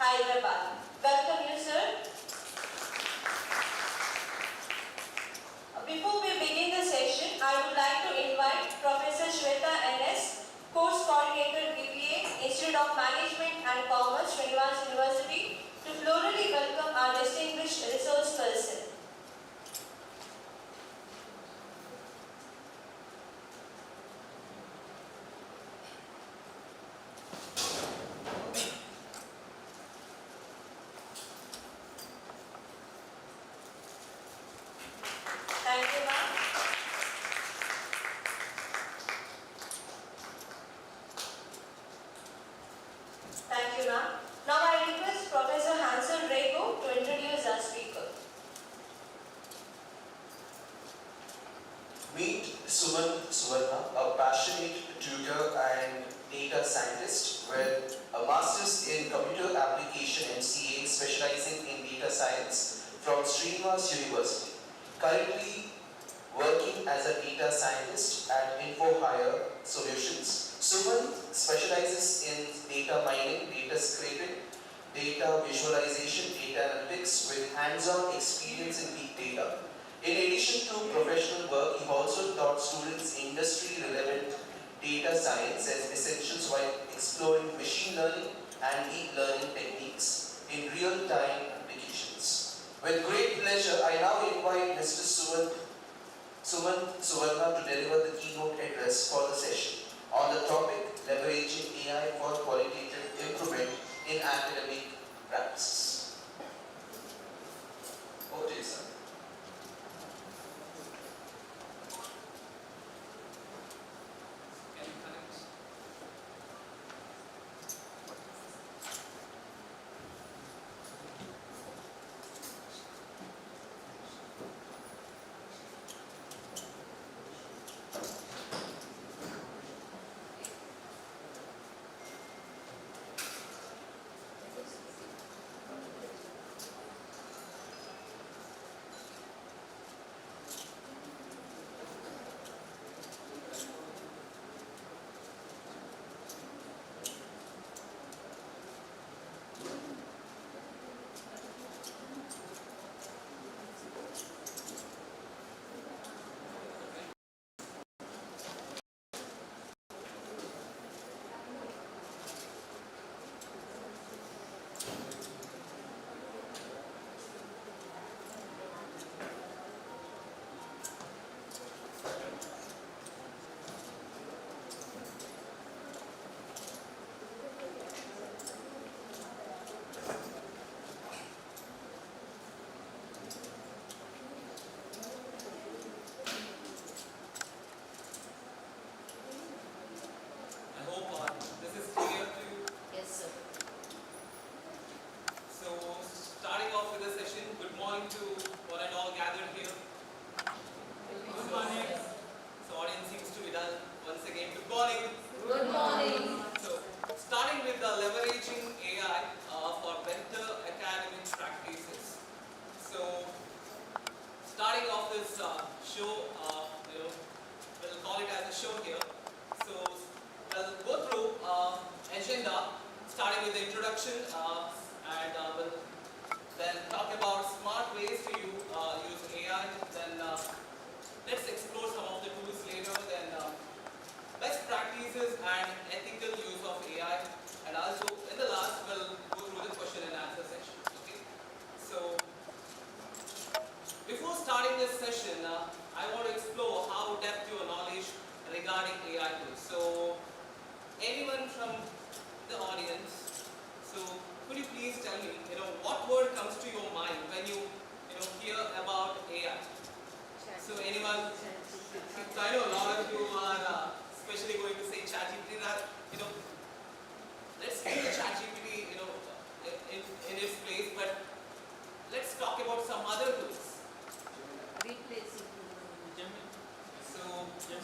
Hyderabad. Welcome you, sir. Before we begin the session, I would like to invite Professor Shweta N.S., Course Coordinator BBA, Institute of Management and Commerce, Srinivas University, to plurally welcome our distinguished resource person. Thank you, ma'am. Thank you, ma'am. Now I request Professor Hansel Rego to introduce our speaker. Meet Suvarna, a passionate tutor and data scientist with a master's in computer application MCA specializing in data science from Srinivas University. Currently working as a data scientist at InfoHire Solutions. Suman specializes in data mining, data scraping, data visualization, data analytics with hands-on experience in big data. In addition to professional work, he also taught students industry-relevant data science as essentials while exploring machine learning and deep learning techniques in real-time applications. With great pleasure, I now invite Mr. Suvarna to deliver the keynote address for the session on the topic leveraging AI for qualitative improvement in academic practices. Over to you, sir.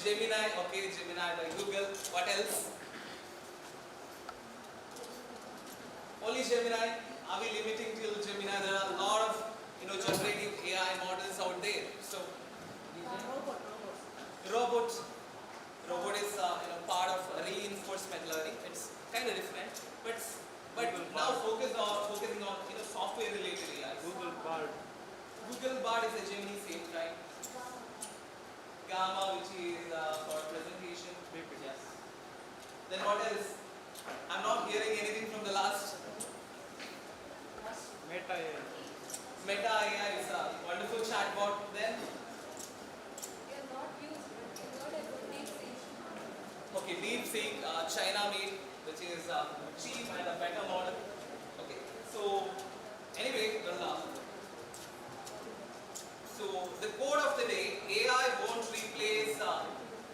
Gemini by Google. What else? Only Gemini? Are we limiting till Gemini? There are a lot of generative AI models out there. So robot is part of reinforcement learning. It's kind of different, but now focus Google Bard is a Gemini same, right? Gamma, which is for presentation. Yes. Then what else? I'm not hearing anything from the last. Meta AI. Meta AI is a wonderful chatbot. Then, okay, DeepSeek, China made, which is cheap and a better model. Okay, so anyway, so the code of the day: AI won't replace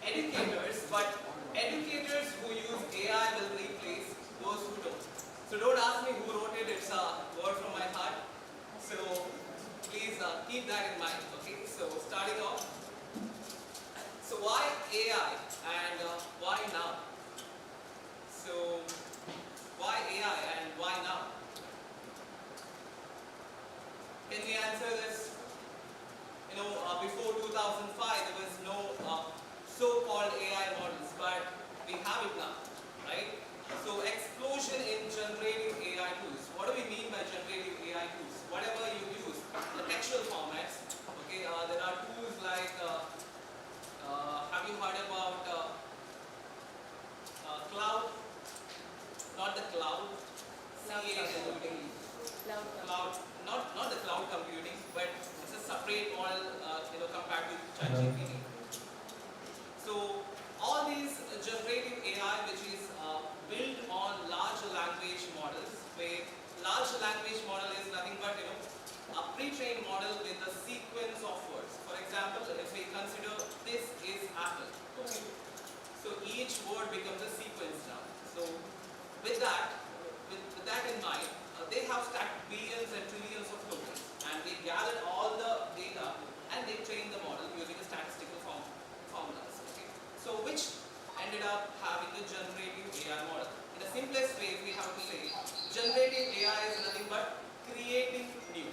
educators, but educators who use AI will replace those who don't. So don't ask me who wrote it. It's a word from my heart. So please keep that in mind. Okay. So starting off. So why AI and why now? So why AI and why now? Can we answer this? Before 2005 there was no so-called AI models, but we have it now, right? So explosion in generative AI tools. What do we mean by generative AI tools? Whatever you use, the textual formats. Okay, there are tools like. Have you heard about cloud? Not the cloud. Cloud. Not the cloud computing, but it's a separate model. Compared to ChatGPT. So all these generative AI, which is built on large language models, where large language model is nothing but a pre-trained model with a sequence of words. For example, if we consider this is apple, okay. So each word becomes a sequence now. So with that in mind, they have stacked billions and trillions of tokens, and they gathered all the data and they trained the model using a statistical formulas. Okay. So which ended up having the generative AI model. In the simplest way, we have to say generative AI is nothing but creating new.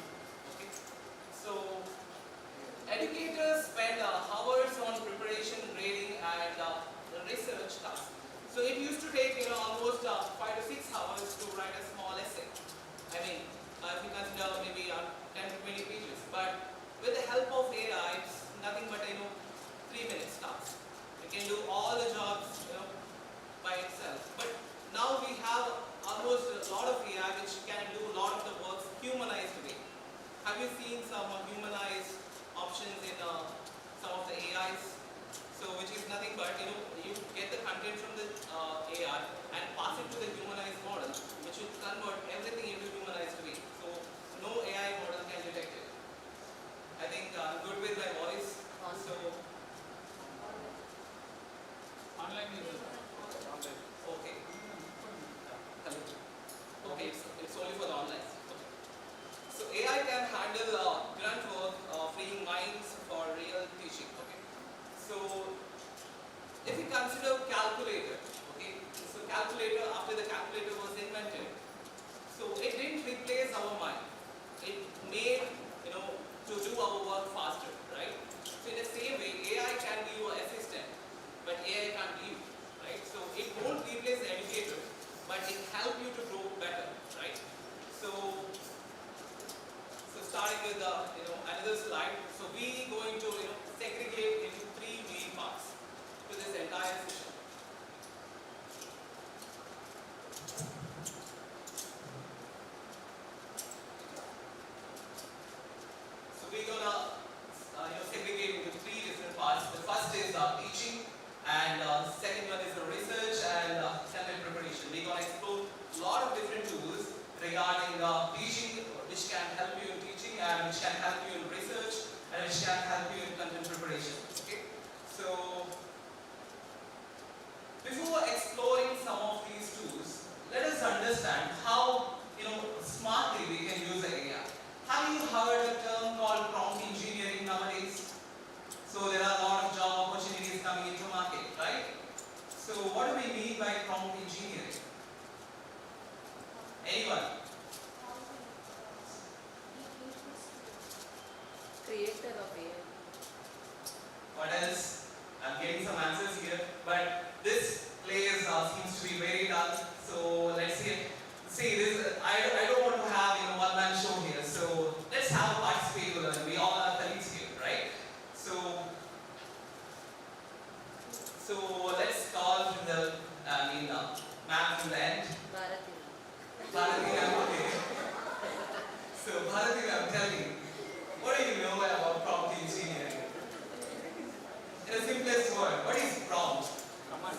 Okay. So educators spend hours on preparation, grading, and research tasks. So it used to take almost 5 to 6 hours to write a small essay. I mean, if you consider maybe 10 to 20 pages, but with the help of AI, it's nothing but 3 minutes task. It can do all the jobs by itself. But now we have almost a lot of AI which can do a lot of the works humanized way. Have you seen some humanized options in some of the AIs? So which is nothing but you get the content from the AI and pass it to the humanized model, which will convert everything into humanized way. So no AI model can detect it. I think I'm good with my voice. So Online is online. okay. Okay, it's only for the online. Okay. So AI can handle grunt work, freeing minds for real teaching. Okay. So if you consider calculator, okay. So calculator, after the calculator was invented, so it didn't replace our mind. It made to do our work faster, right? So in the same way, AI can be your assistant, but AI can't be you, right? So it won't replace the educator, but it help you to grow better, right? So starting with another slide. So we going to segregate into 3 main parts to this entire session. So we're gonna segregate into 3 different parts. The first is teaching, and second one is the research and content preparation. We're gonna explore a lot of different tools regarding teaching, which can help you in teaching, and which can help you in research, and which can help you in content preparation. Okay. So before exploring some of these tools, let us understand how smartly we can use the AI. Have you heard a term called prompt engineering nowadays? So there are a lot of job opportunities coming into market, right? So what do we mean by prompt engineering? Anyone? Creator of AI. What else? I'm getting some answers here, but this place seems to be very dull. So let's see. See, I don't want to have one-man show here. So let's have a participate to learn. We Bharati ma'am, okay. So Bharati ma'am, tell me, what do you know about prompt engineering? In the simplest word, what is prompt? Command.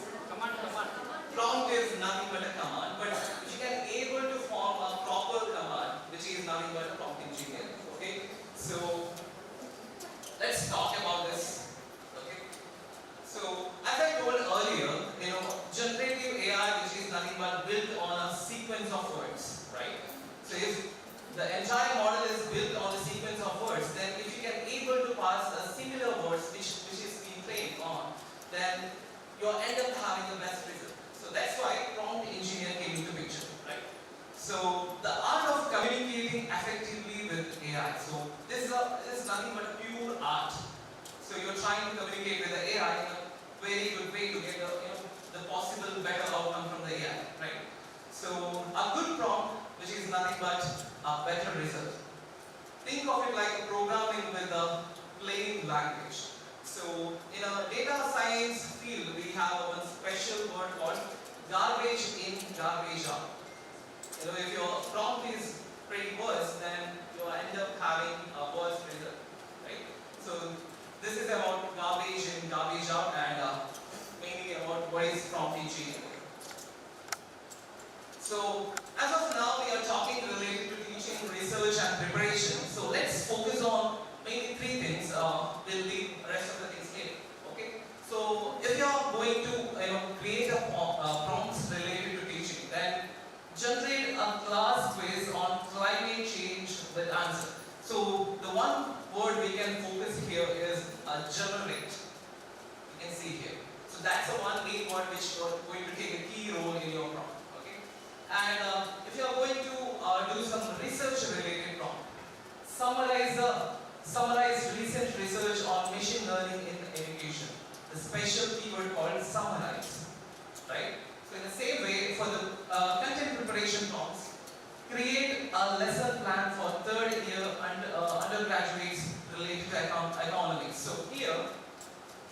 Prompt is nothing but a command, but if you can able to form a proper command, which is nothing but a prompt engineering. Okay, so let's talk about this. Okay, so as I told earlier, generative AI, which is nothing but built on a sequence of words, right? So if the entire model is built on a sequence of words, then if you can able to pass a similar words which is being trained on, then you'll end up having the best result. So that's why prompt engineer came into picture, right? So the art of communicating effectively with AI. So this is nothing but a pure art. So you're trying to communicate with the AI in a very good way to get the possible better outcome from the AI, right? So a good prompt, which is nothing but a better result. Think of it like a programming with a plain language. So in a data science field, we have one special word called garbage in, garbage out. If your prompt is pretty worse, then you end up having a worse result, right? So this is about garbage in, garbage out, and mainly about what is prompt engineering. So as of now, we are talking related to teaching, research, and preparation. So let's focus on mainly three things. We'll leave the rest of the things here. Okay. So if you are going to create a prompts related to teaching, then generate a class quiz on climate change with answer. So the one word we can focus here is generate. You can see here. So that's the one main word which is going to take a key role in your prompt. Okay. And if you are going to do some research related prompt, summarize recent research on machine learning in education. The special keyword called summarize, right? So in the same way, for the content preparation prompts, create a lesson plan for third year undergraduates related to economics. So here,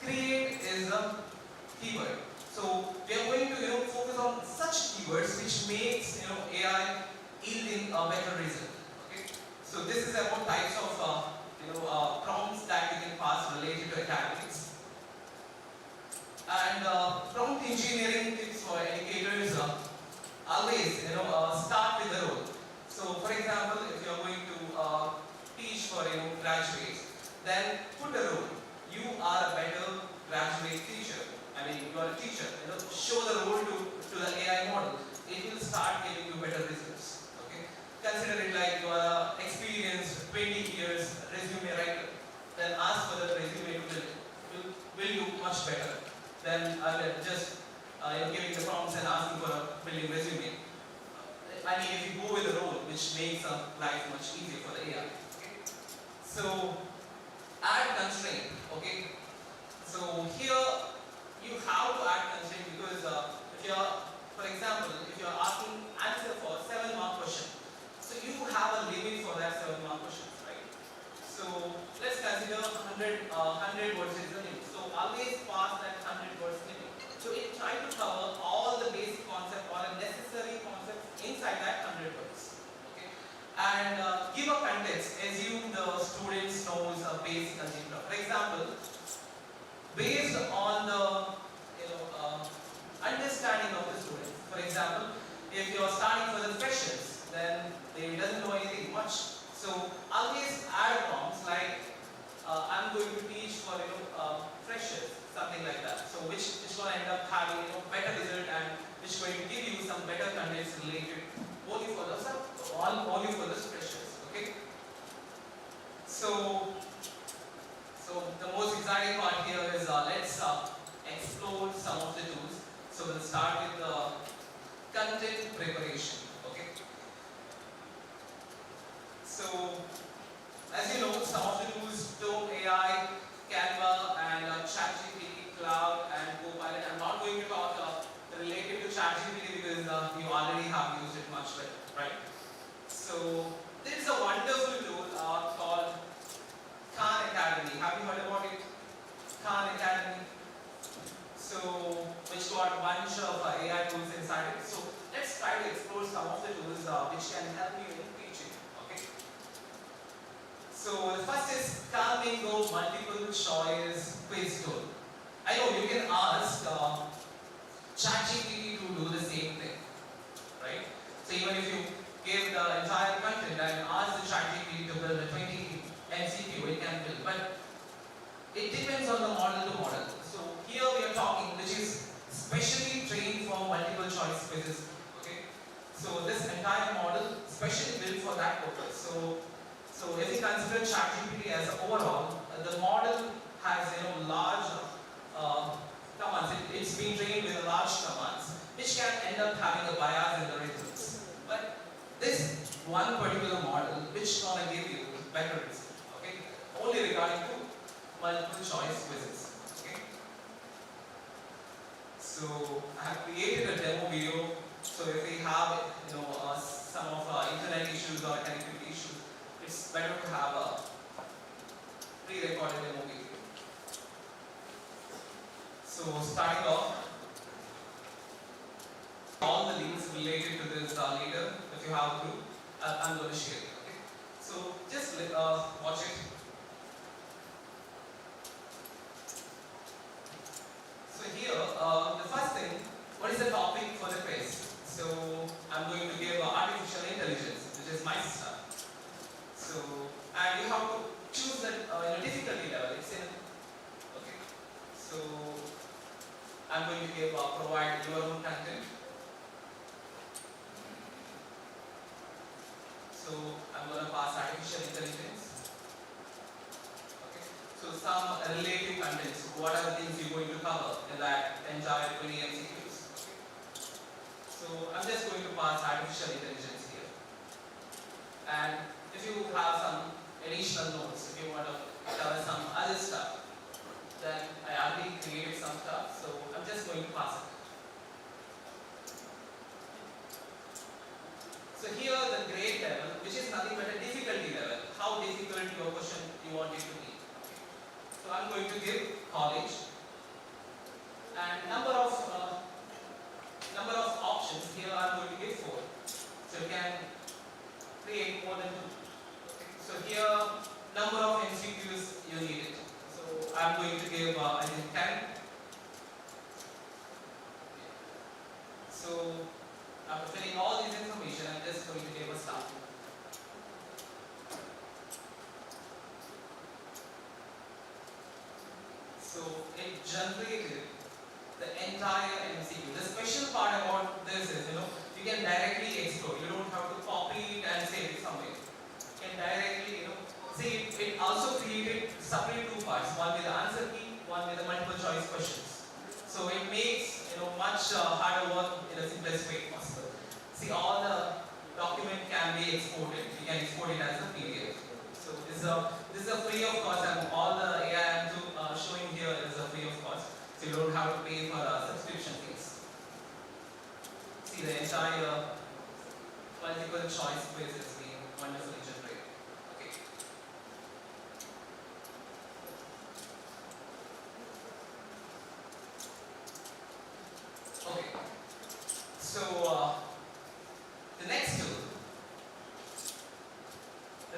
create is a keyword. So we are going to focus on such keywords which makes AI yielding a better result. Okay. So this is about types of prompts that you can pass related to academics. And prompt engineering tips for educators always start with the role. So for example, if you are going to teach for graduates, then put a role. You are a better graduate teacher. I mean, you are a teacher. Show the role to the AI model. It will start giving you better results. Okay. Consider it like you are an experienced 20 years resume writer. Then ask for the resume to will you much better than just giving the prompts and asking for a building resume. I mean, if you go with a role which makes life much easier for the AI. Okay. So add constraint. Okay. So here you have to add constraint because if you are, for example, if you are asking answer for 7-mark question, so you have a limit for that 7-mark question, right? So let's consider 100 words is the limit. So always pass that 100 words limit. So it try to cover all the basic concept or necessary concepts inside that 100 words. Okay? And give a context. Assume the students knows a basic algebra. For example, based on the understanding of the students. For example, if you are starting for the freshers, then they doesn't know anything much. So always add prompts like I'm going to teach for freshers, something like that. So which will end up having better result and which is going to give you some better contents related only for the freshers. Okay. So the most exciting part here is let's explore some of the tools. So we'll start with the content preparation. Okay. which can help you in teaching. Okay. So the first is Calmingo multiple choice quiz tool. I know you can ask ChatGPT to do the same thing, right? So even if you give the entire content and ask the ChatGPT to build a 20 MCQ, it can build. But it depends on the model to model. So here we are talking, which is specially trained for multiple choice quizzes. Okay. So this entire model specially built for that purpose. So if you consider ChatGPT as overall, the model has large commands. It's been trained with large commands, which can end up having a bias in the results. But this one particular model, which gonna give you better results. Okay, only regarding to multiple choice quizzes. Okay. So I have created a demo video. So if we have some of internet issues or connectivity issues, it's better to have a pre-recorded demo video. So starting off, all the links related to this later, if you have to, I'm going to share it. Okay? So just watch it. So here, the first thing, what is the topic for the quiz? So I'm going to give artificial intelligence, which is my stuff. So, and you have to choose the difficulty level. It's in, okay. So I'm going to give provide your own content. So I'm going to pass artificial intelligence. Okay. So some relative contents. What are the things you're going to cover in that entire 20 MCQs? Okay. So I'm just going to pass artificial intelligence here. And if you have some additional notes, if you want to cover some other stuff, then I already created some stuff. So I'm just going to pass it. So here the grade level, which is nothing but a difficulty level. How difficult your question you want it to be. So I'm going to give college and number of options. Here I'm going to give 4. So you can create more than 2. Okay. So here number of MCQs you need it. So I'm going to give I think 10. So after filling all this information, I'm just going to give a start. So it generated the entire MCQ. The special part about this is, you can directly explore. You don't have to copy it and save it somewhere. You can directly, see it also created separate 2 parts. One with the answer key, one with the multiple choice questions. So it makes much harder work in the simplest way possible. See, all the document can be exported. You can export it as a PDF. So this is a free of cost, and all the AI I'm showing here is a free of cost. So you don't have to pay for subscription fees. See, the entire multiple choice quiz is being wonderfully generated. Okay. Okay. So the next tool,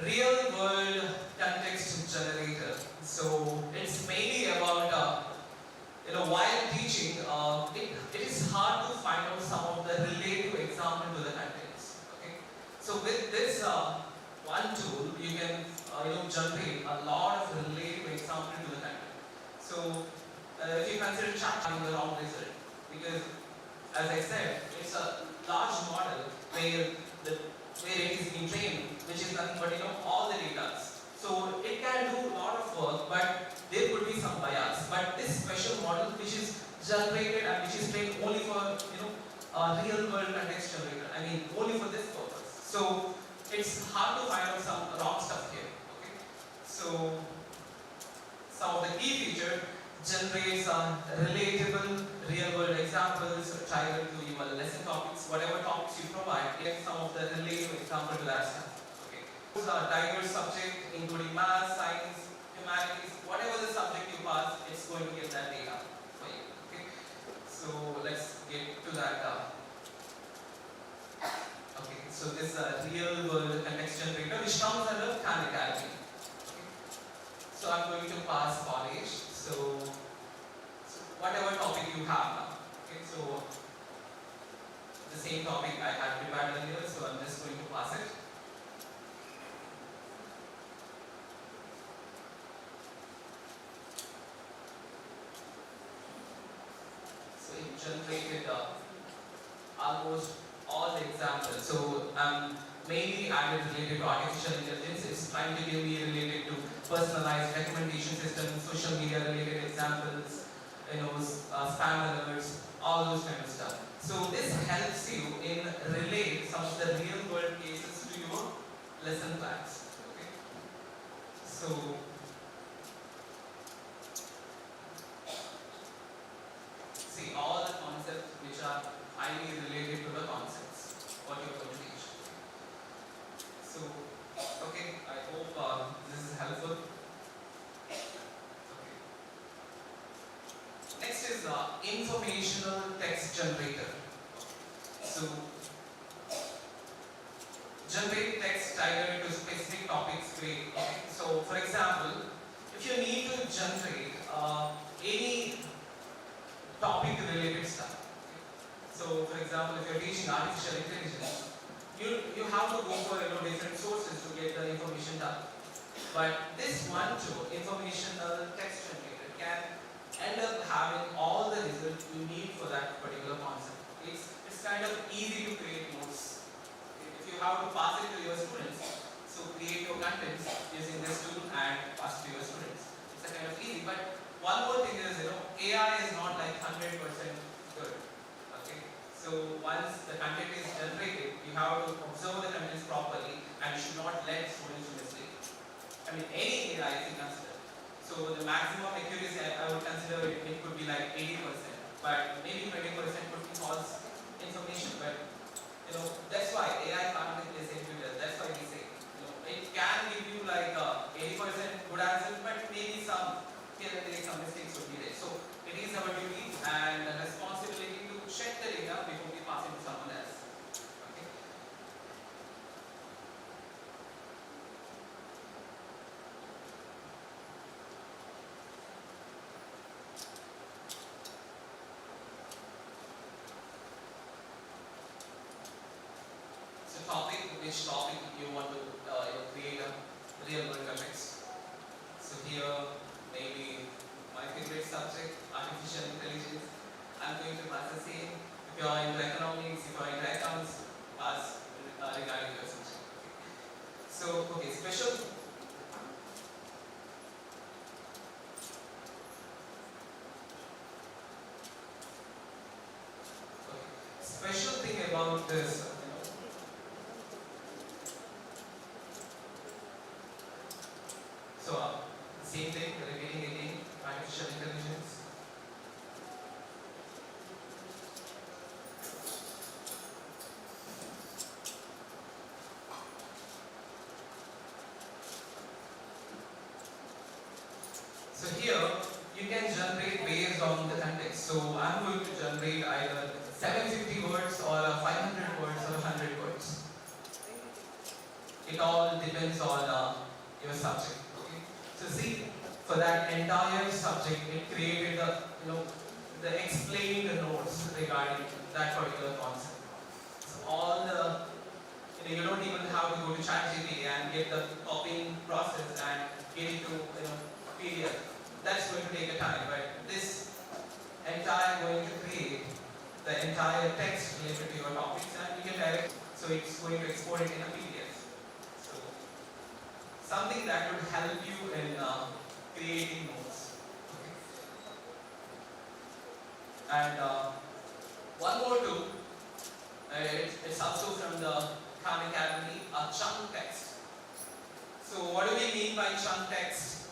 real world context generator. So it's mainly about while teaching, it is hard to find out some of the relative example to the contents. Okay. So with this one tool, you can generate a lot of relative example to the content. So if you consider chat having the wrong result, because as I said, it's a large model where it is being trained, which is nothing but all the data. So it can do a lot of work, but there could be some bias. But this special model, which is generated and which is trained only for real world context generator, I mean only for this purpose. So it's hard to find out some wrong stuff here. Okay. So some of the key features generates relatable real world examples tied to your lesson topics, whatever topics you provide, get some of the relative example to that stuff. Okay. Those are diverse subjects including math, science, humanities, whatever the subject you pass, it's going to get that data for you. Okay. So let's get to that. Okay. So this is a real world context generator which comes under Khan Academy. So I'm going to pass college. So whatever topic you have now. Okay, so the same topic I had prepared earlier, so I'm just going to pass it. So it generated almost all the examples. So mainly added related to artificial intelligence. It's trying to give me related to personalized recommendation systems, social media related examples, spam alerts, all those kind of stuff. So this helps you in relate some of the real world cases to your lesson plans. Okay. So see all the concepts which are highly related to the concepts what you're going to teach. So okay, I hope this is helpful. Next is informational text generator. So generate text tailored to specific topics. Great. Okay. So for example, if you need to generate any topic related stuff. Okay. So for example, if you're teaching artificial intelligence, you have to go for different sources to get the information done. But this one tool, informational text generator, can end up having all the results you need for that particular concept. It's kind of easy to create notes. If you have to pass it to your students, so create your contents using this tool and pass it to your students. It's a kind of easy. But one more thing is, AI is not like 100% good. Okay. So once the content is generated, you have to observe the contents properly and you should not let students mistake. I mean, any AI is considered. So the maximum accuracy I would consider it could be like 80%, but maybe 20% could be false information. But that's why AI can't replace computers. That's why we say it can give you like 80% good answers, but maybe some here and there some mistakes would be there. So it is our duty and responsibility to check the data before we pass it to someone else. Okay. Which topic you want to create a real world context. So here maybe my favorite subject, artificial intelligence. I'm going to pass the same. If you are into economics, if you are into accounts, pass regarding your subject. So okay, special. Special thing about this. So same thing, repeating again, artificial intelligence. So here you can generate based on the context. So I'm going to generate either 750 words or 500 words or 100 words. It all depends on your subject. So see, for that entire subject, it created the explained notes regarding that particular concept. So all the, you don't even have to go to ChatGPT and get the copying process and get it to PDF. That's going to take a time, but this entire going to create the entire text related to your topics and you can direct. So it's going to export it in a PDF. Something that would help you in creating notes. Okay. And one more tool, it's also from the Khan Academy, a chunk text. So what do we mean by chunk text?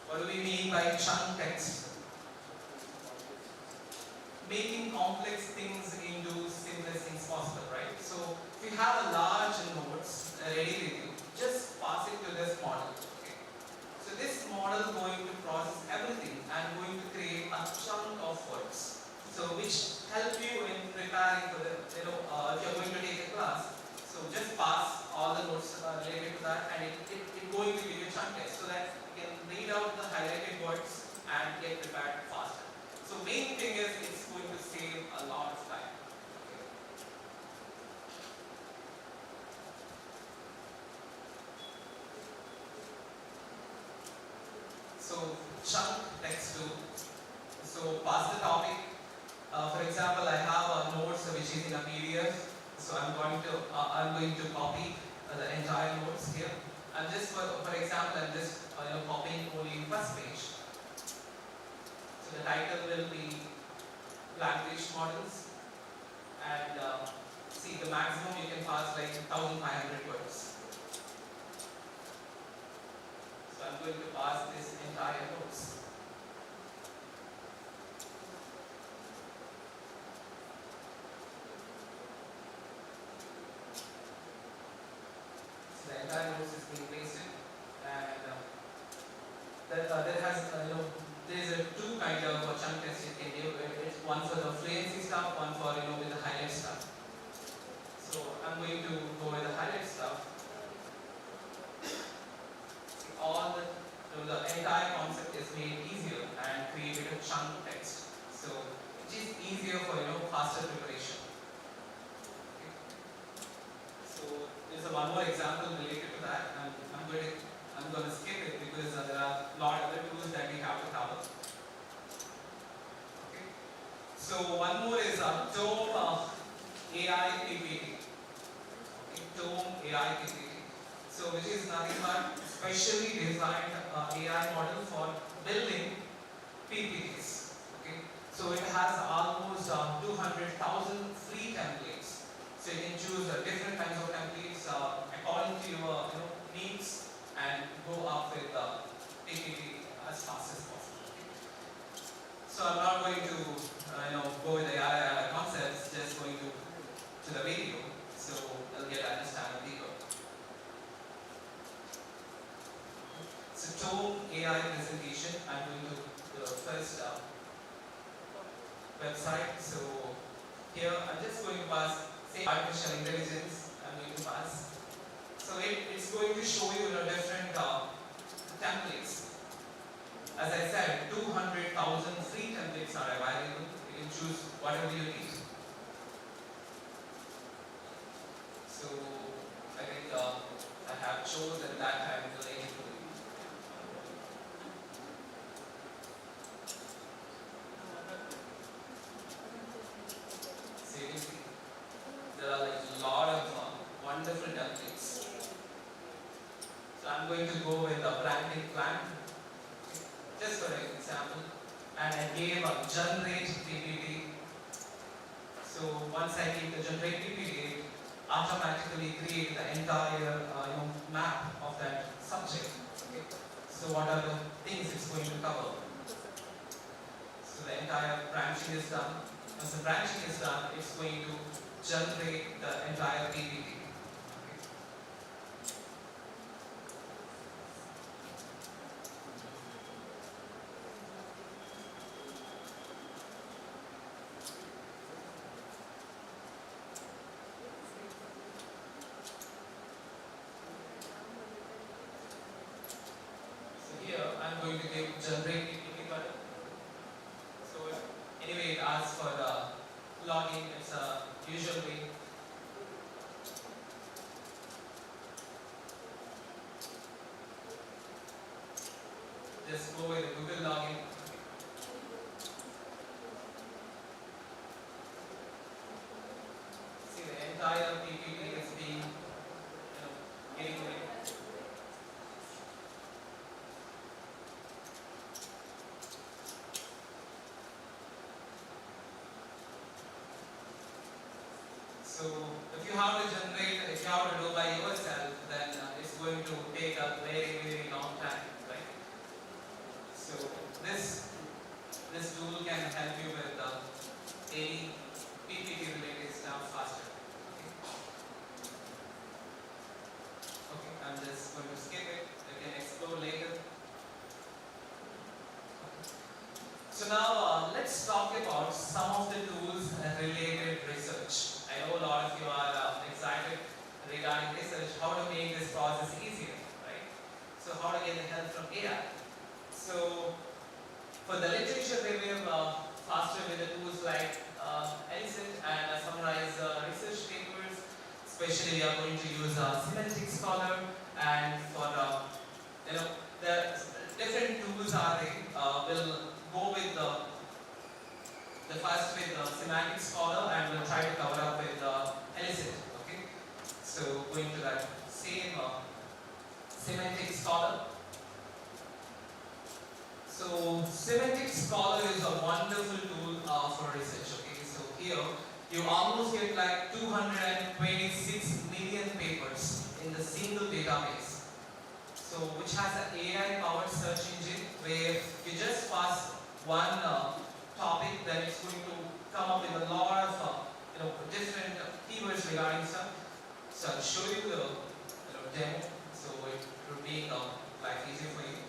What do we mean by chunk text? Making complex things into simplest things possible, right? So if you have a large notes ready with you, just pass it to this model. Okay? So this model is going to process everything and going to create a chunk of words. So which help you in preparing for the So chunk text tool. So pass the topic. For example, I have a notes which is in a PDF. So I'm going to copy the entire notes here. I'm just for example, I'm just copying only first page. So the title will be language models, and see, the maximum you can pass like 1500 words. So I'm going to pass this entire notes. So the entire notes is being pasted, and there has there's two kind of chunk tests you can do. It's one for the fluency stuff, one for with the highlight stuff. So I'm going to go with the highlight stuff. See, all the entire concept is made easier and created a chunk text. So it is easier for faster preparation. Okay. So there's one more example related to that, and I'm going to skip it because there are a lot of other tools that we have to cover. Okay. So one more is Tome AI PPT. Okay. Tome AI PPT. So which is nothing but specially designed AI model for building PPTs. Okay. So it has almost 200,000 free templates. So you can choose different kinds of templates according to your needs, and go up with the PPT as fast as possible. So I'm not going to go with the AI concepts, just going to the video, so you'll get understanding deeper. So Tome AI presentation, I'm going to the first website. So here I'm just going to pass, say, artificial intelligence. I'm going to pass. So it's going to show you different templates. As I said, 200,000 free templates are available. You can choose whatever you need. So I think I have chosen that time related to it. So you can see there are like a lot of wonderful templates. So I'm going to go with the branding plan, just for an example, and I gave a generate PPT. So once I give the generate PPT, it automatically create the entire map of that subject. Okay. So what are the things it's going to cover? So the entire branching is done. Once the branching is done, it's going to generate the entire PPT. I'm going to give generate PPT button. So anyway, it asks for the login. It's a usual way. Just go with the Google login. See, the entire PPT is being getting ready. So if you have to generate, if you have to do by yourself, then it's going to take a very, very long time, right? So this tool can help you with any PPT related stuff faster. Okay, I'm just going to skip it. You can explore later. So now let's talk about some of the tools related research. I know a lot of you are excited regarding research, how to make this process easier, right? So how to get the help from AI. So for the literature review, faster with the tools like Elicit and summarize research papers. Especially we are going to use Semantic Scholar, and for the different tools are there. We'll go with the first with Semantic Scholar, and we'll try to cover up with Elicit. Okay, so going to that same Semantic Scholar. So Semantic Scholar is a wonderful tool for research. Okay, so here you almost get like 226 million papers in the single database. So which has an AI-powered search engine where you just pass one topic, then it's going to come up with a lot of different keywords regarding stuff. So I'll show you the demo, so it will make life easier for you.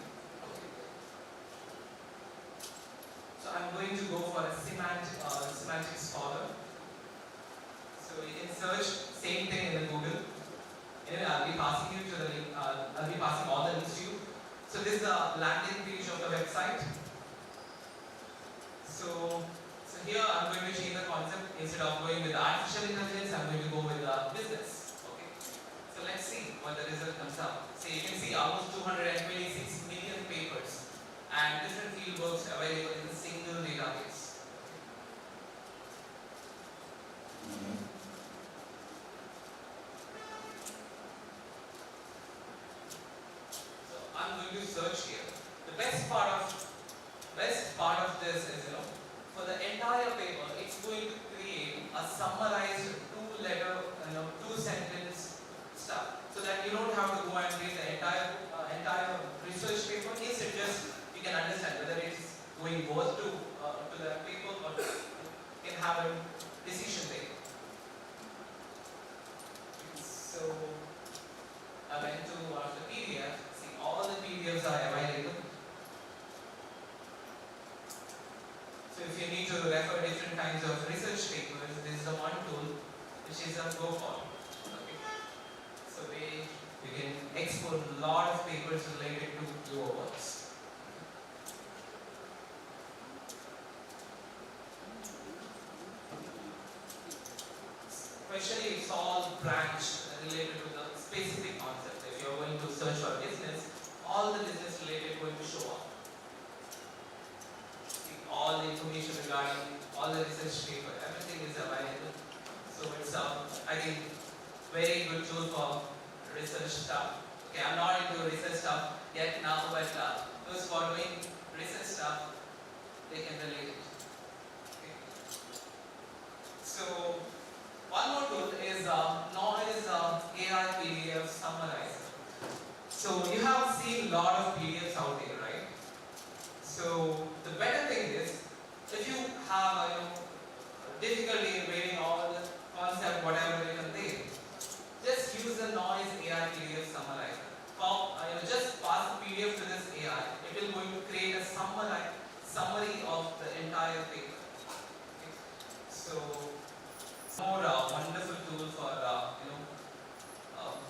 So I'm going to go for a semantic scholar. So you can search same thing in the Google. Anyway, I'll be passing you to the link. I'll be passing all the links to you. So this is the landing page of the website. So here I'm going to change the concept. Instead of going with artificial intelligence, I'm going to go with business. Okay. So let's see what the result comes out. So you can see almost 226 million papers and different fieldworks available in a single database. So I'm going to search here. The best part of this is, for the entire paper, it's going to create a summarized two-sentence stuff, so that you don't have to go and read the entire research paper. Instead, just you can understand whether it's going both to the paper or you can have a decision there. So I went to one of the PDF. See, all the PDFs are available. So if you need to refer different kinds of research papers, this is the one tool which is a GoForm. Okay. So you can export a lot of papers related to your works. Especially it's all branched related to the specific concept. If you're going to search for business, all the business related going to show up. See, all the information regarding all the research paper, everything is available. So it's I think very good tool for research stuff. Okay, I'm not into research stuff yet now, but those who are doing research stuff, they can relate it. Okay. So one more tool is Noise AI PDF Summarizer. So you have seen a lot of PDFs out there, right? So the better thing is, if you have difficulty in reading all the concept, whatever written there, just use the Noise AI PDF Summarizer. Just pass the PDF to this AI. It will going to create a summary of the entire paper. Okay. So more wonderful tool for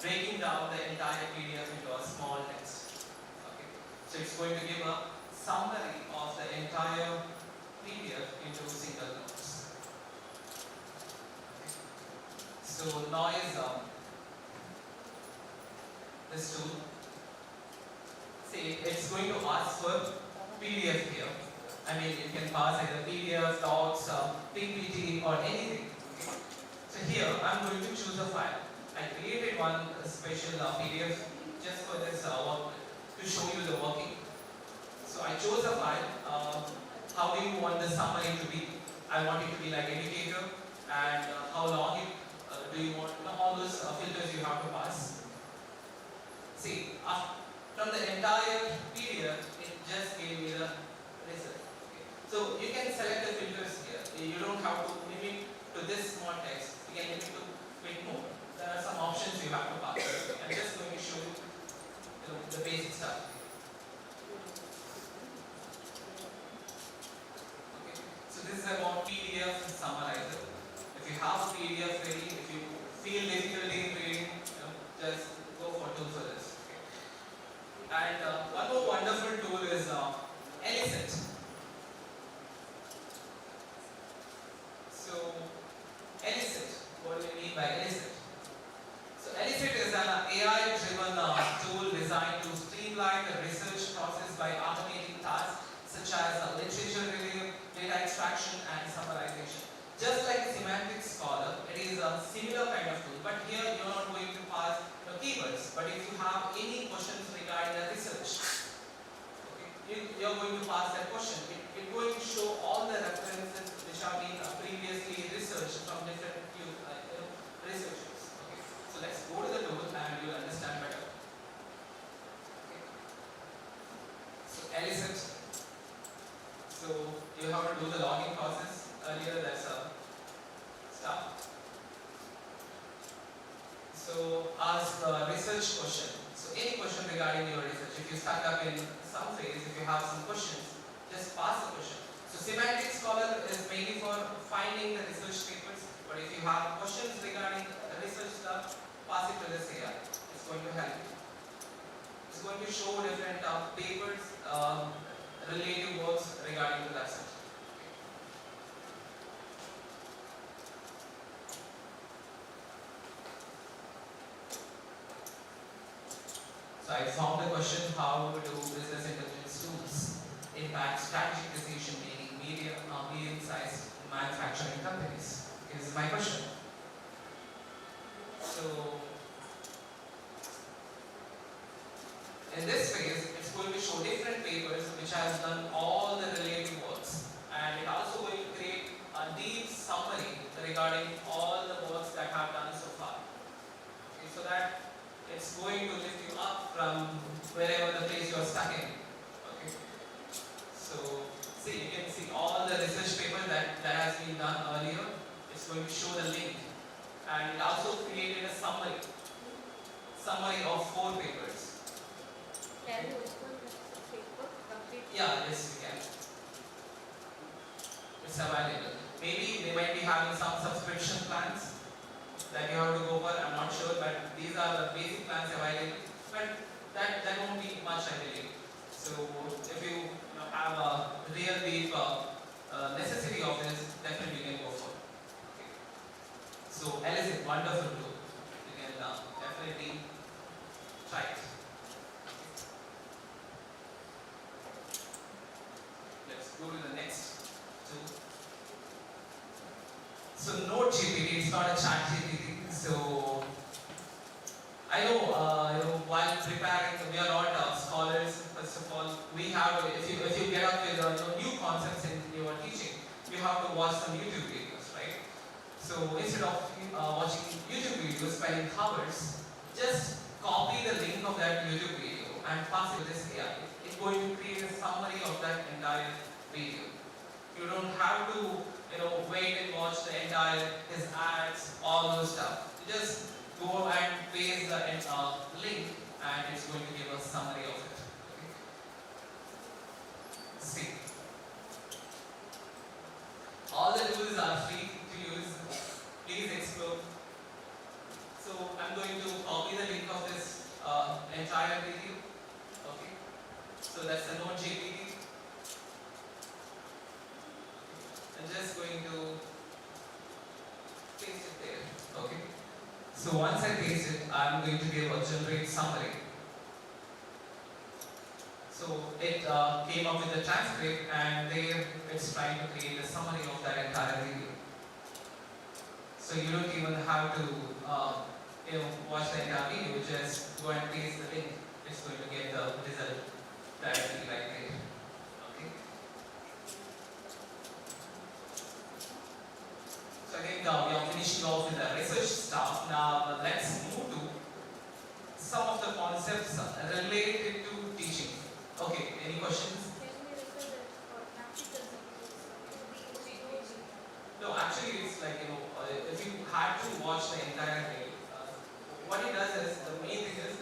breaking down the entire PDF into a small text. Okay. So it's going to give a summary of the entire PDF into single notes. Okay. So Noise, this tool, see, it's going to ask for PDF here. I mean, you can pass either PDF, docs, PPT or anything. So here, I'm going to choose a file. I created one special PDF just for this work, to show you the working. So I chose a file. How do you want the summary to be? I want it to be like indicator, and how long do you want, all those filters you have to pass. See, from the entire PDF, it just gave me the result. Okay. So you can select the filters here. You don't have to limit to this small text. You can limit to a bit more. There are some options you have to pass. I'm just going to show you the basic stuff. Okay. So this is about PDF Summarizer. If you have PDF ready, if you feel difficulty in reading, just go for tool for this. Okay. And one more wonderful tool is Elicit. So Elicit, what do we mean by Elicit? So Elicit is an AI-driven tool designed to streamline the research process by similar kind of tool, but here you are not going to pass keywords. But if you have any questions regarding the research, okay, you are going to pass that question. It's going to show all the references which have been previously researched from different researchers. Okay, so let's go to the tool and you will understand better. Okay. So elicit. So you have to do the login process. Earlier that's a start. So ask a research question. So any question regarding your research. If you stuck up in some phase, if you have some questions, just pass the question. So semantic scholar is mainly for finding the research papers. But if you have questions regarding research stuff, pass it to this AI. It's going to help you. It's going to show different papers, relative works regarding to that subject. So I found the question, how do business intelligence tools impact strategic decision making medium-sized manufacturing companies? Is my question. So in this phase, it's going to show different papers which has done all the related works, and it also going to create a deep summary regarding all the works that have done so far. Okay, so that it's going to lift you up from wherever the place you are stuck in. Okay. So see, you can see all the research papers that has been done earlier. It's going to show the link, and it also created a summary of 4 papers. Can you open the paper complete? Yeah, yes, you can. It's available. Maybe they might be having some subscription plans that you have to go for. I'm not sure, but these are the basic plans available. But that won't be much, I believe. So if you have a real deep necessity of this, definitely you can go for it. Okay. So elicit, wonderful tool. You can definitely try it. Let's go to the next tool. So Node GPT, it's not a chat GPT. So I know, while preparing, we are not scholars. First of all, we have, if you get up with new concepts in your teaching, you have to watch some YouTube videos, right? So instead of watching YouTube videos, spending hours, just copy the link of that YouTube video and pass it to this AI. It's going to create a summary of that entire video. You don't have to, wait and watch the entire, his ads, all those stuff. You just go and paste the link, and it's going to give a summary of it. Okay. See. All the tools are free to use. Please explore. So I'm going to copy the link of this entire video. Okay. So that's the Node GPT. I'm just going to paste it there. Okay. So once I paste it, I'm going to give a generate summary. So it came up with the transcript, and there it's trying to create a summary of that entire video. So you don't even have to watch the entire video, just go and paste the link. It's going to get the result directly right there. Okay. So I think we are finishing off with the research stuff. Now let's move to some of the concepts related to teaching. Okay, any questions? Can we refer that for practical examples? No, actually it's like, if you had to watch the entire video, what it does is, the main thing is,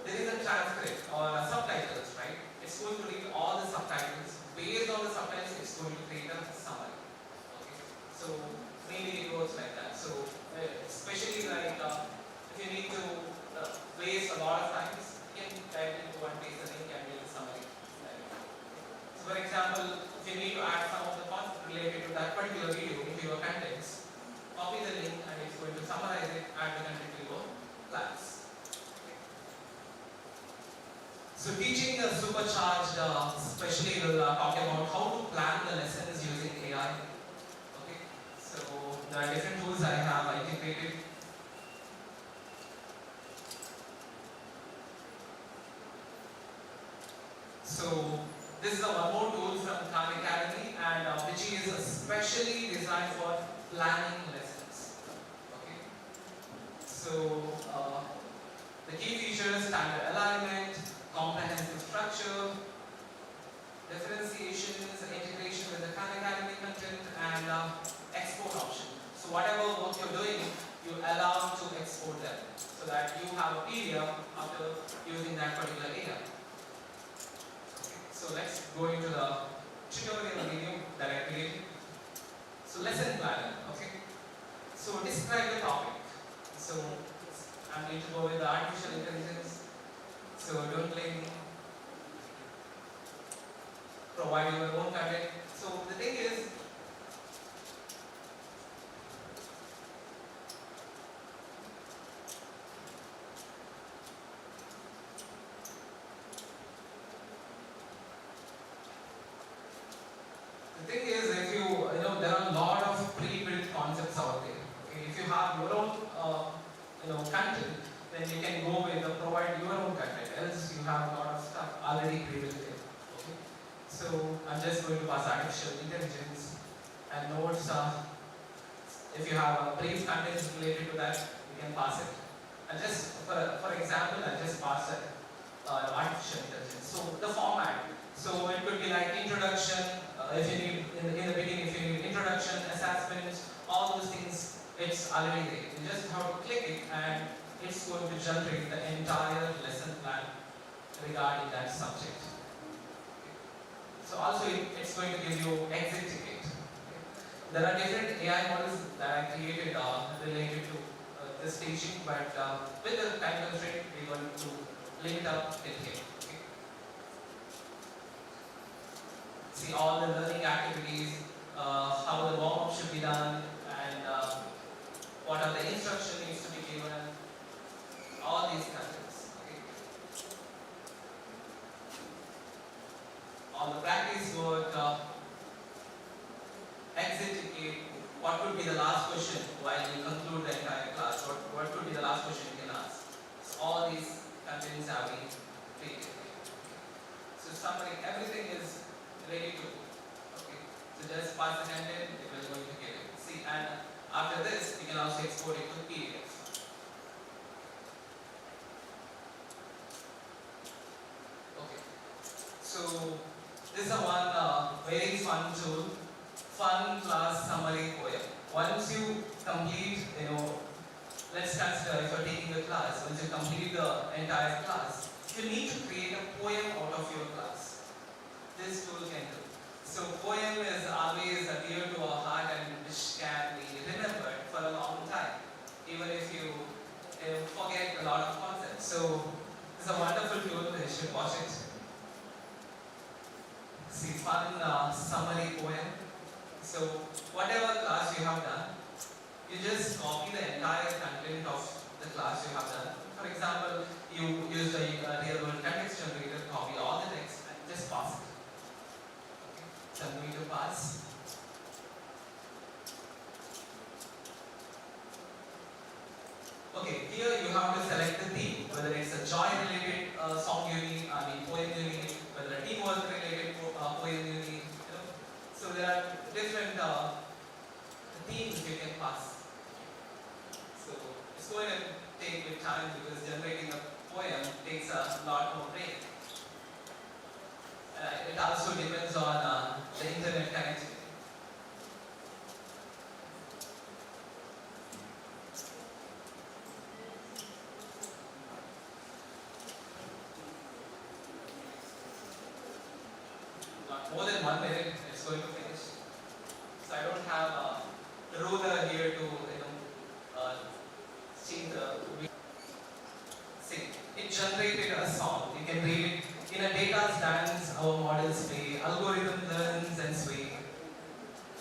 there is a transcript or subtitles, right? It's going to read all the subtitles. Based on the subtitles, it's going to create a summary. Okay, so mainly it works like that. So especially like if you need to waste a lot of times, you can type into one page the link and get the summary. So for example, if you need to add some of the concepts related to that particular video into your contents, copy the link and it's going to summarize it, add the content to your class. So teaching is supercharged, especially we'll talk about how to plan the lessons using AI. Okay, so there are different tools I have integrated So the key features: standard alignment, comprehensive structure, differentiations, integration with the Khan Academy content, and export option. So whatever work you're doing, you allow to export them so that you have a PDF after using that particular data. Okay. So let's go into the tutorial video that I created. So lesson planner. Okay. So describe the topic. So I'm going to go with the artificial intelligence. So don't blame me. Provide your own content. So the thing is, if you know, there are a lot of pre-built concepts out there. Okay? If you have your own content, then you can go with provide your own content. Else you have a lot of stuff already pre-built there. Okay? So I'm just going to pass artificial intelligence and notes. If you have a brief content related to that, you can pass it. And just for example, I just pass it artificial intelligence. So the format. So it could be like introduction. If you need in the beginning, if you need introduction, assessment, all those things, it's already there. You just have to click it, and it's going to generate the entire lesson plan regarding that subject. So also it's going to give you exit ticket. There are different AI models that I created related to this teaching, but with the time constraint, we're going to link it up in here. Okay. See all the learning activities, how the warm-up should be done, and what are the instructions needs to be given, all these contents. Okay. All the practice work, exit ticket, what could be the last question while you conclude the entire class, what could be the last question you can ask. So all these contents have been created. So summary, everything is ready to go. Okay. So just pass the content, it will going to get it. See, and after this, you can also export it to PDF. Okay. So this is a one very fun tool, fun class summary poem. Once you complete, let's consider if you're taking a class, once you complete the entire class, you need to create a poem out of your class. This tool can do. So poem is always dear to our heart and which can be remembered for a long time, even if you forget a lot of concepts. So it's a wonderful tool, you should watch it. See, fun summary poem. So whatever class you have done, you just copy the entire content of the class you have done. For example, you use a real world context generator, copy all the text and just pass it. So I'm going to pass. Okay, here you have to select the theme, whether it's a joy related song you need, poem you need, whether a teamwork related poem you need. So there are different themes you can pass. So it's going to take your time because generating a poem takes a lot more brain. It also depends on the internet connectivity. More than 1 minute, it's going to finish. So I don't have a ruler here to change the. See, it generated a song. You can read it. In a data's dance, our models play. Algorithm learns and sway.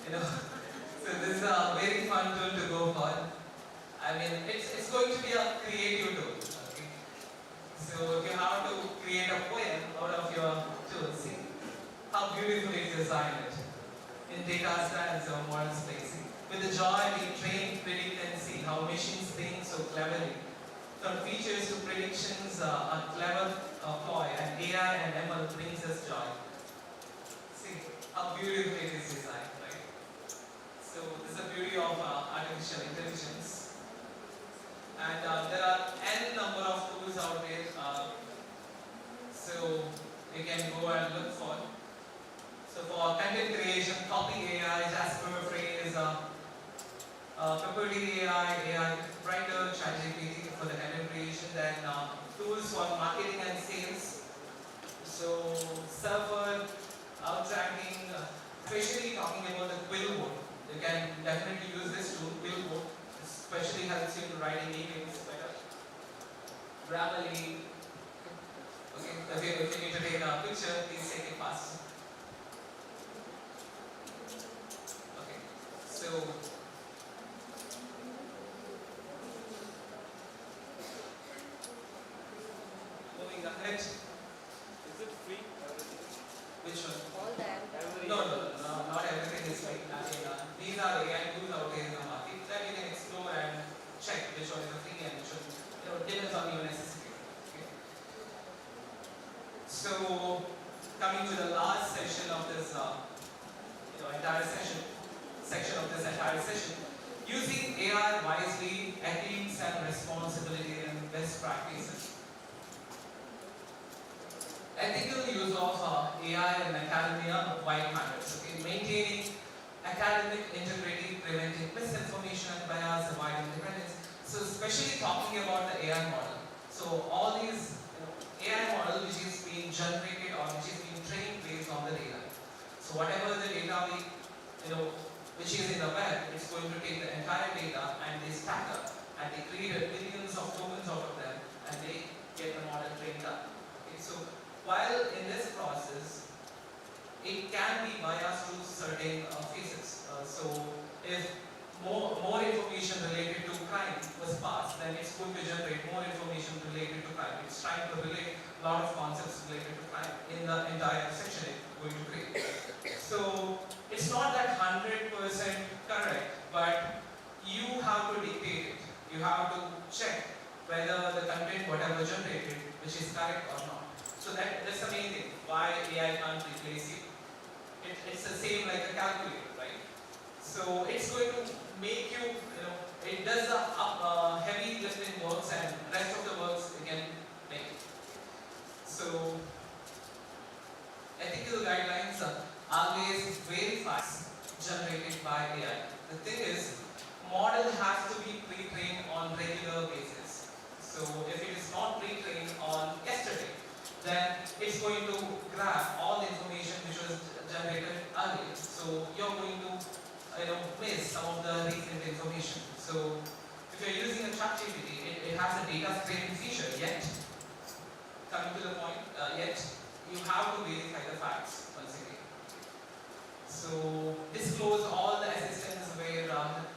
So this is a very fun tool to go for. I mean, it's going to be a creative tool. Okay? So if you have to create a poem out of your tool, see how beautifully it's designed it. In data's dance, our models play. See, with the joy, we train, predict, and see how machines think so cleverly. From features to predictions, a clever ploy, and AI and ML brings us joy. See how beautifully it is designed, right? So this is the beauty of artificial intelligence. And coding AI, AI writer, ChatGPT for the content creation, then tools for marketing and sales. So server, outranking, especially talking about the quill mode. You can definitely use this tool, quill mode, especially helps you in writing emails better. Grammarly. Okay, if you need to take a picture, please take it fast. Okay, so moving ahead. Is it free? Which one? All that. No, not everything is free. I mean, these are AI tools out there in the market that you can explore and check which one is free and which one, depends on your necessity. Okay. So, coming to the last section of this, entire section of this entire session, using AI wisely, ethics and responsibility and best practices. Ethical use of AI in academia, why it matters. Okay, maintaining academic integrity, preventing misinformation and bias, avoiding dependence. So, especially talking about the AI model. So, all these AI model which is being generated or which is being trained based on the data. So, whatever the data we, which is in the web, it's going to take the entire data and they stack up and they create billions of tokens out of them and they get the model trained up. Okay, so while in this process, it can be biased to certain phases. So if more information related to crime was passed, then it's going to generate more information related to crime. It's trying to relate a lot of concepts related to crime in the entire section it's going to create. So it's not that 100% correct, but you have to dictate it. You have to check whether the content, whatever generated, which is correct or not. So that's the main thing, why AI can't replace you. It's the same like a calculator, right? So it's going to make you, it does the heavy lifting works and rest of the works it can make. So ethical guidelines are always verify generated by AI. The thing is, model has to be pre-trained on regular basis. So if it is not pre-trained on yesterday, then it's going to grab all the information which was generated earlier. So you're going to miss some of the recent information. So if you're using a ChatGPT, it has a data scraping feature, yet, coming to the point, yet you have to verify the facts once again. So disclose all the assistants where relevant.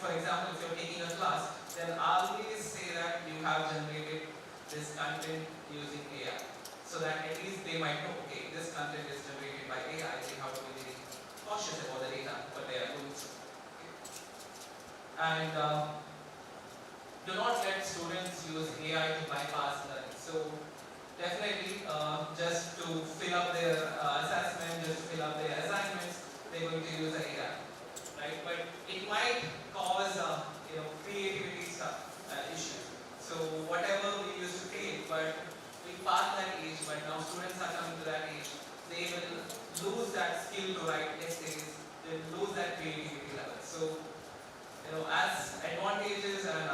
For example, if you're taking a class, then always say that you have generated this content using AI, so that at least they might know, okay, this content is generated by AI, they have to be very cautious about the data, what they are doing. Okay. And do not let students use AI to bypass learning. So definitely, just to fill up their assessment, just to fill up their assignments, they're going to use AI, right? But it might cause, creativity stuff, issues. So whatever we used to create, but we passed that age, but now students are coming to that age, they will lose that skill to write essays, they will lose that creativity level. So, as advantages and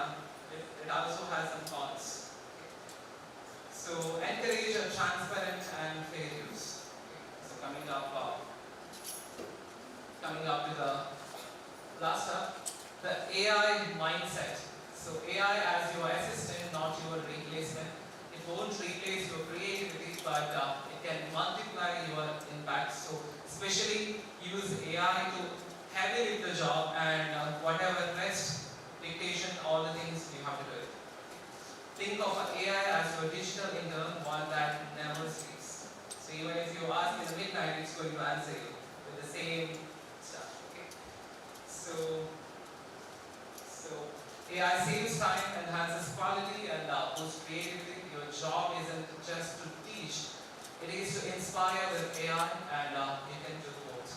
it also has some cons. So encourage a transparent and fair use. So coming up to the last step, the AI mindset. So AI as your assistant, not your replacement. It won't replace your creativity, but it can multiply your impact. So especially use AI to heavily lift the job and whatever rest, dictation, all the things you have to do it. Think of AI as your digital intern, one that never sleeps. So even if you ask in the midnight, it's going to answer you with the same stuff. Okay? So AI saves time, enhances quality, and boosts creativity. Your job isn't just to teach, it is to inspire with AI, and you can do both.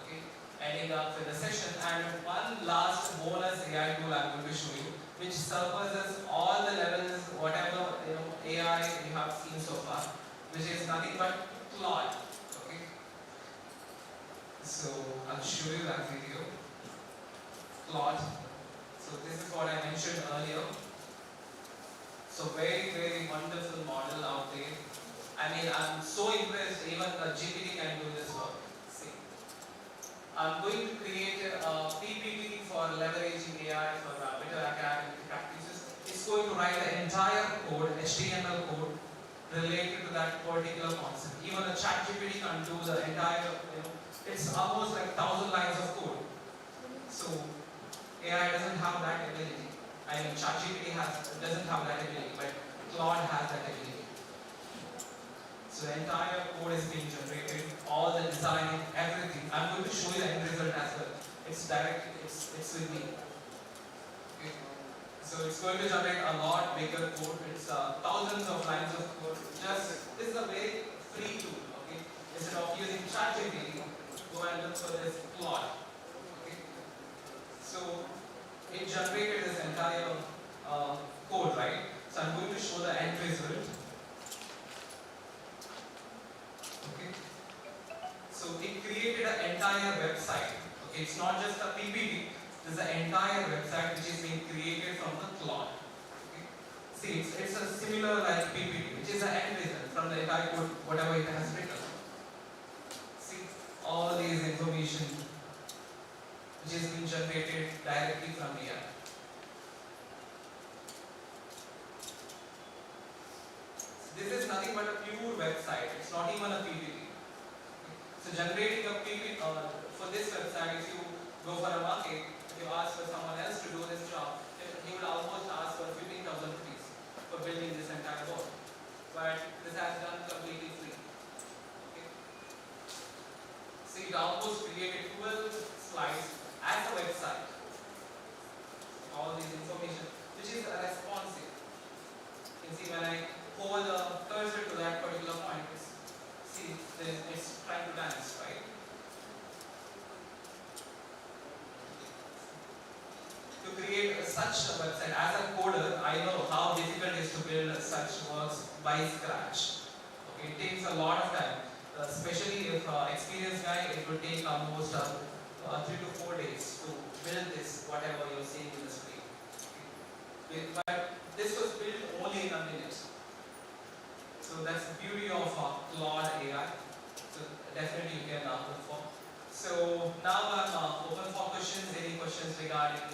Okay? Ending up with the session, and one last bonus AI tool I'm going to show you, which surpasses all the levels, whatever AI you have seen so far, which is nothing but Claude. Okay? So I'll show you that video. Claude. So this is what I mentioned earlier. So very, very wonderful model out there. I mean, I'm so impressed, even a GPT can do this work. See, I'm going to create a PPT for leveraging AI for better academic practices. It's going to write the entire code, HTML code, related to that particular concept. Even a ChatGPT can do the entire, it's almost like 1,000 lines of code. So AI doesn't have that ability. I mean, ChatGPT doesn't have that ability, but Claude has that ability. So the entire code is being generated, all the design, everything. I'm going to show you the end result as well. It's direct, it's with me. Okay. So it's going to generate a lot bigger code. It's thousands of lines of code. This is a very free tool. Okay. Instead of using ChatGPT, go and look for this Claude. Okay. So it generated this entire code, right? So I'm going to show the end result. Okay. So it created an entire website. Okay, it's not just a PPT. There's an entire website which is being created from the Claude. Okay. See, it's a similar like PPT, which is the end result from the entire code, whatever it has written. See, all these information which is being generated directly from here. This is nothing but a pure website. It's not even a PPT. So generating a PPT for this website, if you go for a market, if you ask for someone else to do this job, he will almost ask for 15,000 rupees for building this entire board. But this has done completely free. Okay. So it almost created 12 slides as a website. All this information, which is responsive. You can see when I hold the cursor to that particular point, see, it's trying to dance, right? To create such a website, as a coder, I know how difficult it is to build such works by scratch. Okay, it takes a lot of time, especially if experienced guy, it would take almost 3 to 4 days to build this, whatever you're seeing in the screen. Okay. But this was built only in a minute. So that's the beauty of Claude AI. So definitely you can look for. So now I'm open for questions. Any questions regarding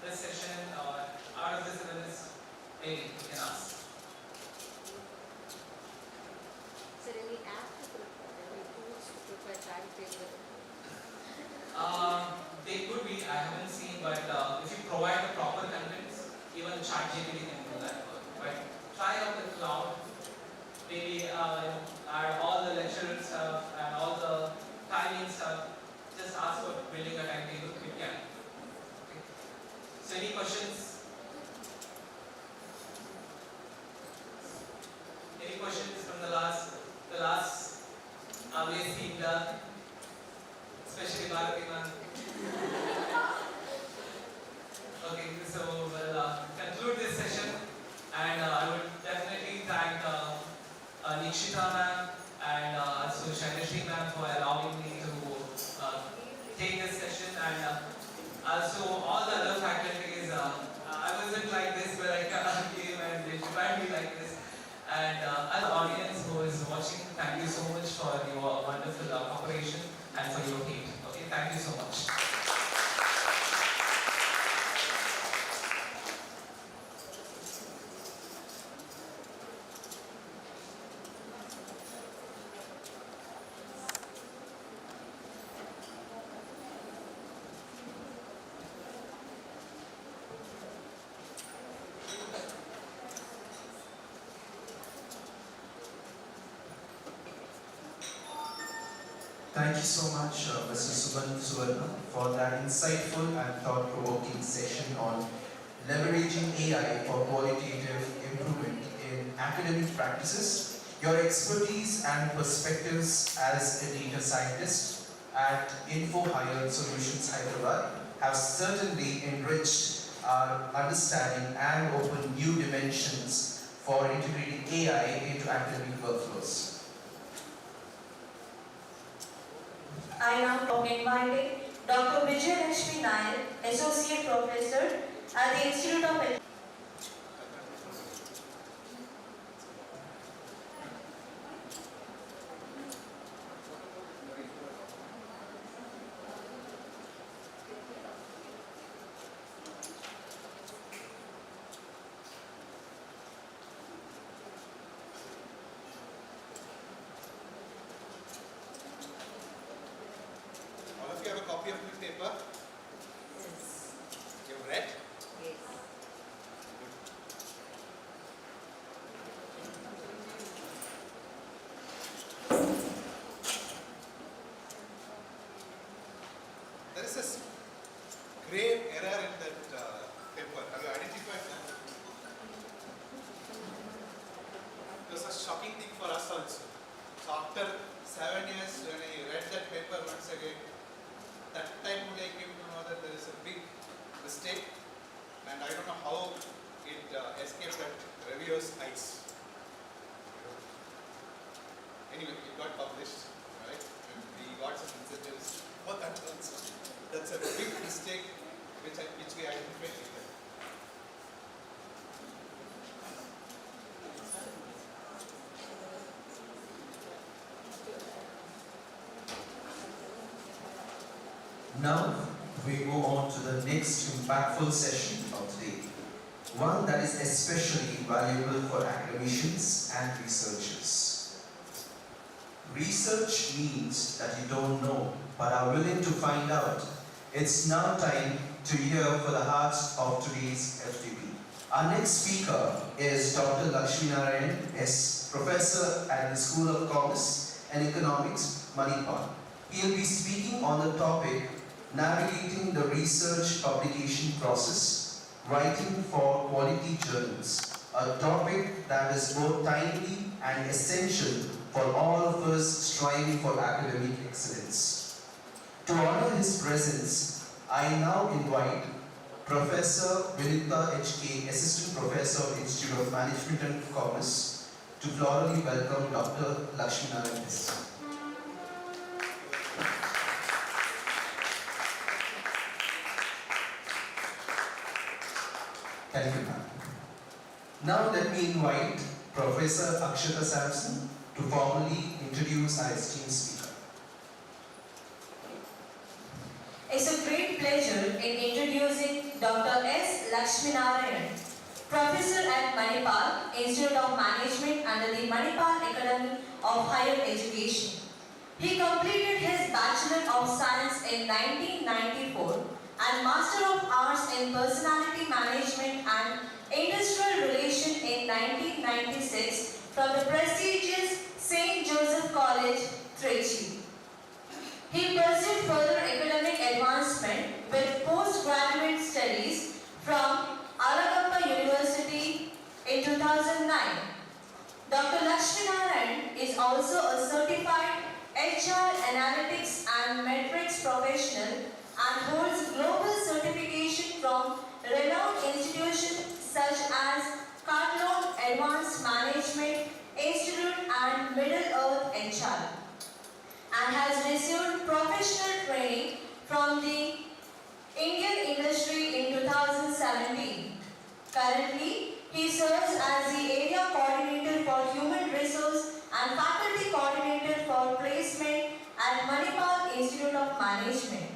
this session or out of this syllabus? Maybe you can ask. Is there any app to prepare, any tools to prepare timetable? They could be, I haven't seen, but if you provide the proper contents, even ChatGPT can do that work. But try out the Cloud. Maybe add all the lecture stuff and all the timing stuff. Just ask for building a timetable. You can. Okay. So any questions? Any questions from the last amazing done? Especially Bharati man. Okay, so we'll conclude this session, and I would definitely thank Nikshita ma'am and also Shainashri ma'am for allowing me to take this session, and also all the other faculties. I wasn't like this, but I came and they prepared me like this. And as the audience who is watching, thank you so much for your wonderful cooperation and for your hate. Okay, thank you so much. Thank you so much, Mr. Subarna, for that insightful and thought-provoking session on leveraging AI for qualitative improvement in academic practices. Your expertise and perspectives as a data scientist at Info Higher Solutions Hyderabad have certainly enriched our understanding and opened new dimensions for integrating AI into academic workflows. I now inviting Dr. Vijayalakshmi Nair, Associate Professor, at the Institute of All of you have a copy of the paper? Yes. You've read? Yes. There is a grave error in that paper. Have you identified that? It was a shocking thing for us also. So after 7 years, when I read that paper once again, that time only I came to know that there is a big mistake, and I don't know how it escaped that reviewer's eyes. Anyway, it got published, right? And we got some incentives for that also. That's a big mistake which we identified later. Now we move on to the next impactful session of the day, one that is especially valuable for academicians and researchers. Research means that you don't know but are willing to find out. It's now time to hear for the hearts of today's FDP. Our next speaker is Dr. Lakshminarayan S., Professor at the School of Commerce and Economics, Manipal. He'll be speaking on the topic navigating the research publication process, writing for quality journals, a topic that is both timely and essential for all of us striving for academic excellence. To honor his presence, I now invite Professor Vinita H.K., Assistant Professor of Institute of Management and Commerce, to florally welcome Dr. Lakshminarayan S. Thank you, ma'am. Now let me invite Professor Akshata Sampson to formally introduce our esteemed speaker. It's a great pleasure in introducing Dr. S. Lakshminarayan, Professor at Manipal, Institute of Management under the Manipal Academy of Higher Education. He completed his Bachelor of Science in 1994 and Master of Arts in Personality Management and Industrial Relation in 1996 from the prestigious St. Joseph College, Trichy. He pursued further academic advancement with postgraduate studies from Alagappa University in 2009. Dr. Lakshminarayan is also a certified HR Analytics and Metrics professional and holds global certification from renowned institutions such as Carlone Advanced Management Institute and Middle Earth HR, and has received professional training from the Indian industry in 2017. Currently, he serves as the Area Coordinator for Human Resource and Faculty Coordinator for Placement at Manipal Institute of Management.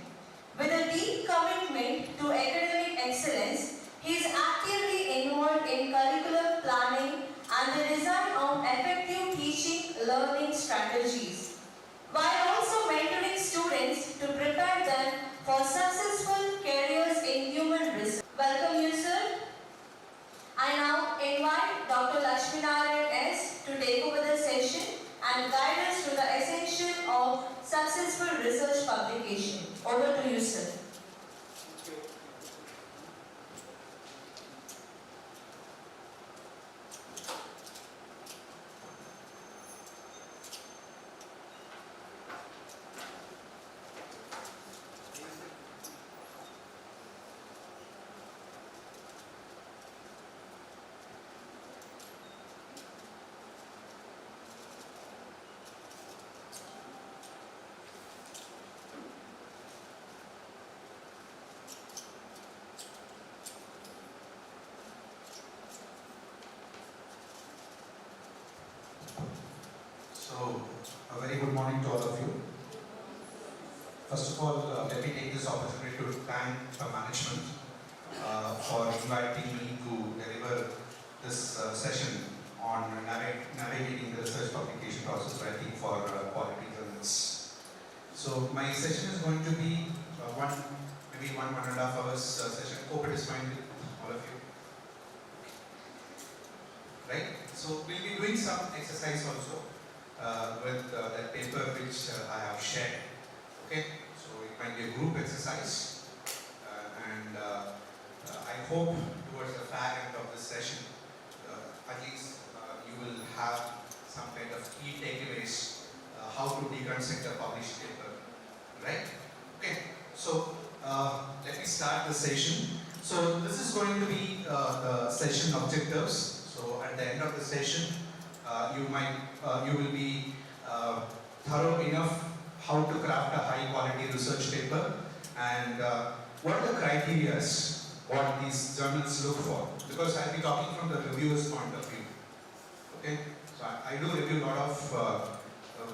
With a deep commitment to academic excellence, he is actively involved in curriculum planning and the design of effective teaching learning strategies, while also mentoring students to prepare them for successful careers in human research. Welcome you, sir. I now invite Dr. Lakshminarayan S. to take over the session and guide us through the essential of successful research publication. Over to you, sir. First of all, let me take this opportunity to thank the management for inviting me to deliver this session on navigating the research publication process writing for quality journals. So my session is going to be maybe one and a half hours session. Hope it is fine with all of you. Right? So we'll be doing some exercise also with that paper which I have shared. Okay? So it might be a group exercise and I hope towards the fag end of this session at least you will have some kind of key takeaways how to deconstruct a published paper. Right? Okay. So let me start the session. So this is going to be the session objectives. So at the end of the session, you will be thorough enough how to craft a high quality research paper and what are the criteria what these journals look for. Because I'll be talking from the reviewer's point of view. Okay, so I do review a lot of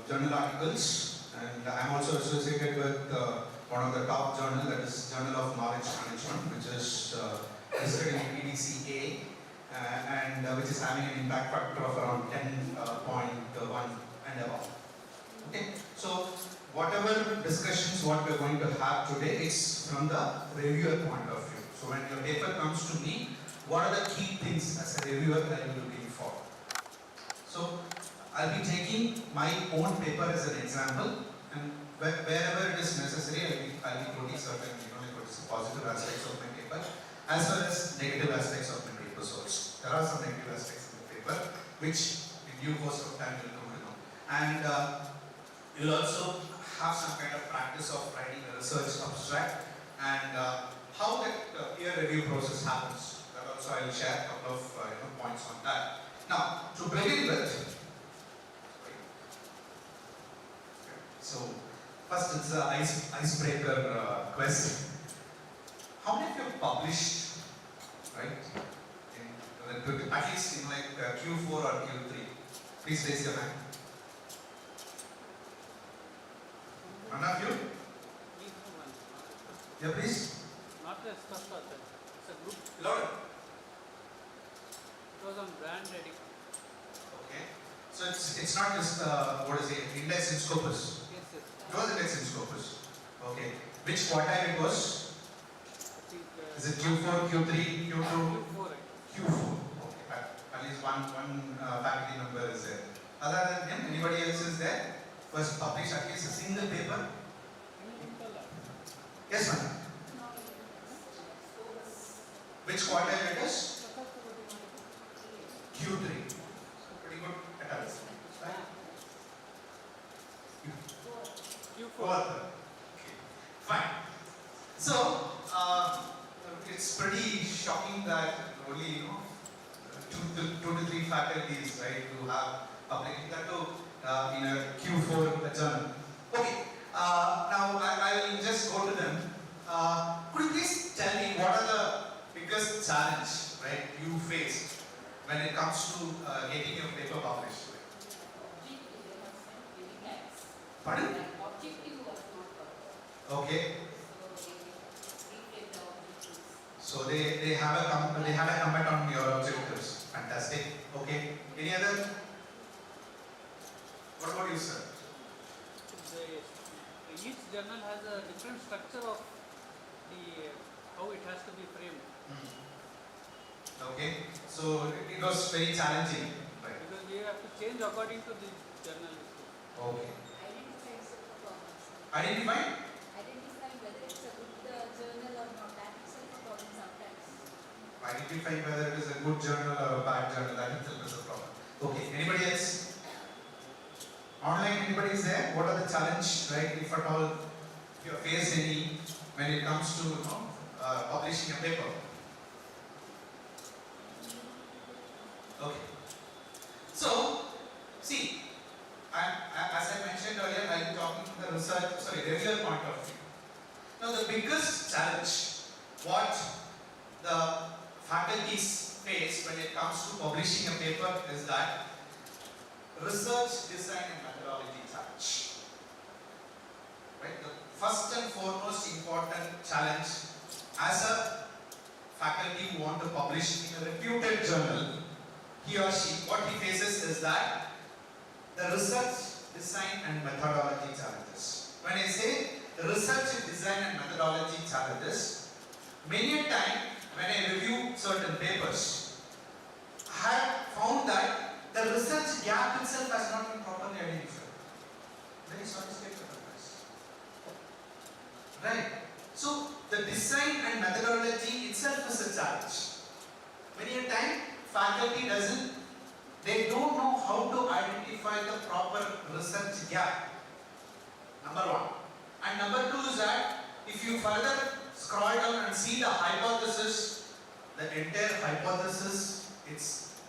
journal articles and I'm also associated with one of the top journal, that is Journal of Knowledge Management, which is listed in PDCA. And which is having an impact factor of around 10.1 and above. Okay, so whatever discussions what we are going to have today is from the reviewer point of view. So when your paper comes to me, what are the key things as a reviewer that you will be for? So I'll be taking my own paper as an example, and wherever it is necessary, I'll be putting certain positive aspects of my paper as well as negative aspects of my paper source. There are some negative aspects in the paper which in due course of time will come to know. And you'll also have some kind of practice of writing a research abstract and how that peer review process happens. That also I will share a couple of points on that. Now, to begin with, so first it's an icebreaker question. How many of you have published, right? At least in like Q4 or Q3. Please raise your hand. One of you? Yeah, please. Not a first author. It's a group. Louder. It was on brand ready. Okay. So it's not just what is it? Index in Scopus. Yes, yes. It was index in Scopus. Okay. Which quartile it was? I think. Is it Q4, Q3, Q2? Q4. Q4. Okay. At least one faculty member is there. Other than him, anybody else is there? Was published at least a single paper? Yes, ma'am. Which quartile it is? Q3. Pretty good attempts. Right? Q4. Okay. Fine. So, it's pretty shocking that only two to three faculties, right, who have published that too in a Q4 journal. Okay. Now I will just go to them. Could you please tell me what are the biggest challenge, right, you faced when it comes to getting your paper published? Pardon? Okay. So they had a comment on your objectives. Fantastic. Okay. Any other? What about you, sir? Each journal has a different structure of how it has to be framed. Okay. So it was very challenging. Right. Because we have to change according to the journal. Okay. Identify Identify? whether it's a good journal or not. That itself a problem sometimes. Identify whether it is a good journal or a bad journal. That itself is a problem. Okay. Anybody else? Online, anybody is there? What are the challenge, right? If at all you face any when it comes to publishing a paper. Okay. So, see, as I mentioned earlier, I am talking from the reviewer point of view. Now, the biggest challenge what the faculties face when it comes to publishing a paper is that research design and methodology challenge. Right? The first and foremost important challenge as a faculty who want to publish in a reputed journal, he or she, what he faces is that the research, design and methodology challenges. When I say research, design and methodology challenges, many a time when I review certain papers, I have found that the research gap itself has not been properly identified. Very sorry to state this. Right. So the design and methodology itself is a challenge. Many a time faculty they don't know how to identify the proper research gap. Number one. And number two is that if you further scroll down and see the hypothesis, the entire hypothesis, it's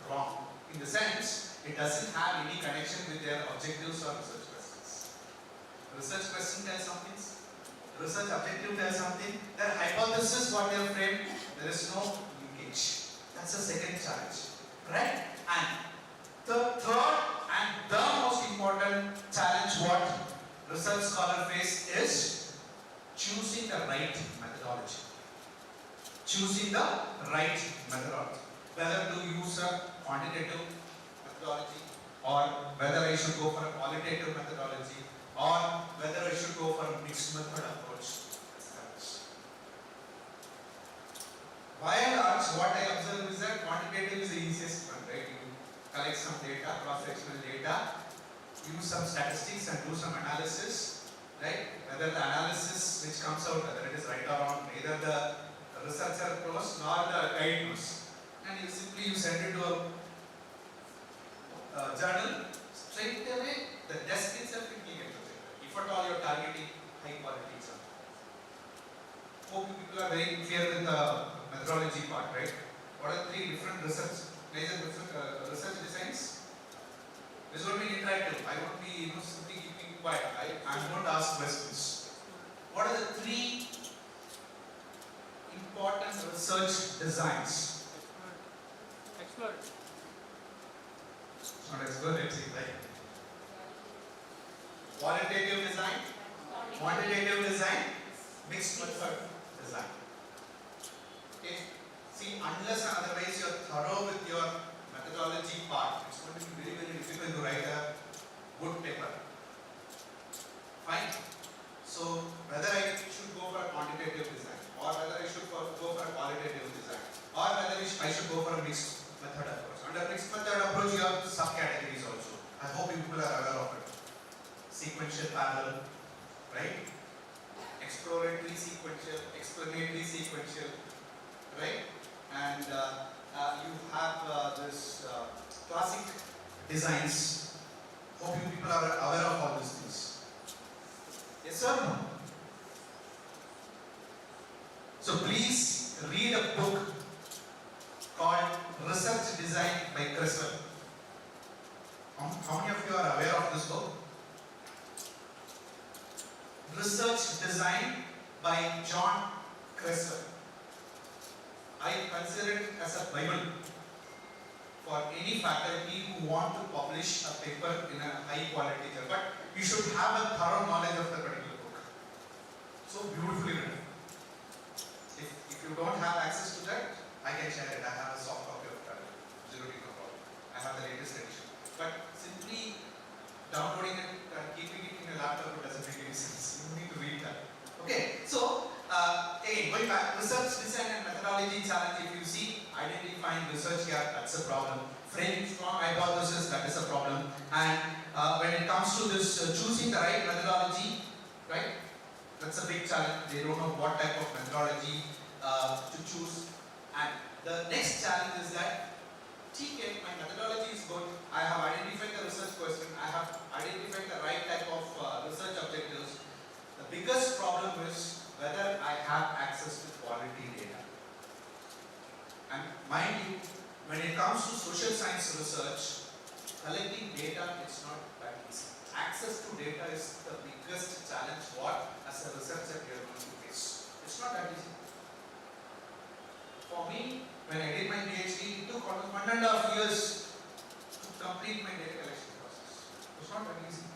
wrong. In the sense, it doesn't have any connection with their objectives or research questions. Research question tells something, research objective tells something, their hypothesis, what they have framed, there is no linkage. That's the second challenge. Right? And the third and the most important challenge what research scholar face is choosing the right methodology. Choosing the right methodology. Whether to use a quantitative methodology or whether I should go for a qualitative methodology or whether I should go for a mixed method approach. By and large, what I observe is that quantitative is the easiest one, right? You collect some data, cross-sectional data, use some statistics and do some analysis, right? Whether the analysis which comes out, whether it is right or wrong, neither the researcher knows nor the guide knows. And you simply send it to a journal, straight away the desk itself will be get projected. If at all you are targeting high quality journal. Hope you people are very clear with the methodology part, right? What are three different major research designs? This will be interactive. I won't be simply keeping quiet. I'm going to ask questions. What are the three important research designs? Exploratory. It's not exploratory, right? Qualitative design, quantitative design, mixed method design. Okay. See, unless and otherwise you are thorough with your methodology part, it's going to be very, very difficult to write a good paper. Fine. So, whether I should go for a quantitative design, or whether I should go for a qualitative design, or whether I should go for a mixed method approach. Under mixed method approach, you have subcategories also. I hope you people are aware of it. Sequential parallel, right? Exploratory sequential, explanatory sequential, right? And you have this classic designs. Hope you people are aware of all these things. Yes or no? So please read a book called Research Design by Creswell. How many of you are aware of this book? Research Design by John Creswell. I consider it as a Bible for any faculty who want to publish a paper in a high quality journal. But you should have a thorough knowledge of the particular book. So beautifully written. If you don't have access to that, I can share it. I have a soft copy of that. Absolutely no problem. I have the latest edition. But simply downloading it and keeping it in a laptop doesn't make any sense. You need to read that. Okay, so again, going back, research design and methodology challenge. If you see, identifying research gap, that's a problem. Framing strong hypothesis, that is a problem. And when it comes to this choosing the right methodology, right, that's a big challenge. They don't know what type of methodology to choose. And the next challenge is that, TK, my methodology is good. I have identified the research question. I have identified the right type of research objectives. The biggest problem is whether I have access to quality data. And mind you, when it comes to social science research, collecting data is not that easy. Access to data is the biggest challenge what as a researcher you are going to face. It's not that easy. For me, when I did my PhD, it took almost 1.5 years to complete my data collection process. It was not that easy.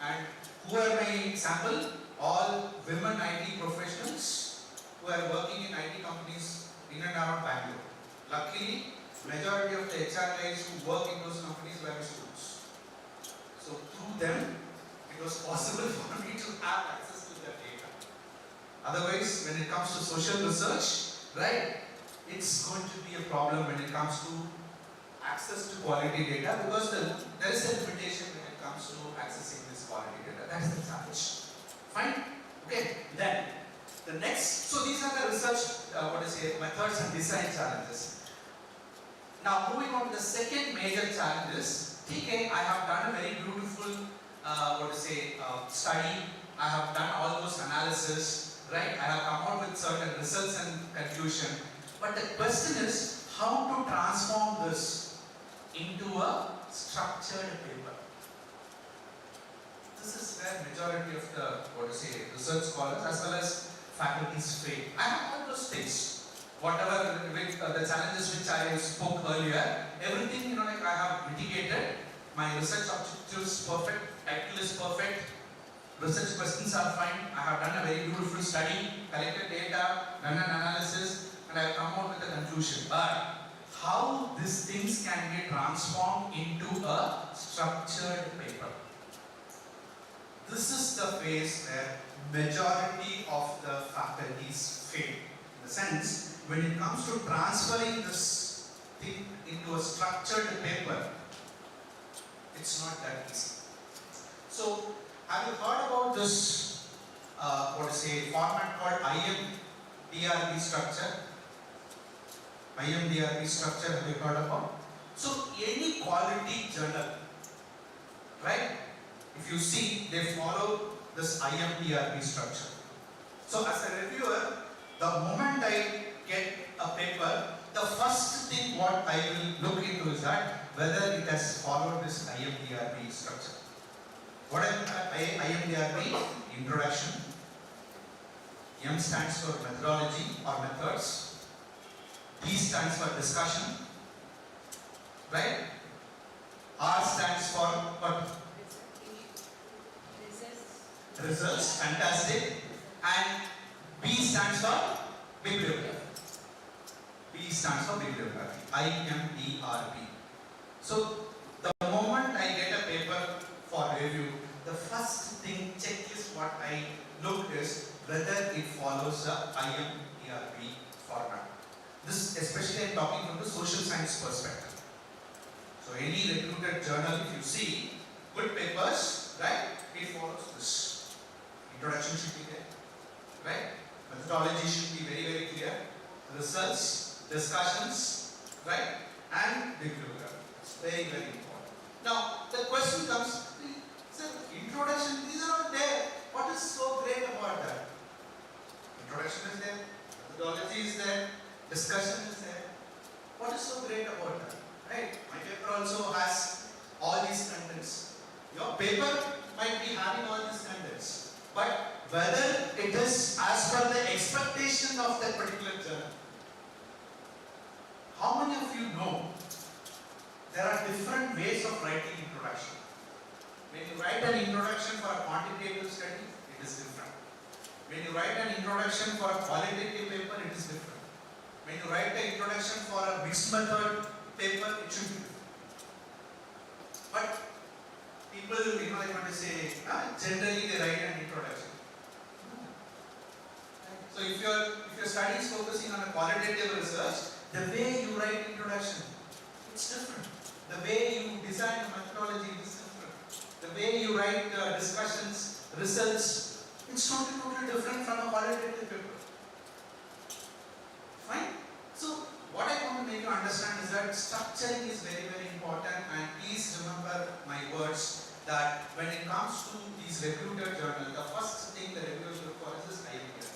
And Who are my sample? All women IT professionals who are working in IT companies in and around Bangalore. Luckily, majority of the HR guys who work in those companies were students. So through them, it was possible for me to have access to that data. Otherwise, when it comes to social research, right, it's going to be a problem when it comes to access to quality data, because there is a limitation when it comes to accessing this quality data. That is the challenge. Fine? Okay. Then the next, so these are the research, methods and design challenges. Now moving on to the second major challenge is, okay, I have done a very beautiful, study. I have done all those analysis, right? I have come out with certain results and conclusion. But the question is, how to transform this into a structured paper. This is where majority of the research scholars as well as faculties fail. I have all those things. Whatever with the challenges which I spoke earlier, everything I have mitigated. My research objective is perfect, title is perfect, research questions are fine. I have done a very beautiful study, collected data, done an analysis, and I have come out with a conclusion. But how these things can get transformed into a structured paper? This is the phase where majority of the faculties fail. In the sense, when it comes to transferring this thing into a structured paper, it's not that easy. So, have you heard about this, format called IMDRB structure? IMDRB structure, have you heard about? So, any quality journal, right? If you see, they follow this IMDRB structure. So, as a reviewer, the moment I get a paper, the first thing what I will look into is that whether it has followed this IMDRB structure. What is IMDRB? Introduction. M stands for methodology or methods. D stands for discussion. Right? R stands for what? Results. Fantastic. And B stands for bibliography. B stands for bibliography. IMDRB. So, the moment I get a paper for review, the first thing checklist what I look is whether it follows the IMDRB format. This especially I am talking from the social science perspective. So any reputed journal, if you see good papers, right, it follows this. Introduction should be there, right? Methodology should be very, very clear. Results, discussions, right, and bibliography. It's very, very important. Now the question comes, sir, introduction, these are all there. What is so great about that? Introduction is there, methodology is there, discussion is there. What is so great about that? Right? My paper also has all these contents. Your paper might be having all these contents, but whether it is as per the expectation of that particular journal. How many of you know there are different ways of writing introduction? When you write an introduction for a quantitative study, it is different. When you write an introduction for a qualitative paper, it is different. When you write an introduction for a mixed method paper, it should be different. But people, they want to say, generally they write an introduction. So if your study is focusing on a qualitative research, the way you write introduction, it's different. The way you design a methodology is different. The way you write discussions, results, it's totally different from a qualitative paper. Fine? So, what I want to make you understand is that structuring is very, very important, and please remember my words that when it comes to these reputed journals, the first thing the reviewers look for is this idea.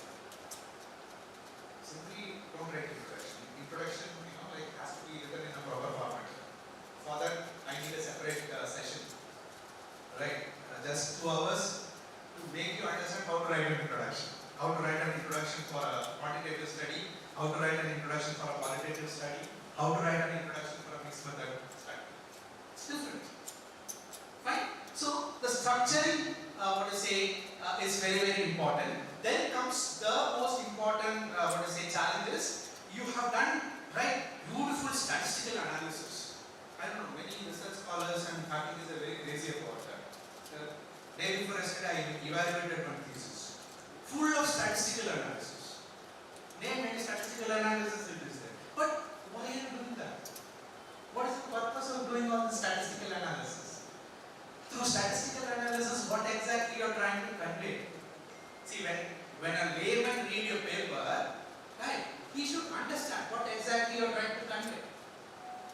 Simply don't write introduction. Introduction, has to be written in a proper format. For that, I need a separate session. Right? Just 2 hours to make you understand how to write an introduction. How to write an introduction for a quantitative study, how to write an introduction for a qualitative study, how to write an introduction for a mixed method study. It's different. Fine? So, the structuring, is very, very important. Then comes the most important, challenges. You have done, right, beautiful statistical analysis. I don't know, many research scholars and faculty are very crazy about that. The day before yesterday, I evaluated one thesis, full of statistical analysis. Name any statistical analysis it is there. But why are you doing that? What is the purpose of doing all the statistical analysis? Through statistical analysis, what exactly you are trying to convey? See, when a layman read your paper, right, he should understand what exactly you are trying to convey.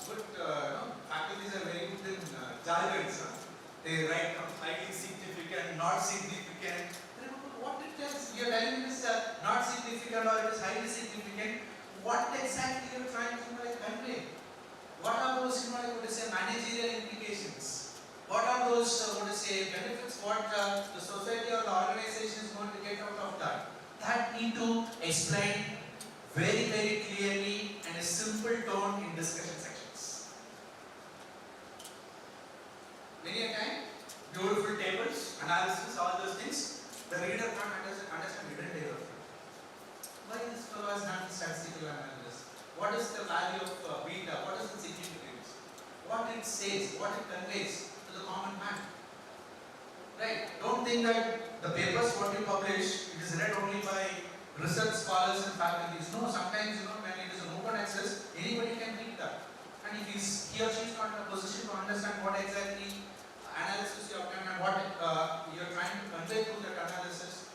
But faculties are very good in jargons. They write highly significant, not significant. What it tells, you are telling me is not significant or it is highly significant. What exactly you are trying to convey? What are those, managerial implications? What are those, benefits? What the society or the organization is going to get out of that? That need to explain very, very clearly and a simple tone in discussion sections. Many a time, beautiful tables, analysis, all those things, the reader can't understand hidden data. Why this fellow has done statistical analysis? What is the value of beta? What is the significance? What it says, what it conveys to the common man. Right? Don't think that the papers what you publish, it is read only by research scholars and faculties. No, sometimes when it is an open access, anybody can read that. And if he or she is not in a position to understand what exactly analysis you have done and what you are trying to convey through that analysis,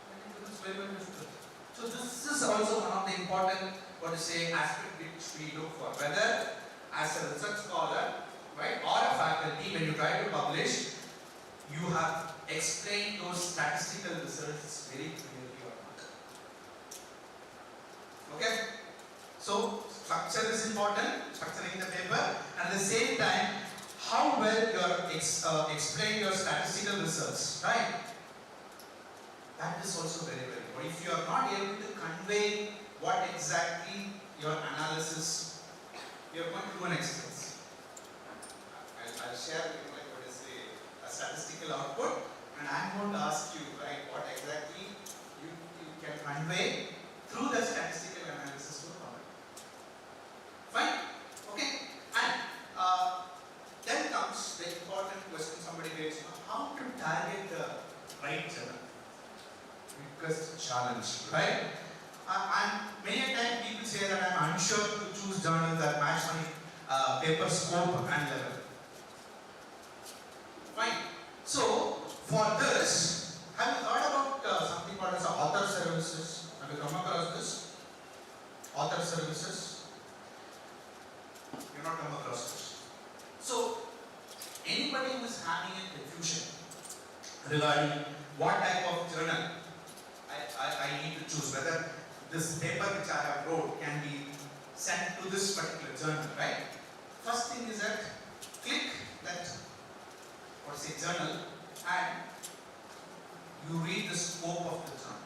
then it becomes very, very difficult. So this is also one of the important aspect which we look for. Whether as a research scholar, right, or a faculty, when you try to publish, you have explained those statistical results very clearly or not. Okay? So structure is important, structuring the paper, and at the same time, how well you are explain your statistical results, right? That is also very, very important. If you are not able to convey what exactly your analysis, you are going to do an exercise. I'll share with you a statistical output, and I'm going to ask you, right, what exactly you can convey through the statistical analysis to the public. Fine? Okay? And then comes the important question somebody raised, how to target the right journal? Biggest challenge, right? And many a time people say that I'm unsure to choose journals that match my paper scope and level. Fine. So, for this, have you heard about something called as author services? Have you come across this? Author services? You not come across this. So, anybody who is having a confusion regarding what type of journal I need to choose, whether this paper which I have wrote can be sent to this particular journal, right? First thing is that click that journal and you read the scope of the journal.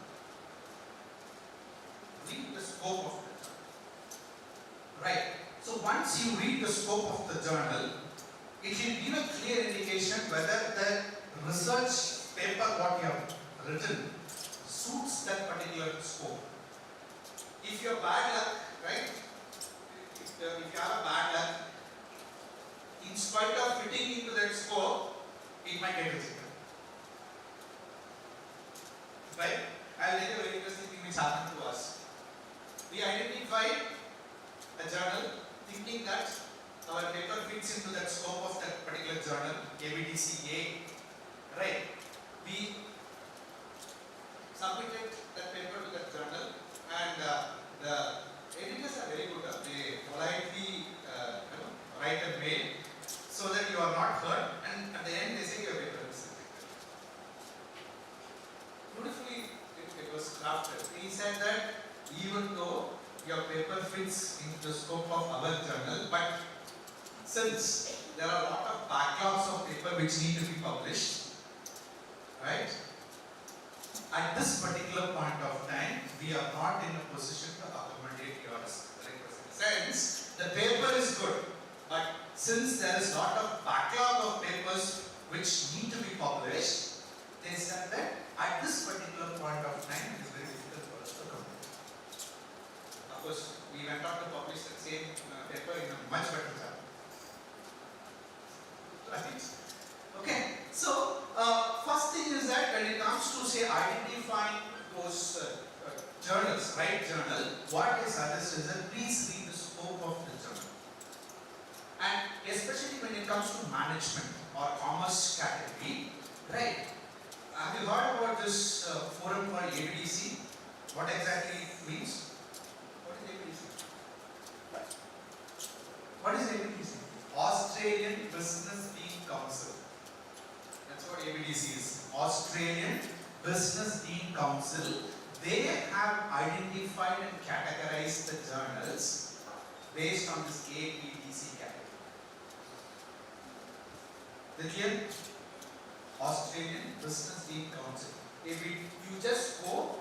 Read the scope of the journal. Right. So once you read the scope of the journal, it will give a clear indication whether the research paper what you have written suits that particular scope. If you have bad luck, right? If you have a bad luck, in spite of fitting into that scope, it might get rejected. Right? I'll tell you a very interesting thing which happened to us. We identified a journal thinking that our paper fits into that scope of that particular journal, ABDCA. Right? We submitted that paper to that journal, and the editors are very good. They politely write a mail so that you are not hurt, and at the end they say your paper is rejected. Beautifully it was crafted. He said that even though your paper fits into the scope of our journal, but since there are a lot of backlogs of paper which need to be published, right? At this particular point of time, we are not in a position to accommodate your request. Since the paper is good, but since there is a lot of backlog of papers which need to be published, they said that at this particular point of time it is very difficult for us to complete. Of course, we went on to publish the same paper in a much better time. Right? Okay, so first thing is that when it comes to say identifying those journals, right journal, what I suggest is that please read the scope of the journal. And especially when it comes to management or commerce category, right? Have you heard about this forum called ABDC? What exactly it means? What is ABDC? What is ABDC? Australian Business Dean Council. That's what ABDC is. Australian Business Dean Council. They have identified and categorized the journals based on this ABDC category. The clear? Australian Business Dean Council. If you just go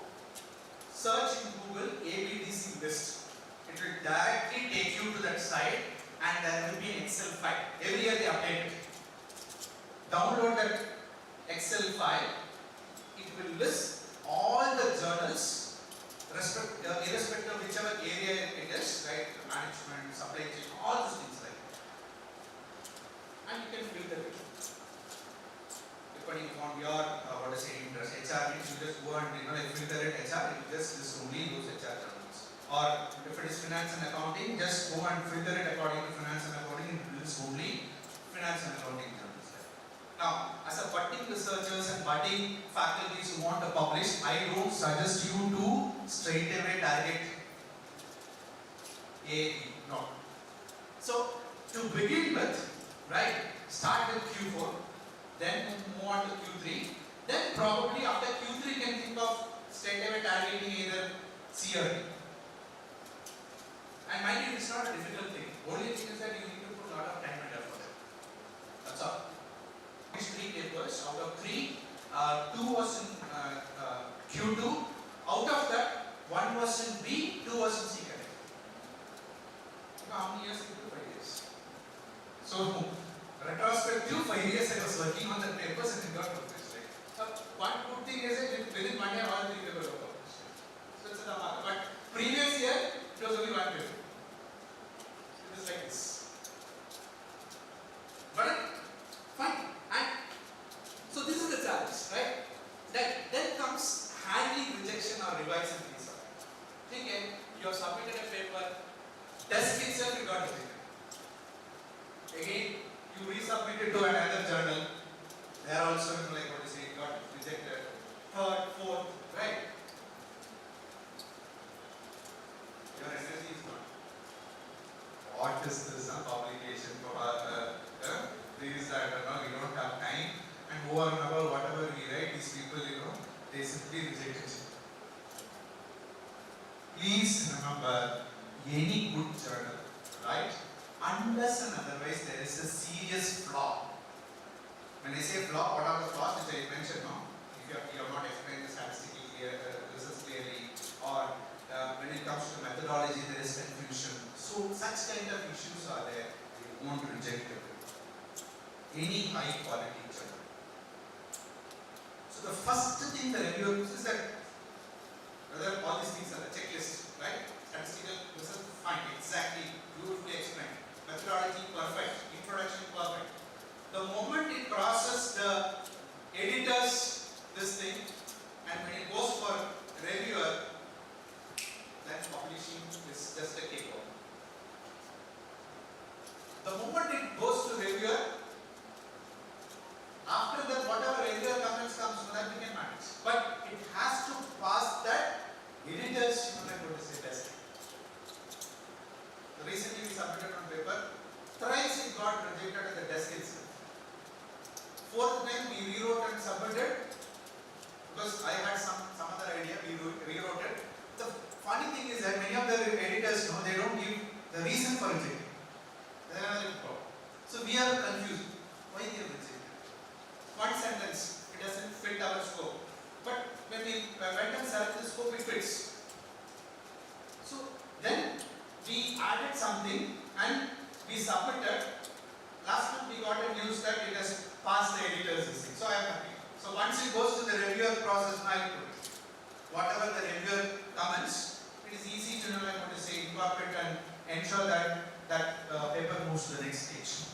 search in Google ABDC list, it will directly take you to that site and there will be an Excel file. Every year they update it. Download that Excel file. It will list all the journals, irrespective of whichever area it is, right? Management, supply chain, all those things like that. And you can filter it. Depending upon your interest. HR means you just go and filter it HR, it just list only those HR journals. Or if it is finance and accounting, just go and filter it according to finance and accounting, it lists only finance and accounting journals. Now, as a budding researchers and budding faculties who want to publish, I don't suggest you to straight away target AE. No. So, to begin with, right, start with Q4, then move on to Q3, then probably after Q3 you can think of straight away targeting either CRD. And mind you, it's not a difficult thing. Only thing is that you need to put a lot of time and effort. That's all. These 3 papers, out of 3, 2 was in Q2. Out of that, 1 was in B, 2 was in C category. How many years? 5 years. So, retrospective, 5 years I was working on the papers and it got published. Right? One good thing is that within 1 year all 3 papers were published. So it's a drama. But previous year it was only 1 paper. It is like this. But fine. And so this is the challenge, right? Then comes handling rejection or revising things. Okay, you have submitted a paper, test itself you got rejected. Again, you resubmit it to another journal, they are also like what you say, got rejected. Third, fourth, right? Your energy is gone. What is this publication for these that we don't have time, and over and above whatever we write, these people, they simply reject it. Please remember, any good journal, right? Unless and otherwise there is a serious flaw. When I say flaw, what are the flaws which I mentioned now? If you have not explained the statistical results clearly, or when it comes to methodology there is confusion. So such kind of issues are there. They won't reject it. Any high quality journal. So the first thing the reviewer is that whether all these things are a checklist, right? Statistical results, fine, exactly, beautifully explained. Methodology perfect, introduction perfect. The moment it crosses the editor's this thing, and when it goes for reviewer, then publishing is just a cakewalk. The moment it goes to reviewer, after that whatever reviewer comments comes, so that we can manage. But it has to pass that editor's, I'm going to say best. Recently we submitted on paper, thrice it got rejected at the desk itself. Fourth time we rewrote and submitted because I had some other idea, we rewrote it. The funny thing is that many of the editors they don't give the reason for rejecting. They are another problem. So we are confused. Why they are rejected? One sentence, it doesn't fit our scope. But when we went and selected the scope, it fits. So then we added something and we submitted. Last month we got a news that it has passed the editor. ensure that that paper moves to the next stage.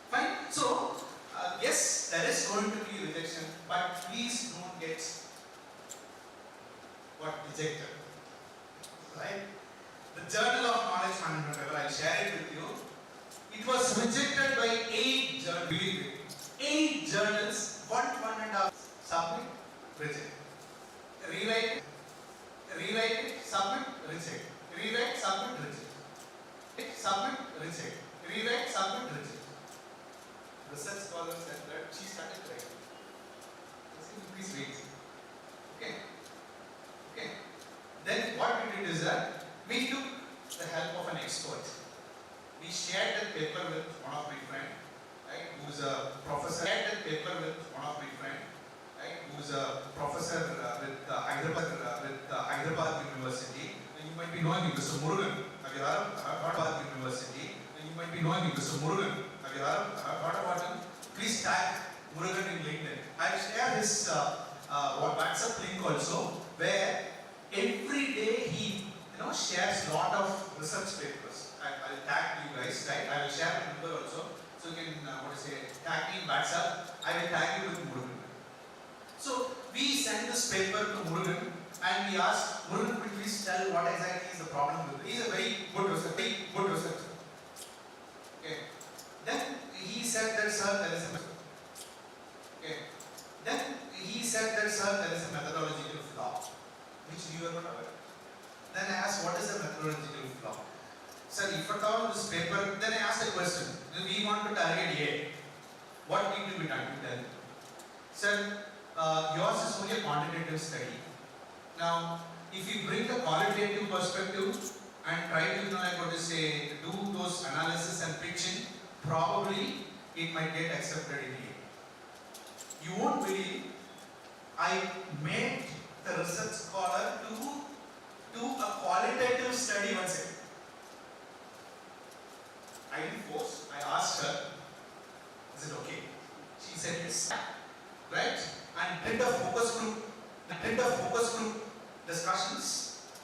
Fine. So yes, there is going to be rejection, but please don't get what rejected. Right? The Journal of Knowledge Management paper, I'll share it with you. It was rejected by 8 journals. Believe it. 8 journals, one and a half, submit, reject. Rewrite it, submit, reject. Rewrite, submit, reject. Submit, reject. Rewrite, submit, reject. Research scholar said that she started writing. Please wait. Okay. Okay. Then what we did is that we took the help of an expert. We shared that paper with one of my friends, right, who's a professor. Shared that paper with one of my friends, right, who's a professor with Hyderabad University. And you might be knowing him, Mr. Murugan. Have you heard of Hyderabad University? And you might be knowing him, Mr. Murugan. Have you heard about him? Please tag Murugan in LinkedIn. I'll share his WhatsApp link also, where every day he shares a lot of research papers. I'll tag you guys, right? I will share the number also, so you can tag me in WhatsApp. I will tag you with Murugan. So we sent this paper to Murugan and we asked Murugan to please tell what exactly is the problem with it. He is a very good researcher. Okay. Then he said that sir, there is a methodological flaw, which you are not aware. Then I asked, what is the methodological flaw? Sir, if at all this paper, then I asked a question. We want to target A. What need to be done? Sir, yours is only a quantitative study. Now, if you bring the qualitative perspective and try to do those analysis and pitching, probably it might get accepted in A. You won't believe, I made the research scholar do a qualitative study once again. I didn't force. I asked her, is it okay? She said yes. Right? And did the focus group discussions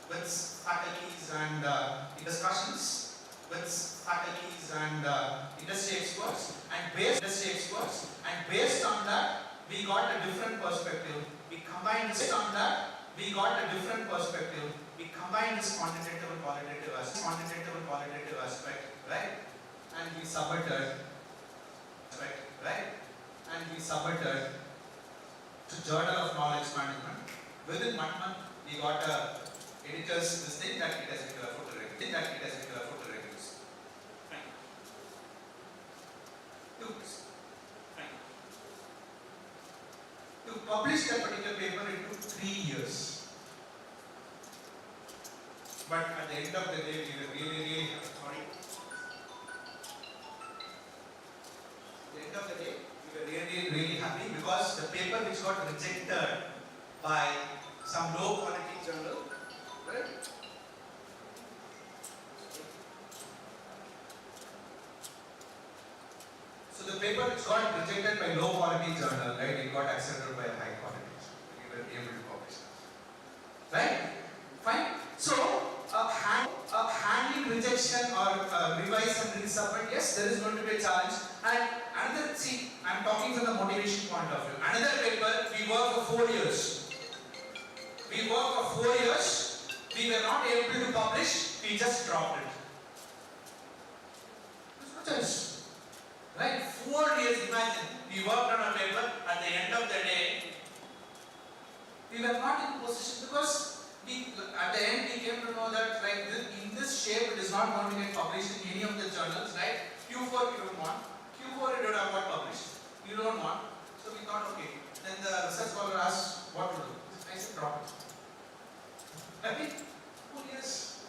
with faculties and industry experts. And based on that, we got a different perspective. We combined this quantitative and qualitative aspect, right? And we submitted, to Journal of Knowledge Management. Within 1 month, we got a editor's this thing that it has been referred to reviews. Fine. To publish that particular paper, it took 3 years. But at the end of the day, we were really sorry. At the end of the day, we were really happy because the paper which got rejected by some low quality journal, right? So the paper which got rejected by low quality journal, right, it got accepted by a high quality journal. We were able to publish that. Right? Fine. So handling rejection or revise and resubmit, yes, there is going to be a challenge. And another, see, I'm talking from the motivation point of view. Another paper, we worked for 4 years. We were not able to publish, we just dropped it. There's no choice. Right? 4 years, imagine, we worked on a paper, at the end of the day, we were not in position because at the end we came to know that in this shape it is not going to get published in any of the journals, right? Q4 we don't want. Q4 it would have got published. You don't want. So we thought, okay. Then the research scholar asked what to do. I said drop it. Right? 4 years.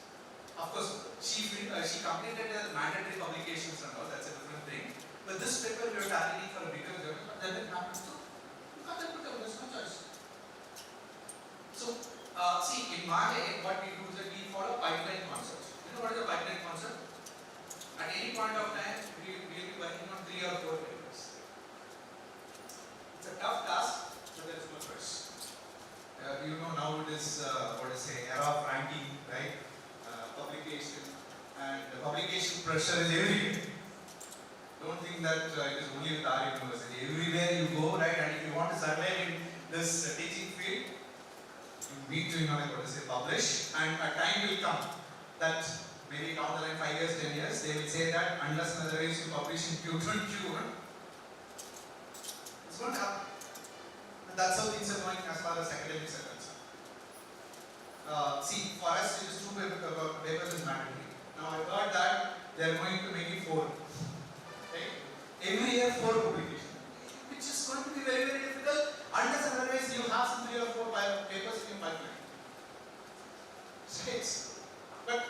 Of course, she completed the mandatory publications and all, that's a different thing. But this paper we were targeting for a bigger journal, but that didn't happen. So you can't put up, there's no choice. So see, in Mage, what we do is that we follow pipeline concepts. You know what is a pipeline concept? At any point of time, we will be working on 3 or 4 papers. It's a tough task, but there is no choice. You know now it is, era of ranking, right? Publication, and the publication pressure is everywhere. Don't think that it is only with our university. Everywhere you go, right, and if you want to survive in this teaching field, you need to, like what to say, publish, and a time will come that maybe down the line 5 years, 10 years, they will say that unless and otherwise you publish in Q1, it's going to happen. And that's how things are going as far as academics are concerned. See, for us, it is 2 papers is mandatory. Now I heard that they are going to make it 4. Right? Every year 4 publications, which is going to be very, very difficult unless and otherwise you have some 3 or 4 papers in your pipeline. Right? But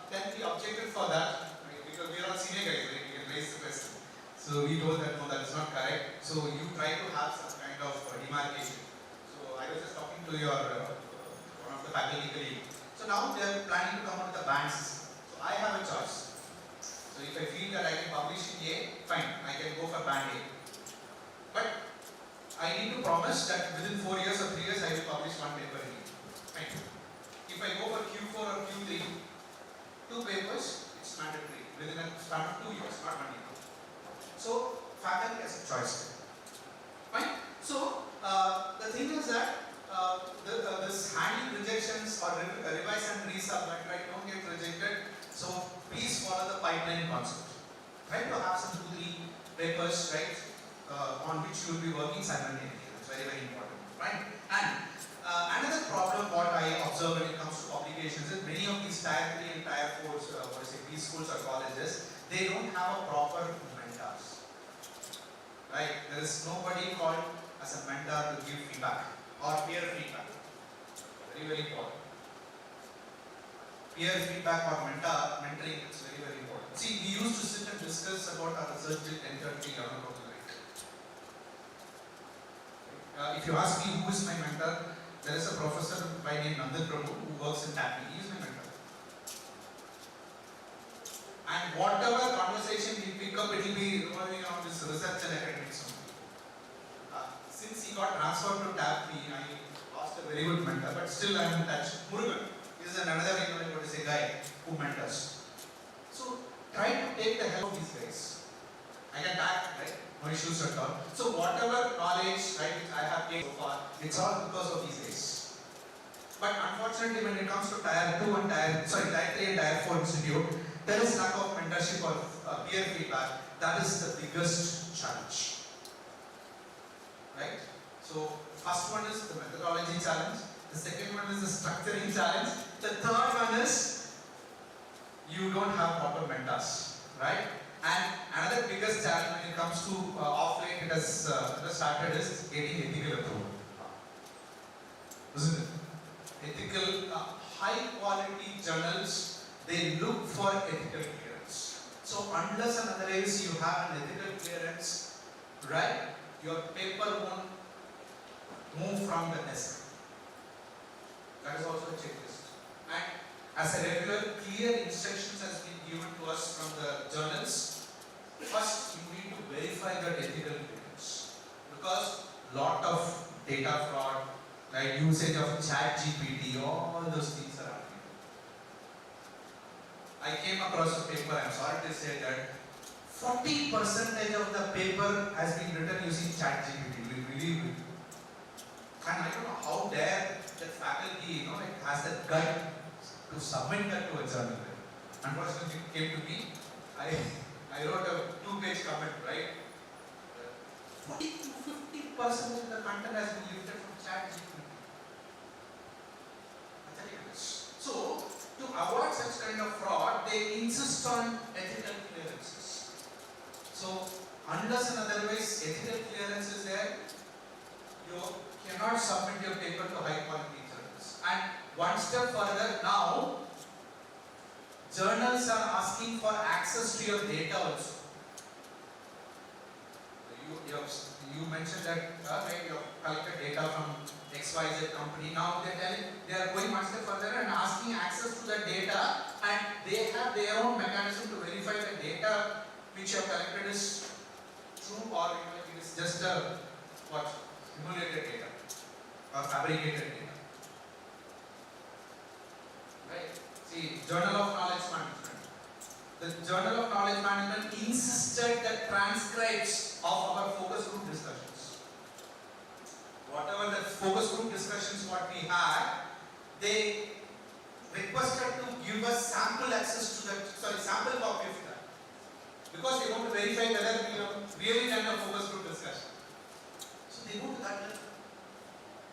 then the objective for that, because we are all senior guys, right? We can raise the question. So we told that no, that is not correct. So you try to have some kind of demarcation. So I was just talking to your one of the faculty colleagues. So now they are planning to come out with a band system. So I have a choice. So if I feel that I can publish in A, fine, I can go for band A. But I need to promise that within 4 years or 3 years I will publish 1 paper in A. Fine. If I go for Q4 or Q3, 2 papers, it's mandatory within a span of 2 years, not 1 year. So faculty has a choice. Fine. So the thing is that this handling rejections or revise and resubmit, right, don't get rejected. So please follow the pipeline concept. Try to have some 2-3 papers, right, on which you will be working simultaneously. That's very, very important, right? And another problem what I observe when it comes to publications is many of these tier 3 and tier 4 B schools or colleges, they don't have a proper mentors. Right? There is nobody called as a mentor to give feedback or peer feedback. Very, very important. Peer feedback or mentoring is very, very important. See, we used to sit and discuss about our research till 10:30, 11 o'clock at night. If you ask me who is my mentor, there is a professor by name Nandan Prabhu who works in TAPI. He is my mentor. And whatever conversation we pick up, it will be revolving around this research and academics. Since he got transferred to TAPI, I lost a very good mentor, but still I am in touch. Murugan is another guy who mentors. So try to take the help of these guys. I can tag, right? No issues at all. So whatever knowledge, right, which I have gained so far, it's all because of these guys. But unfortunately, when it comes to tier 3 and tier 4 institute, there is lack of mentorship or peer feedback. That is the biggest challenge. Right? So first one is the methodology challenge. The second one is the structuring challenge. The third one is you don't have proper mentors, right? And another biggest challenge when it comes to offline, it has started is getting ethical approval. Isn't it? Ethical, high quality journals, they look for ethical clearance. So unless and otherwise you have an ethical clearance, right, your paper won't move from the desk. That is also a checklist. And as a regular, clear instructions has been given to us from the journals. First, you need to verify that ethical clearance, because lot of data fraud, like usage of ChatGPT, all those things are happening. I came across a paper, I'm sorry to say that 40% of the paper has been written using ChatGPT. Will you believe it? And I don't know how dare that faculty, has that gut to submit that to a journal. Unfortunately, it came to me. I wrote a 2-page comment, right? 40 to 50% of the content has been lifted from ChatGPT. So, to avoid such kind of fraud, they insist on ethical clearances. So, unless and otherwise ethical clearance is there, you cannot submit your paper to high quality journals. And one step further, now journals are asking for access to your data also. You mentioned that you have collected data from XYZ company. Now they are going one step further and asking access to the data, and they have their own mechanism to verify the data which you have collected is true or it is just a simulated data or fabricated data. Right? See, Journal of Knowledge Management. the Journal of Knowledge Management insisted that transcripts of our focus group discussions, whatever the focus group discussions what we had, they requested to give us sample access to that, sample copy of that, because they want to verify whether we have really done a focus group discussion. So they go to that level.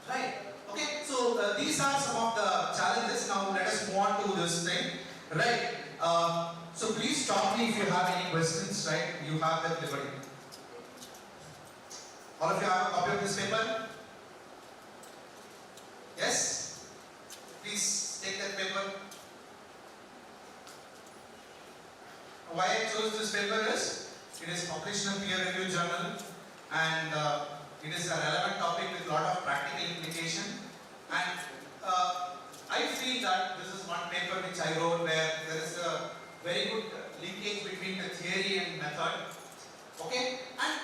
Right. Okay. So these are some of the challenges. Now let us move on to this thing. Right. So please stop me if you have any questions. Right. You have that liberty. All of you have a copy of this paper? Yes? Please take that paper. Why I chose this paper is, it is published in a peer-reviewed journal, and it is a relevant topic with a lot of practical implication. And I feel that this is one paper which I wrote where there is a very good linkage between the theory and method. Okay? And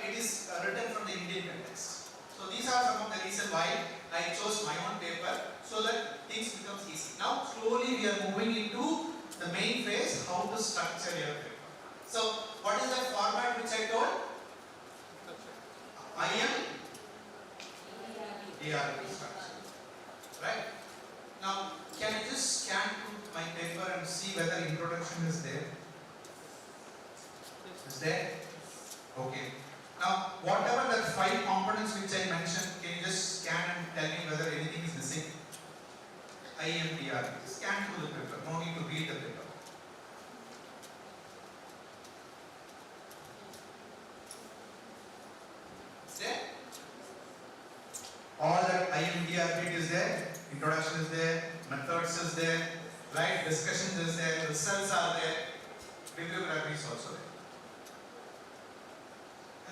it is written from the Indian context. So these are some of the reasons why I chose my own paper, so that things becomes easy. Now slowly we are moving into the main phase, how to structure your paper. So what is the format which I told? DRB structure. Right? Now can I just scan to my paper and see whether introduction is there? Is there? Okay. Now, whatever the 5 components which I mentioned, can you just scan and tell me whether anything is missing? IMDR. Scan through the paper. No need to read the paper. Is there? All that IMDR bit is there. Introduction is there. Methods is there. Right? Discussions is there. Results are there. Bibliography is also there.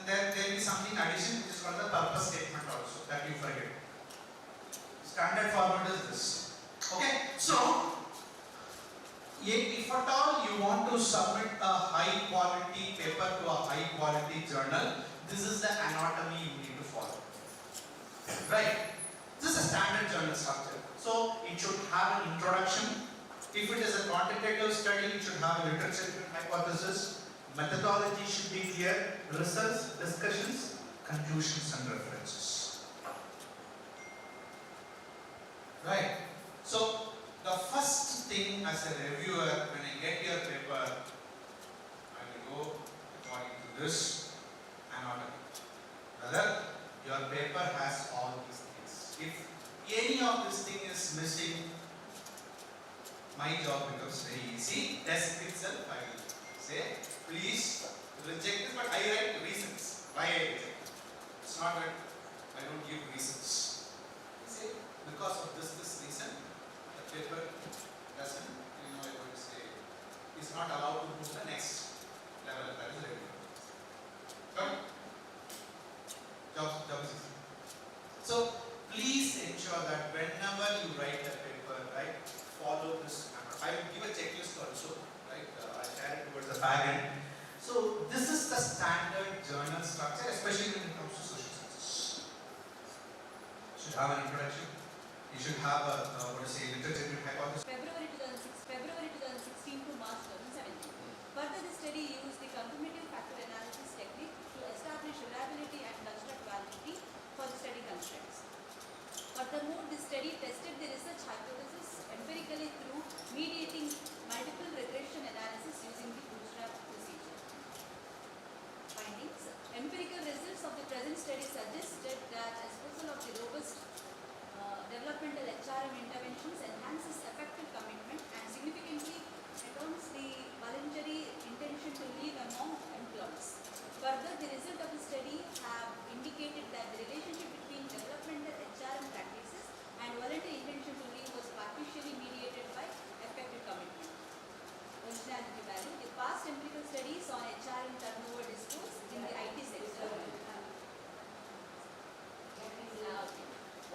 There will be something addition which is called the purpose statement also, that you forget. Standard format is this. Okay, so if at all you want to submit a high quality paper to a high quality journal, this is the anatomy you need to follow. Right? This is a standard journal structure. So it should have an introduction. If it is a quantitative study, it should have a literature hypothesis. Methodology should be clear, results, discussions, conclusions and references. Right. So the first thing as a reviewer, when I get your paper, I will go according to this anatomy. Whether your paper has all these things. If any of this thing is missing, my job becomes very easy. Desk itself I will say, please reject this, but I write reasons why I reject it. It's not that I don't give reasons. Say, because of this reason, the paper doesn't, I would say, is not allowed to move to the next level. That is ready. Job is easy. So please ensure that whenever you write a paper, right, follow this. I will give a checklist also. I share it towards the back end. So this is the standard journal structure, especially when it comes to social sciences. You should have an introduction. You should have a literature hypothesis. February 2016 to March 2017. Further, the study used the confirmative factor analysis technique to establish reliability and construct validity for the study constructs. Furthermore, the study tested the research hypothesis empirically through mediating multiple regression analysis using the bootstrap procedure. Findings. Empirical results of the present study suggested that espousal of the robust developmental HRM interventions enhances effective commitment and significantly enhances the voluntary intention to leave among employees. Further, the result of the study have indicated that the relationship between developmental HRM practices and voluntary intention to leave was partially mediated by effective commitment. Originality value. The past empirical studies on HRM turnover discourse in the IT sector.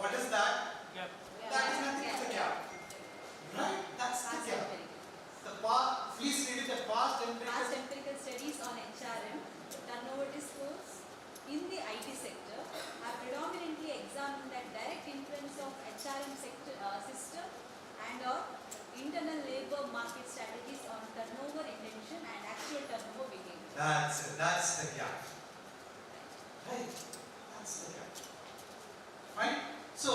What is that? Gap. That is nothing but a gap. That's it. That's the gap. Right? That's the gap. Fine? So,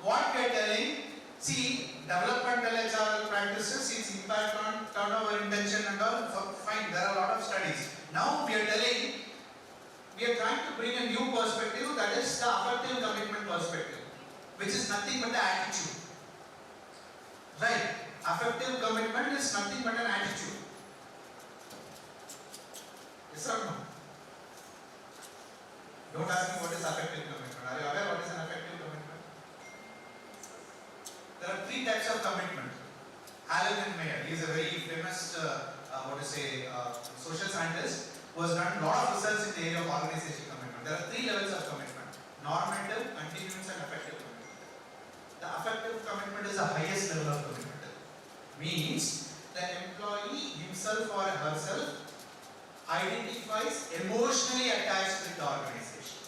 what we are telling, see, developmental HR practices, its impact on turnover, intention and all, fine, there are a lot of studies. Now we are telling, we are trying to bring a new perspective, that is the affective commitment perspective, which is nothing but the attitude. Right? Affective commitment is nothing but an attitude. Yes or no? Don't ask me what is affective commitment. Are you aware what is an affective commitment? There are three types of commitment. Alan Mayer, he is a very famous, social scientist who has done a lot of research in the area of organizational commitment. There are three levels of commitment: normative, continuous, and affective commitment. The affective commitment is the highest level of commitment. Means the employee himself or herself identifies emotionally attached with the organization.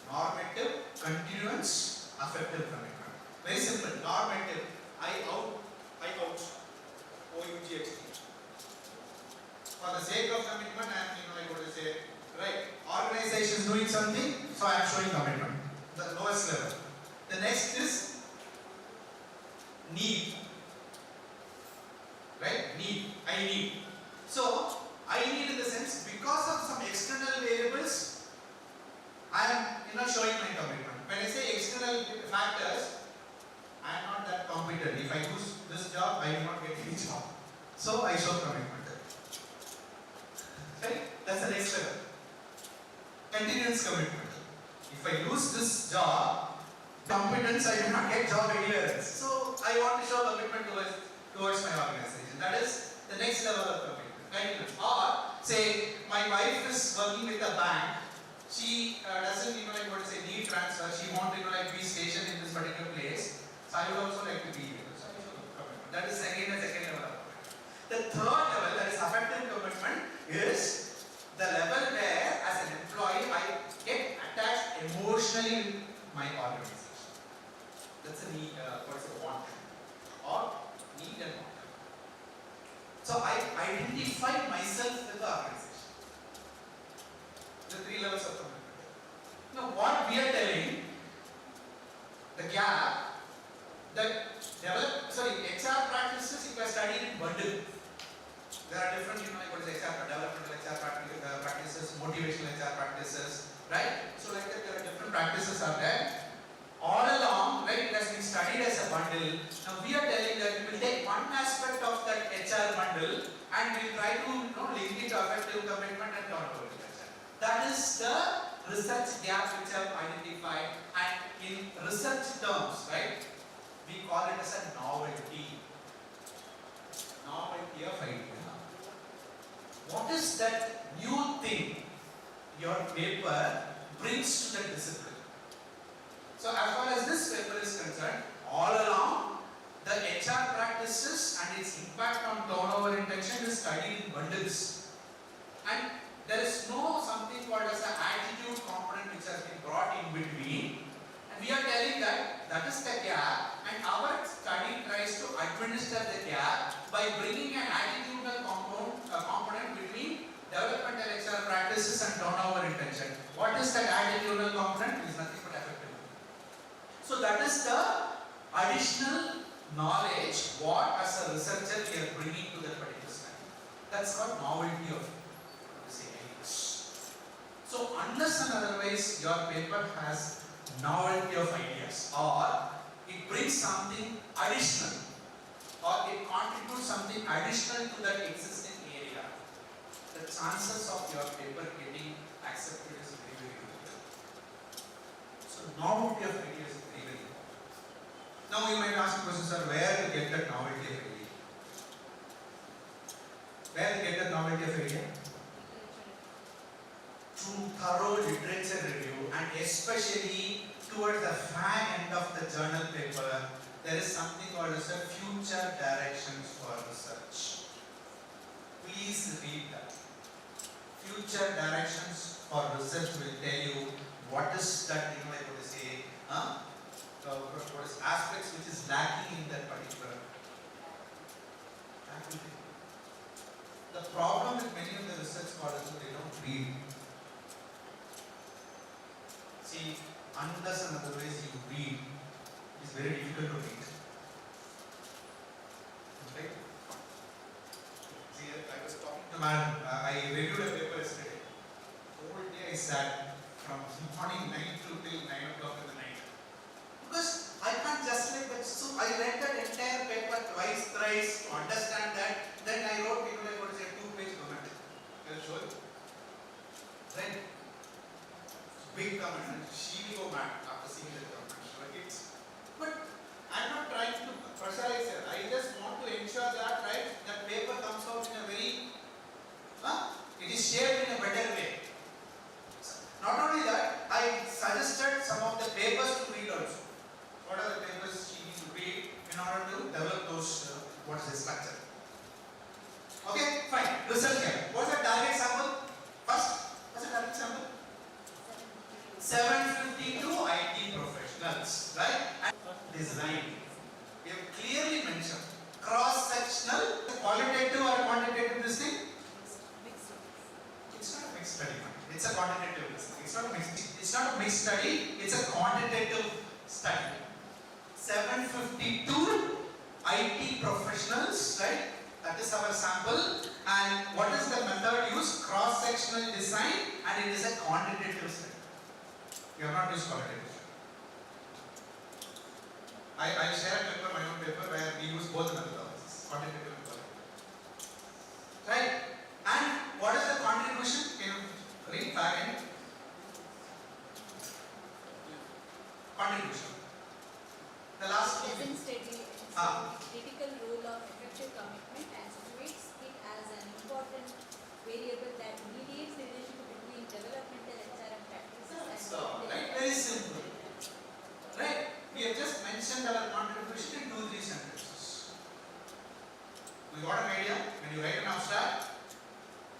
Normative, continuous, affective commitment. Very simple. Normative, I out, OUGHT. For the sake of commitment, I am going to say, right, organization is doing something, so I am showing commitment. The lowest level. The next is need. Right? Need. I need. So, I need in the sense, because of some external variables, I am showing my commitment. When I say external factors, I am not that competent. If I lose this job, I will not get any job. So, I show commitment. Right? That's the next level. Continuous commitment. If I lose this job, competence, I will not get job anywhere else. So, I want to show commitment towards my organization. That is the next level of commitment. Continuous. Or, say, my wife is working with a bank. She doesn't need transfer. She wants to be stationed in this particular place. So, I would also like to be here. So, I show commitment. That is again a second level of commitment. The third level, that is affective commitment, is the level where, as an employee, I get attached emotionally with my organization. That's a need, want, or need and want. So I identify myself with the organization. The three levels of commitment. Now, what we are telling, the gap, HR practices, if I studied in bundle, there are different, developmental HR practices, motivational HR practices, right? So like that, there are different practices are there. All along, right, it has been studied as a bundle. Now we are telling that we will take one aspect of that HR bundle and we will try to link it to affective commitment and turnover culture. That is the research gap which I have identified, and in research terms, right, we call it as a novelty. Novelty of idea. What is that new thing your paper brings to the discipline? So as far as this paper is concerned, all along the HR practices and its impact on turnover intention is studied in bundles. And there is no something called as an attitude component which has been brought in between. And we are telling that that is the gap, and our study tries to administer the gap by bringing an attitudinal component between developmental HR practices and turnover intention. What is that attitudinal component? It is nothing but affective. So that is the additional knowledge what as a researcher we are bringing to that particular study. That's called novelty of ideas. So unless and otherwise your paper has novelty of ideas, or it brings something additional, or it contributes something additional to that existing area, the chances of your paper getting accepted is very, very good. So novelty of ideas is very, very important. Now you might ask the question, sir, where to get that novelty of idea? Where to get that novelty of idea? Through thorough literature review, and especially towards the fag end of the journal paper, there is something called as a future directions for research. Please read that. Future directions for research will tell you what is that, what is aspects which is lacking in that particular activity. The problem with many of the research scholars is they don't read. See, unless and otherwise you read, it's very difficult to read. Right? See, I was talking to man, I reviewed a paper yesterday. Whole day I sat from morning 9 till 9 o'clock in the night. Because I can't just like that. So I read that entire paper twice, thrice to understand that. Then I wrote, people like what is a 2-page comment. I'll show you. Right? Big comment, and she will go mad after seeing the comment. Right? But I'm not trying to pressurize her. I just want to ensure that, right, that paper comes out in a very, it is shared in a better way. Not only that, I suggested some of the papers to read also. What are the papers she needs to read in order to develop those, what is the structure? Okay, fine. Result here. What's the target sample? First, what's the target sample? 752 IT professionals, right? And design. We have clearly mentioned cross-sectional, qualitative or quantitative this thing? It's not a mixed study. It's a quantitative study. It's not a mixed study. It's a quantitative study. 752 IT professionals, right? That is our sample. And what is the method used? Cross-sectional design, and it is a quantitative study. We have not used qualitative. I'll share a paper, my own paper, where we use both methodologies, quantitative and qualitative. Right? And what is the contribution? Can you read back in? Contribution. The last Present study critical role of effective commitment and situates it as an important variable that mediates the relationship between developmental HRM practices and right? Very simple. Right? We have just mentioned our contribution in 2-3 sentences. We got an idea. When you write an abstract,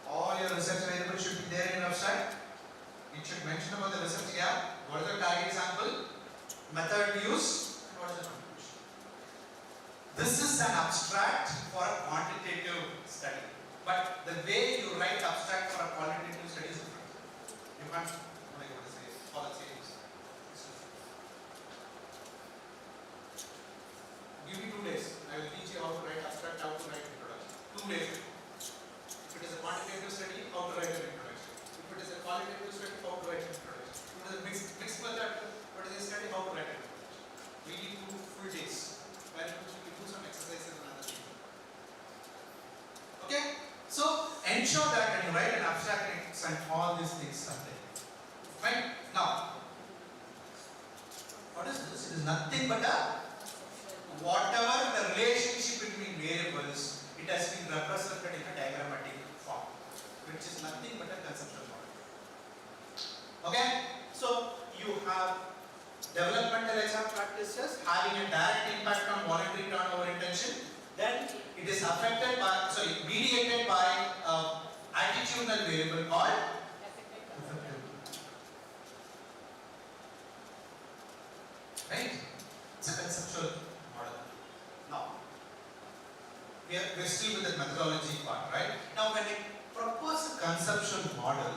all your research variables should be there in abstract. It should mention about the research here. What is the target sample? Method used. And what is the contribution? This is an abstract for a quantitative study. But the way you write abstract for a qualitative study is different. You can't, like what to say, follow change. Give me 2 days. I will teach you how to write abstract, how to write introduction. 2 days. If it is a quantitative study, how to write an introduction. If it is a qualitative study, how to write an introduction. If it is a mixed method, what is a study, how to write an introduction. We need 2 full days where we do some exercises and other things. Okay? So ensure that when you write an abstract text and all these things are there. Fine? Now, what is this? It is nothing but a whatever the relationship between variables, it has been represented in a diagrammatic form, which is nothing but a conceptual model. Okay? So you have developmental HR practices having a direct impact on voluntary turnover intention. Then it is affected by, mediated by attitudinal variable called affective. Right? It's a conceptual model. Now, we're still with the methodology part, right? Now, when I propose a conceptual model,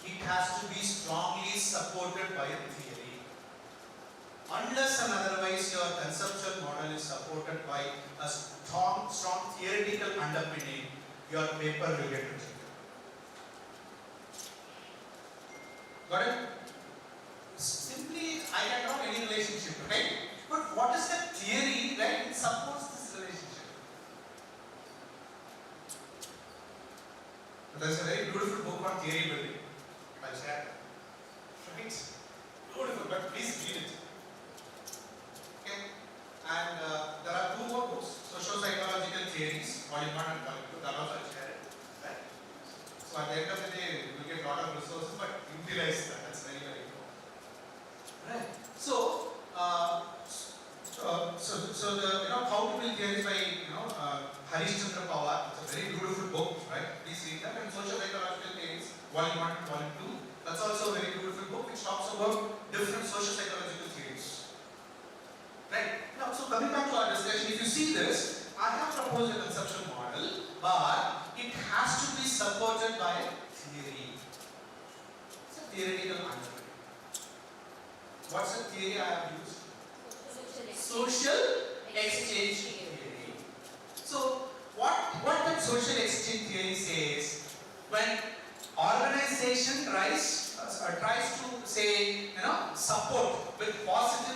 it has to be strongly supported by a theory. Unless and otherwise your conceptual model is supported by a strong theoretical underpinning, your paper will get rejected. Got it? Simply, I can draw any relationship, right? But what is the theory that supports this relationship? There's a very beautiful book on theory building. I'll share it. Right? Beautiful, but please read it. Okay? And there are 2 more books, Socio-Psychological Theories, Volume 1 and Volume 2. That also I'll share it. Right? So at the end of the day, you will get a lot of resources, but utilize that. That's very, very important. Right? So the how to build theories by Harish Chandra Pawar. It's a very beautiful book, right? Please read that. And Socio-Psychological Theories, Volume 1 and Volume 2. That's also a very beautiful book which talks about different socio-psychological theories. Right? Now, so coming back to our discussion, if you see this, I have proposed a conceptual model, but it has theoretical underpinning. What's the theory I have used? Social exchange theory. So what that social exchange theory says, when organization tries to say, support with positive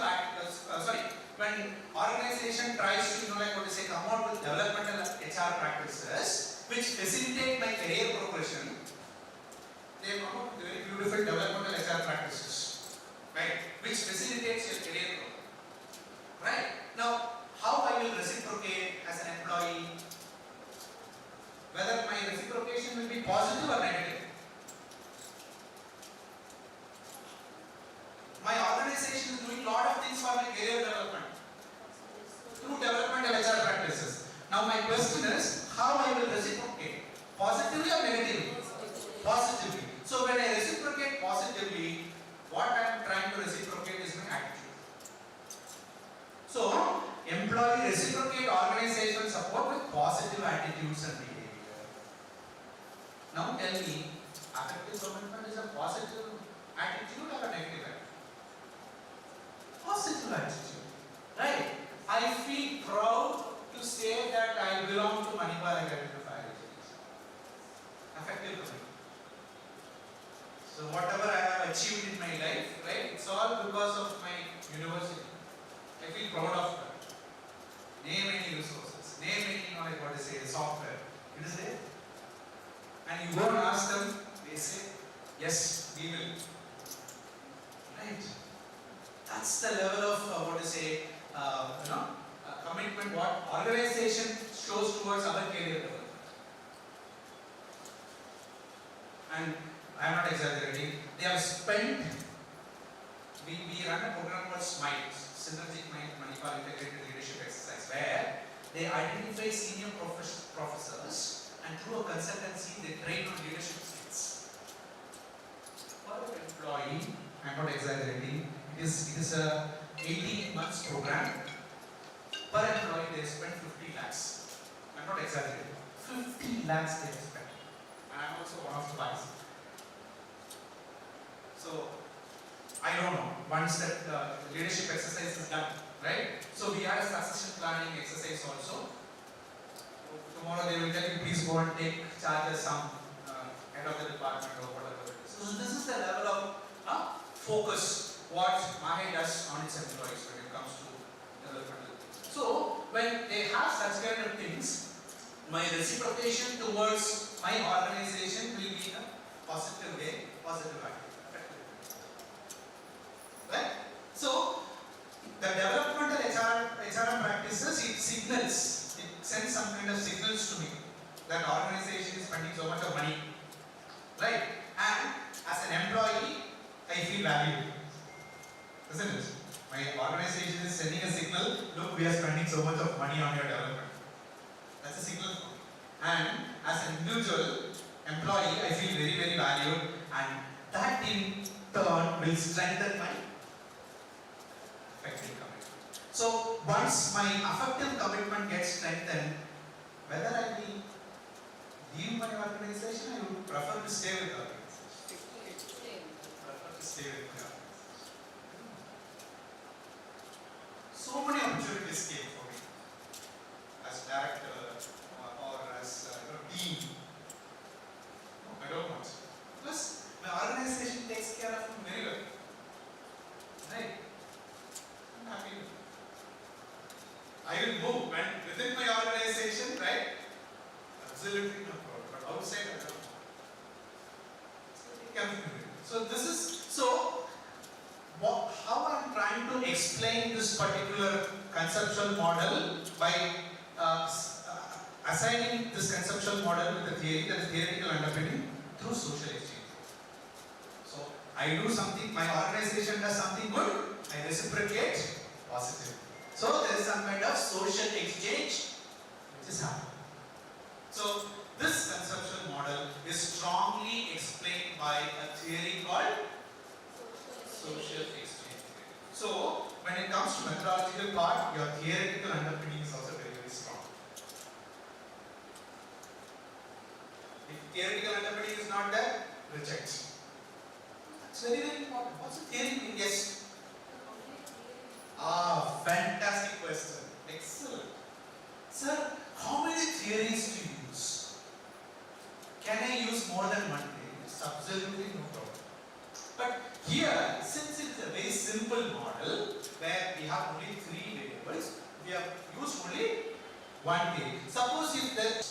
when organization tries to, come out with developmental HR practices which facilitate my career progression, they come up with very beautiful developmental HR practices, right, which facilitates your career growth. Right? Now, how I will reciprocate as an employee? Whether my reciprocation will be positive or negative. My organization is doing a lot of things for my career development through developmental HR practices. Now, my question is, how I will reciprocate? Positively or negatively? Positively. So, when I reciprocate positively, what I am trying to reciprocate is my attitude. So, employee reciprocate organizational support with positive attitudes and behavior. Now tell me, affective commitment is a positive attitude or a negative attitude? Positive attitude. Right? I feel proud to say that I belong to Manipal Academy of Higher Education. Affective commitment. So whatever I have achieved in my life, right, it's all because of my university. I feel proud of that. Name any resources, name any, software. It is there. And you go and ask them, they say, yes, we will. Right? That's the level of, commitment what organization shows towards our career development. And I am not exaggerating. They have spent, we run a program called SMILE, Synergic Manipal Integrated Leadership Exercise, where they identify senior professors and through a consultancy they train on leadership skills. For an employee, I am not exaggerating, it is a 18 months program. Per employee they spend 50 lakhs. I am not exaggerating. 50 lakhs they spend. And I am also one of the guys. So I don't know, once that leadership exercise is done, right? So we had a succession planning exercise also. Tomorrow they will tell you, please go and take charge as some head of the department or whatever it is. So this is the level of focus what Mahe does on its employees when it comes to developmental. So when they have such kind of things, my reciprocation towards my organization will be in a positive way, positive attitude. Right? So the developmental HRM practices, it signals, it sends some kind of signals to me that organization is spending so much of money. Right? And as an employee, I feel valued. Isn't it? My organization is sending a signal, look, we are spending so much of money on your development. That's a signal for me. And as an individual employee, I feel very, very valued, and that in turn will strengthen my affective commitment. So once my affective commitment gets strengthened, whether I will leave my organization, I would prefer to stay with the organization. Prefer to stay with my organization. So many opportunities came for me as director or as dean. No, I don't want. Because my organization takes care of me very well. Right? I'm happy with it. I will move when within my organization, right? Absolutely no problem. But outside, I don't know. So this is how I am trying to explain this particular conceptual model by assigning this conceptual model with the theory, that is theoretical underpinning, through social exchange. So I do something, my organization does something good, I reciprocate positive. So there is some kind of social exchange which is happening. So this conceptual model is strongly explained by a theory called social exchange theory. So when it comes to methodological part, your theoretical underpinning is also very, very strong. If theoretical underpinning is not there, reject. That's It's very, very important. What's the theory? Yes. Ah, fantastic question. Excellent. Sir, how many theories to use? Can I use more than one theory? It's absolutely no problem. But here, since it's a very simple model where we have only 3 variables, we have used only one theory. Suppose if the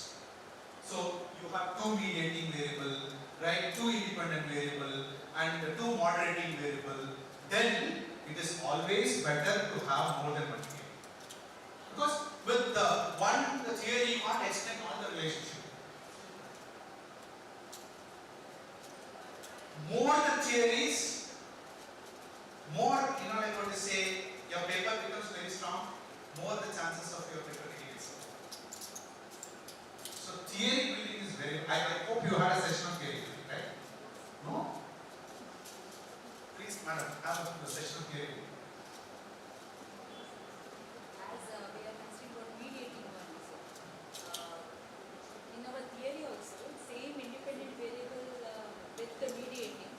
so you have 2 mediating variable, right? 2 independent variable and 2 moderating variable. Then it is always better to have more than one theory. Because with the one theory you can't explain all the relationship. More the theories, more, like what to say, your paper becomes very strong, more the chances of your paper getting itself. So theory building is very, I hope you had a session on theory building, right? No? Please, madam, have a session on theory building. As we are considering about mediating one also. In our theory also, same independent variable with the mediating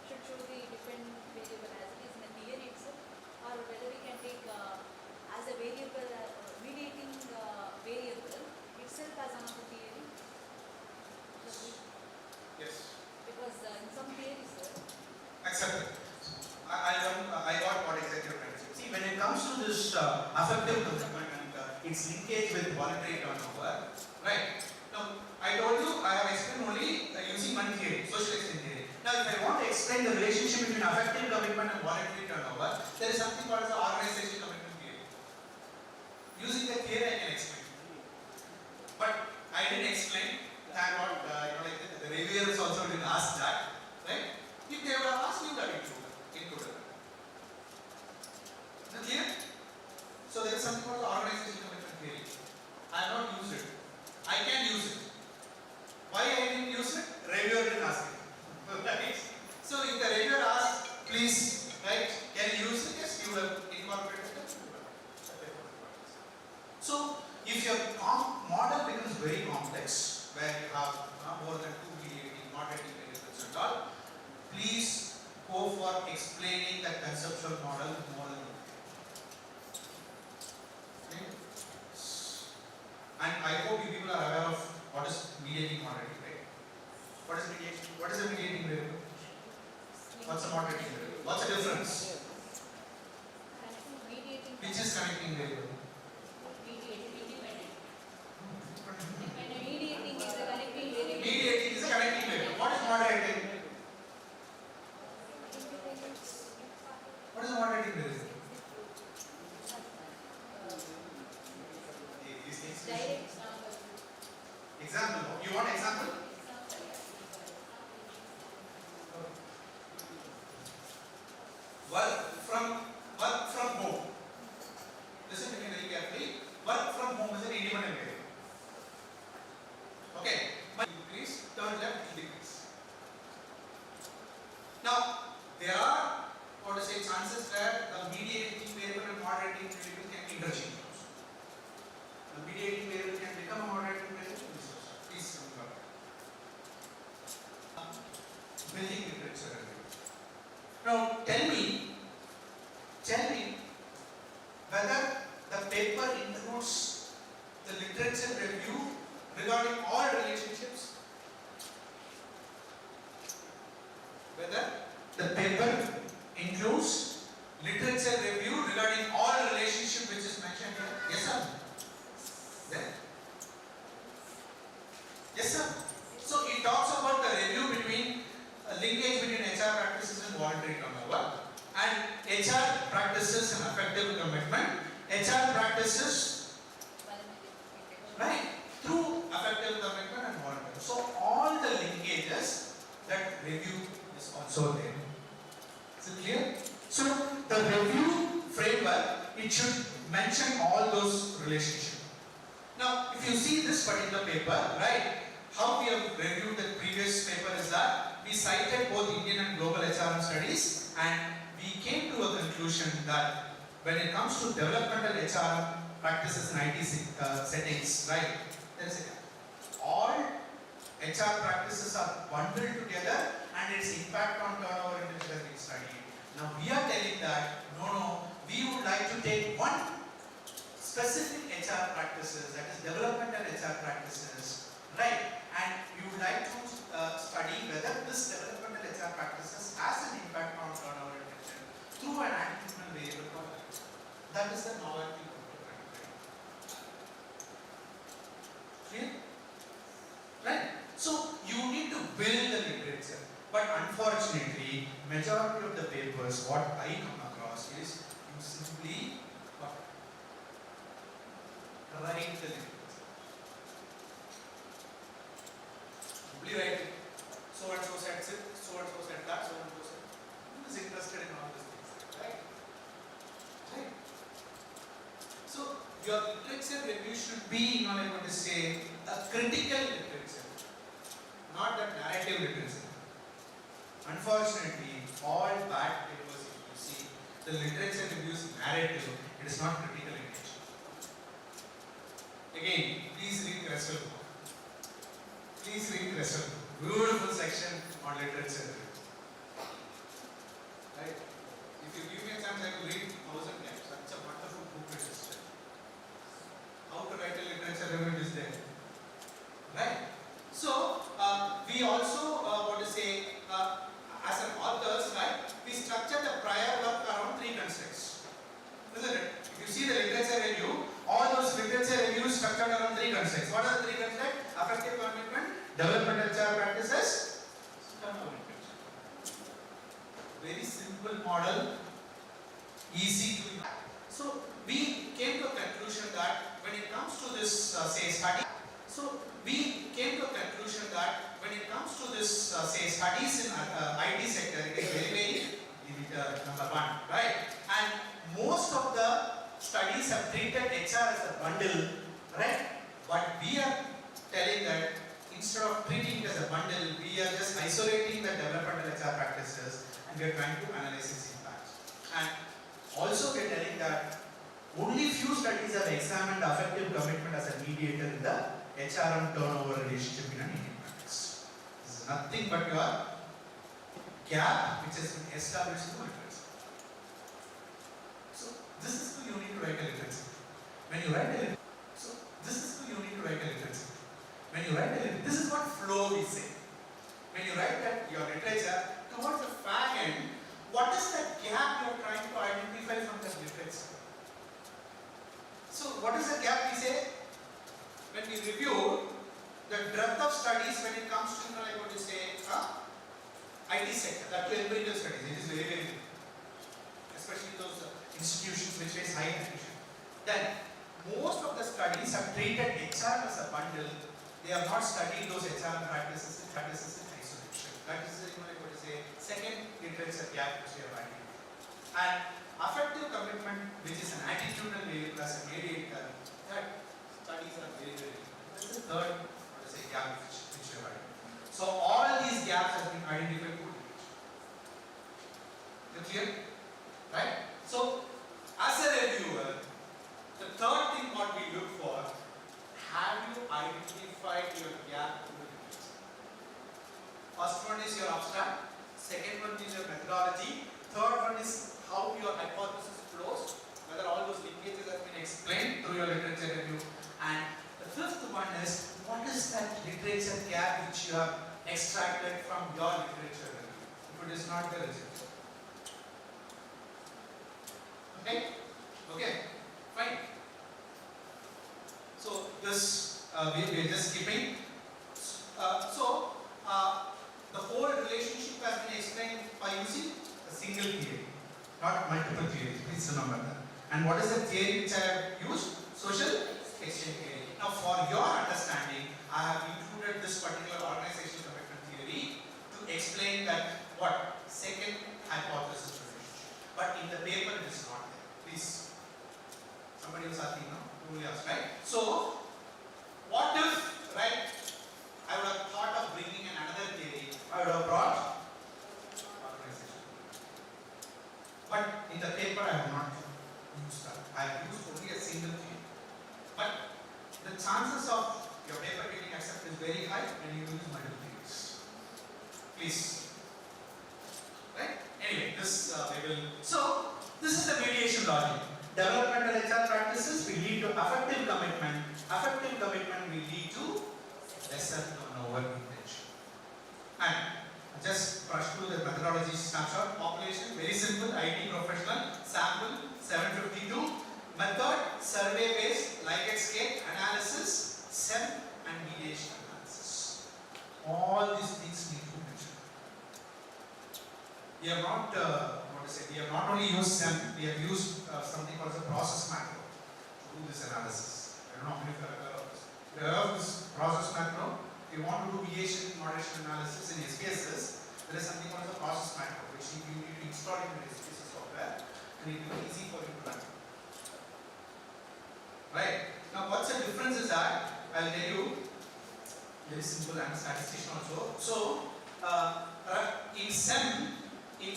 should show the dependent variable as it is in the theory itself, or whether we can take as a variable, mediating variable itself as another theory. Yes. Because in some theories, Accepted. I got what exactly you're trying to say. See, when it comes to this affective commitment and its linkage with voluntary turnover, right? Now, I told you I have explained only using one theory, social exchange theory. Now, if I want to explain the relationship between affective commitment and voluntary turnover, there is something called as the organization commitment theory. Using the theory, I can explain. But I didn't explain. Thank God, the reviewers also didn't ask that, right? If they would have asked, you would have included that. Is it clear? So there is something called the organization commitment theory. I have not used it. I can use it. Why I didn't use it? Reviewer didn't ask it. Right? So if the reviewer asks, please, right, can you use it? Yes, you would have incorporated it. So if your model becomes very complex, where you have more than 2 mediating, moderating variables and all, please go for explaining the conceptual model more than one. Okay? And I hope you people are aware of what is mediating moderating, right? What is mediating? What is a mediating variable? What's a moderating variable? What's the difference? mediating, Which is connecting variable? mediating, independent. And mediating is a connecting variable. Mediating is a connecting variable. What is moderating? What is a moderating variable? These things. Direct Example. You want example? Work from home. Listen to me very carefully. Work from home is an independent variable. Okay. Increase, turn left, decrease. Now, there are, what to say, chances where the mediating variable and moderating variable can be interchanged. The mediating variable can become a moderating variable. Please remember. Building literature. Now, tell me whether the paper includes the literature review regarding all relationships. Whether the paper includes literature review regarding all relationship which is mentioned here. Yes, sir. There. Yes, sir. So it talks about the review between linkage between HR practices and voluntary turnover, and HR practices and effective commitment. HR practices, right, through effective commitment and voluntary. So all the linkages, that review is also there. Is it clear? So the review framework, it should mention all those relationships. Now, if you see this particular paper, right, how we have reviewed the previous paper is that we cited both Indian and global HRM studies, and we came to a conclusion that when it comes to developmental HRM practices in IT settings, right, there is a gap. All HR practices are bundled together and its impact on turnover retention has been studied. Now we are telling that no, we would like to take one specific HR practices, that is developmental HR practices, right? And we would like to study whether this developmental HR practices has an impact on turnover retention through an attitudinal variable model. That is the novelty of the practice. Clear? Right? So you need to build the literature, but unfortunately, majority of the papers, what I come across is you simply write the literature. Simply write it. So and so said it, so and so said that, so and so said. Who is interested in all these things? Right? Right? So your literature review should be, I'm going to say, a critical literature, not a narrative literature. Unfortunately, all bad papers, if you see, the literature reviews narrative, it is not critical literature. Again, please read Russell. Please read Russell. Beautiful section on literature review. Right? If you give me a chance, I will read 1,000 times. Such a wonderful book it is. How to write a literature review is there. Right? So, we also want to say, as an authors, right, we structure the prior work around 3 constructs. Isn't it? If you see the literature review, all those literature reviews structured around 3 constructs. What are the 3 constructs? Affective commitment, developmental HR practices, turnover retention. Very simple model, easy to. So, we came to a conclusion that when it comes to this, say, study, studies in IT sector, it is very number 1, right? And most of the studies have treated HR as a bundle, right? But we are telling that instead of treating it as a bundle, we are just isolating the developmental HR practices and we are trying to analyze its impact. And also we are telling that only few studies have examined affective commitment as a mediator in the HR and turnover relationship in an Indian practice. This is nothing but your gap which has been established in the literature. So this is how you need to write a literature. When you write a literature, this is what flow we say. When you write that your literature, towards the fag end, what is the gap you are trying to identify from the literature? So what is the gap we say? When we review the breadth of studies when it comes to, I want to say, IT sector, that to empirical studies, it is very, very good. Especially those institutions which face high attrition. Then, most of the studies have treated HR as a bundle. They have not studied those HR practices in isolation. That is, I want to say, second literature gap which we have identified. And affective commitment, which is an attitudinal variable as a mediator, that studies are very, very good. This is the third, what to say, gap which we have identified. So all these gaps have been identified through literature. Is it clear? Right? So, as a reviewer, the third thing what we look for, have you identified your gap in the literature? First one is your abstract, second one is your methodology, third one is how your hypothesis flows, whether all those linkages have been explained through your literature review, and the fifth one is what is that literature gap which you have extracted from your literature review, if it is not the result. Okay? Okay, fine. So this we are just skipping. The whole relationship has been explained by using a single theory, not multiple theories. Please remember that. And what is the theory which I have used? Social exchange theory. Now, for your understanding, I have included this particular organizational commitment theory to explain that what second hypothesis relationship. But in the paper, it is not there. Please. Somebody was asking now. Who will ask, right? So, what if, right? I would have thought of bringing in another theory. I would have brought organization. But in the paper, I have not used that. I have used only a single theory. But the chances of your paper getting accepted is very high when you use multiple please. Right? Anyway, this we will. So this is the mediation logic. Developmental HR practices will lead to affective commitment. Affective commitment will lead to lesser turnover intention. And just brush through the methodology snapshot. Population, very simple. IT professional. Sample 752. Method, survey based, Likert scale analysis, SEM and mediation analysis. All these things need to be mentioned. We have not, we have not only used SEM, we have used something called the process macro to do this analysis. I don't know how many of you are aware of this. We have this process macro. If you want to do mediation moderation analysis in SPSS, there is something called the process macro, which you need to install in your SPSS software and it will be easy for you to run. Right? Now what's the difference is that, I'll tell you, very simple and statistician also. So, in SEM, you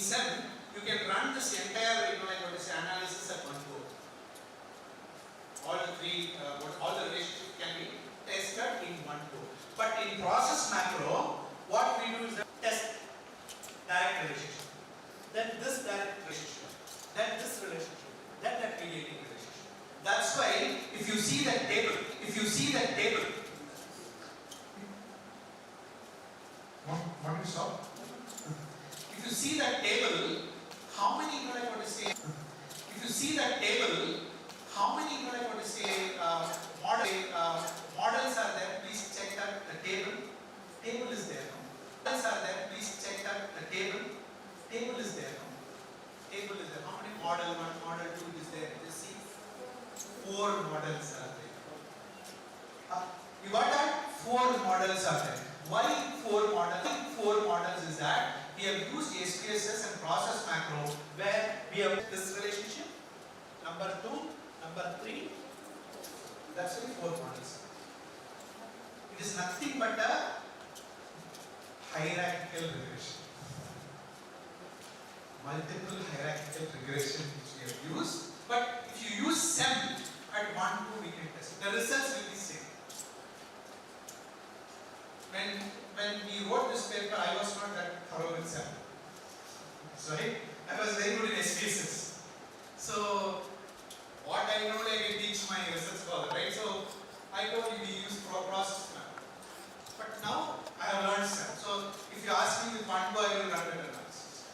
can run this entire, analysis at one go. All the three, all the relationships can be tested in one go. But in process macro, what we do is that test direct relationship, then this direct relationship, then this relationship, then that mediating relationship. That's why if you see that table, what do you stop? If you see that table, how many if you see that table, how many models are there? Please check that the table is there. Models are there. Please check that the table is there. Table is there. How many model 1, model 2 is there? Just see. 4 models are there. You got that? 4 models are there. Why 4 models? 4 models is that we have used SPSS and process macro where we have this relationship, number 2, number 3. That's why 4 models. It is nothing but a hierarchical regression. Multiple hierarchical regression which we have used. But if you use SEM at 1, 2, we can test it. The results will be same. When we wrote this paper, I was not that thorough with SEM. Sorry, I was very good in SPSS. So what I know, I teach my research scholar, right? So I told you we use process map. But now I have learned SEM. So if you ask me with 1 go, I will run better analysis.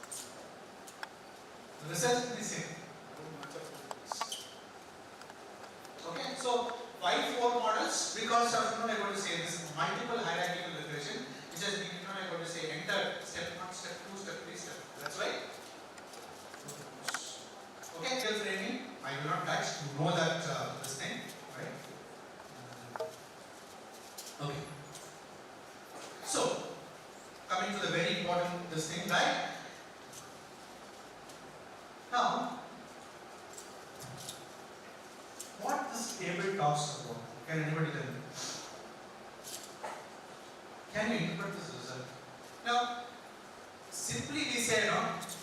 The result will be same. Okay, so why 4 models? Because of, I'm going to say this multiple hierarchical regression, which has been, I'm going to say enter step 1, step 2, step 3, step. That's why. Okay, self framing. I will not touch. You know that this thing, right? Okay. So coming to the very important this thing, right? Now, what this table talks about? Can anybody tell me? Can you interpret this result? Now, simply we say,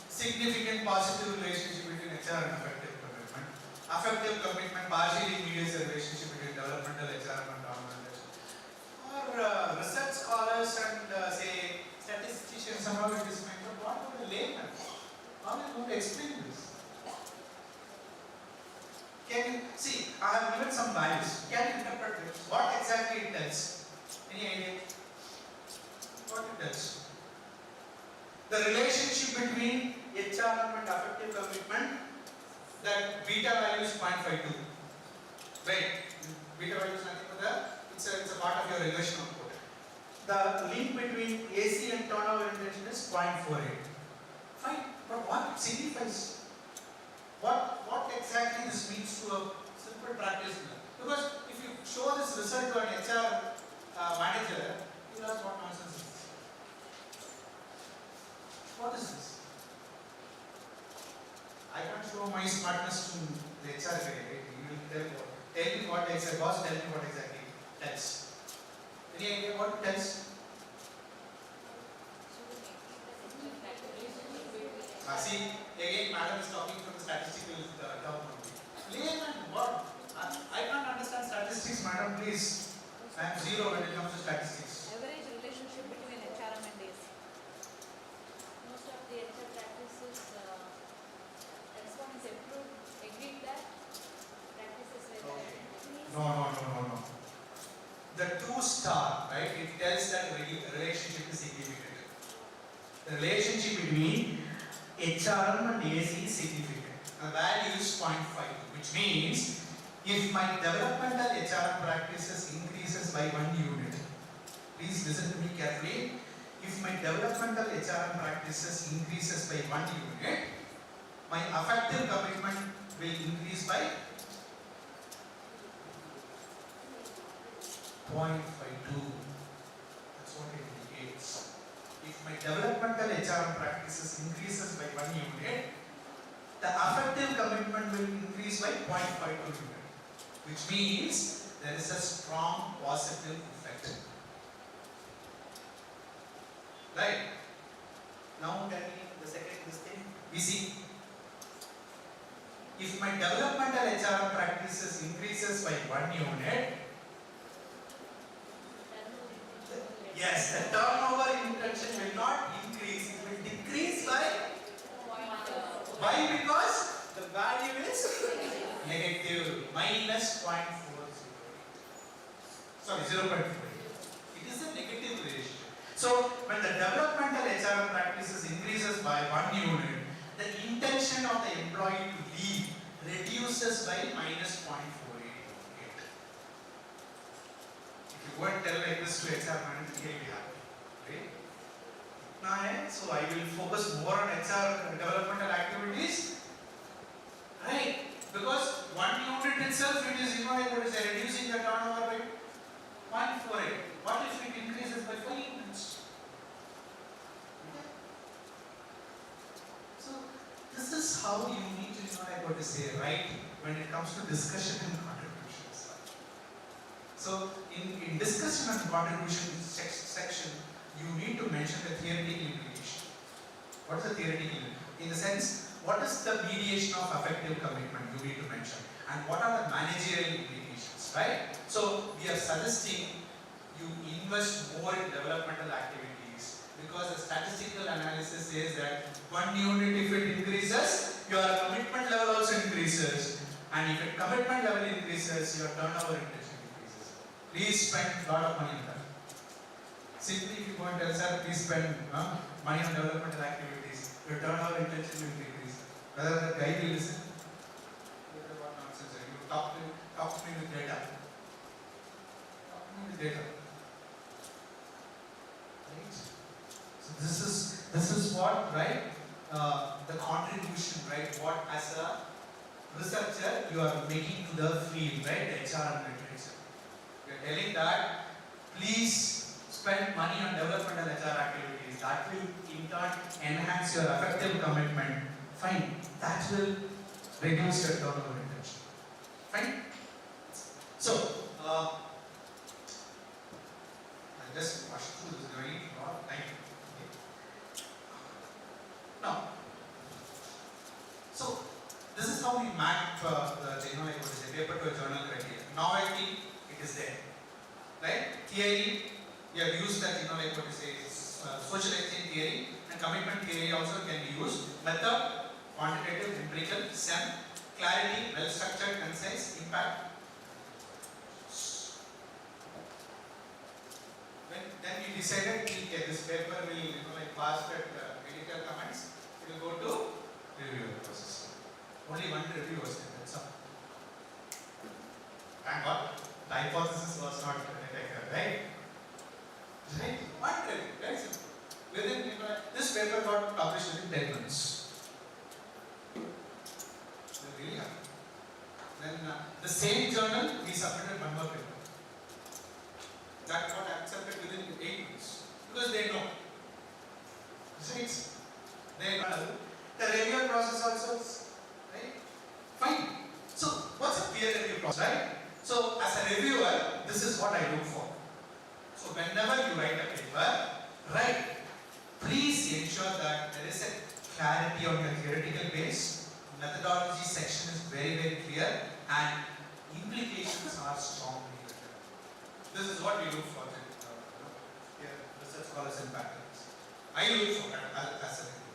significant positive relationship between HR and affective commitment. Affective commitment partially mediates the relationship between developmental HR and non-organization. Or research scholars and say statisticians, somehow it is meant, but what about the layman? How are you going to explain this? Can you see? I have given some values. Can you interpret this? What exactly it tells? Any idea? What it tells? The relationship between HR and affective commitment, that beta value is 0.52. Wait, beta value is nothing but it's a part of your regression output. The link between AC and turnover intention is 0.48. Fine, but what it signifies? What exactly this means to a simple practitioner? Because if you show this result to an HR manager, you'll ask what nonsense is this? What is this? I can't show my smartness to the HR guy, right? He will tell me what exactly, boss, tell me what exactly it tells. Any idea what it tells? See, again, madam is talking from the statistical term only. Layman, what? I can't understand statistics, madam, please. I am zero when it comes to statistics. Average relationship between HRM and AC. The relationship between HRM and AC is significant. The value is 0.5, which means if my developmental HRM practices increases by 1 unit, please listen to me carefully. If my developmental HRM practices increases by 1 unit, my effective commitment will increase by 0.52. That's what it indicates. If my developmental HRM practices increases by 1 unit, the effective commitment will increase by 0.52 unit, which means there is a strong positive effect. Right? Now tell me the second thing. We see. If my developmental HRM practices increases by 1 unit, yes, the turnover intention will not increase, it will decrease by. Why? Because the value is negative, minus 0.40. Sorry, 0.48. It is a negative relationship. So, when the developmental HRM practices increases by 1 unit, the intention of the employee to leave reduces by minus 0.488. If you go and tell like this to HR manager, he will be happy. Right? So I will focus more on HR developmental activities. Right? Because 1 unit itself, it is, what is reducing the turnover by 0.48. What if it increases by 5 units? Okay. So this is how you need to what to say, right? When it comes to discussion and contributions. So in discussion and contribution section, you need to mention the theoretical implication. What is the theoretical implication? In the sense, what is the mediation of effective commitment you need to mention, and what are the managerial implications, right? So we are suggesting you invest more in developmental activities, because the statistical analysis says that 1 unit if it increases, your commitment level also increases, and if your commitment level increases, your turnover intention increases. Please spend a lot of money on that. Simply if you go and tell sir, please spend money on developmental activities, your turnover intention will increase. Whether the guy will listen, what nonsense. You talk to me with data. Talk to me with data. Right? So this is what, right? The contribution, right? What as a researcher you are making to the field, right? The HR and literature. You are telling that please spend money on developmental HR activities. That will in turn enhance your effective commitment. Fine. That will reduce your turnover intention. Fine. So I'll just rush through this very long time. Okay. Now, so this is how we map the paper to a journal criteria. Now I think it is there. Right? Theory, we have used that, social exchange theory, and commitment theory also can be used. Method, quantitative, empirical, SEM, clarity, well structured, concise, impact. Then we decided this paper will pass that editor comments. It will go to review process. Only one review was there. That's all. Thank God, the hypothesis was not detected, right? Right? One review, very simple. Within this paper got published within 10 months. They really happened. Then the same journal we submitted one more paper. That got accepted within 8 months. Because they know. Right? They know. The review process also is, right? Fine. So what's a peer review process, right? So as a reviewer, this is what I look for. So whenever you write a paper, please ensure that there is a clarity on your theoretical base. Methodology section is very, very clear, and implications are strongly written. This is what we look for. Research scholars and patterns. I look for that as a review.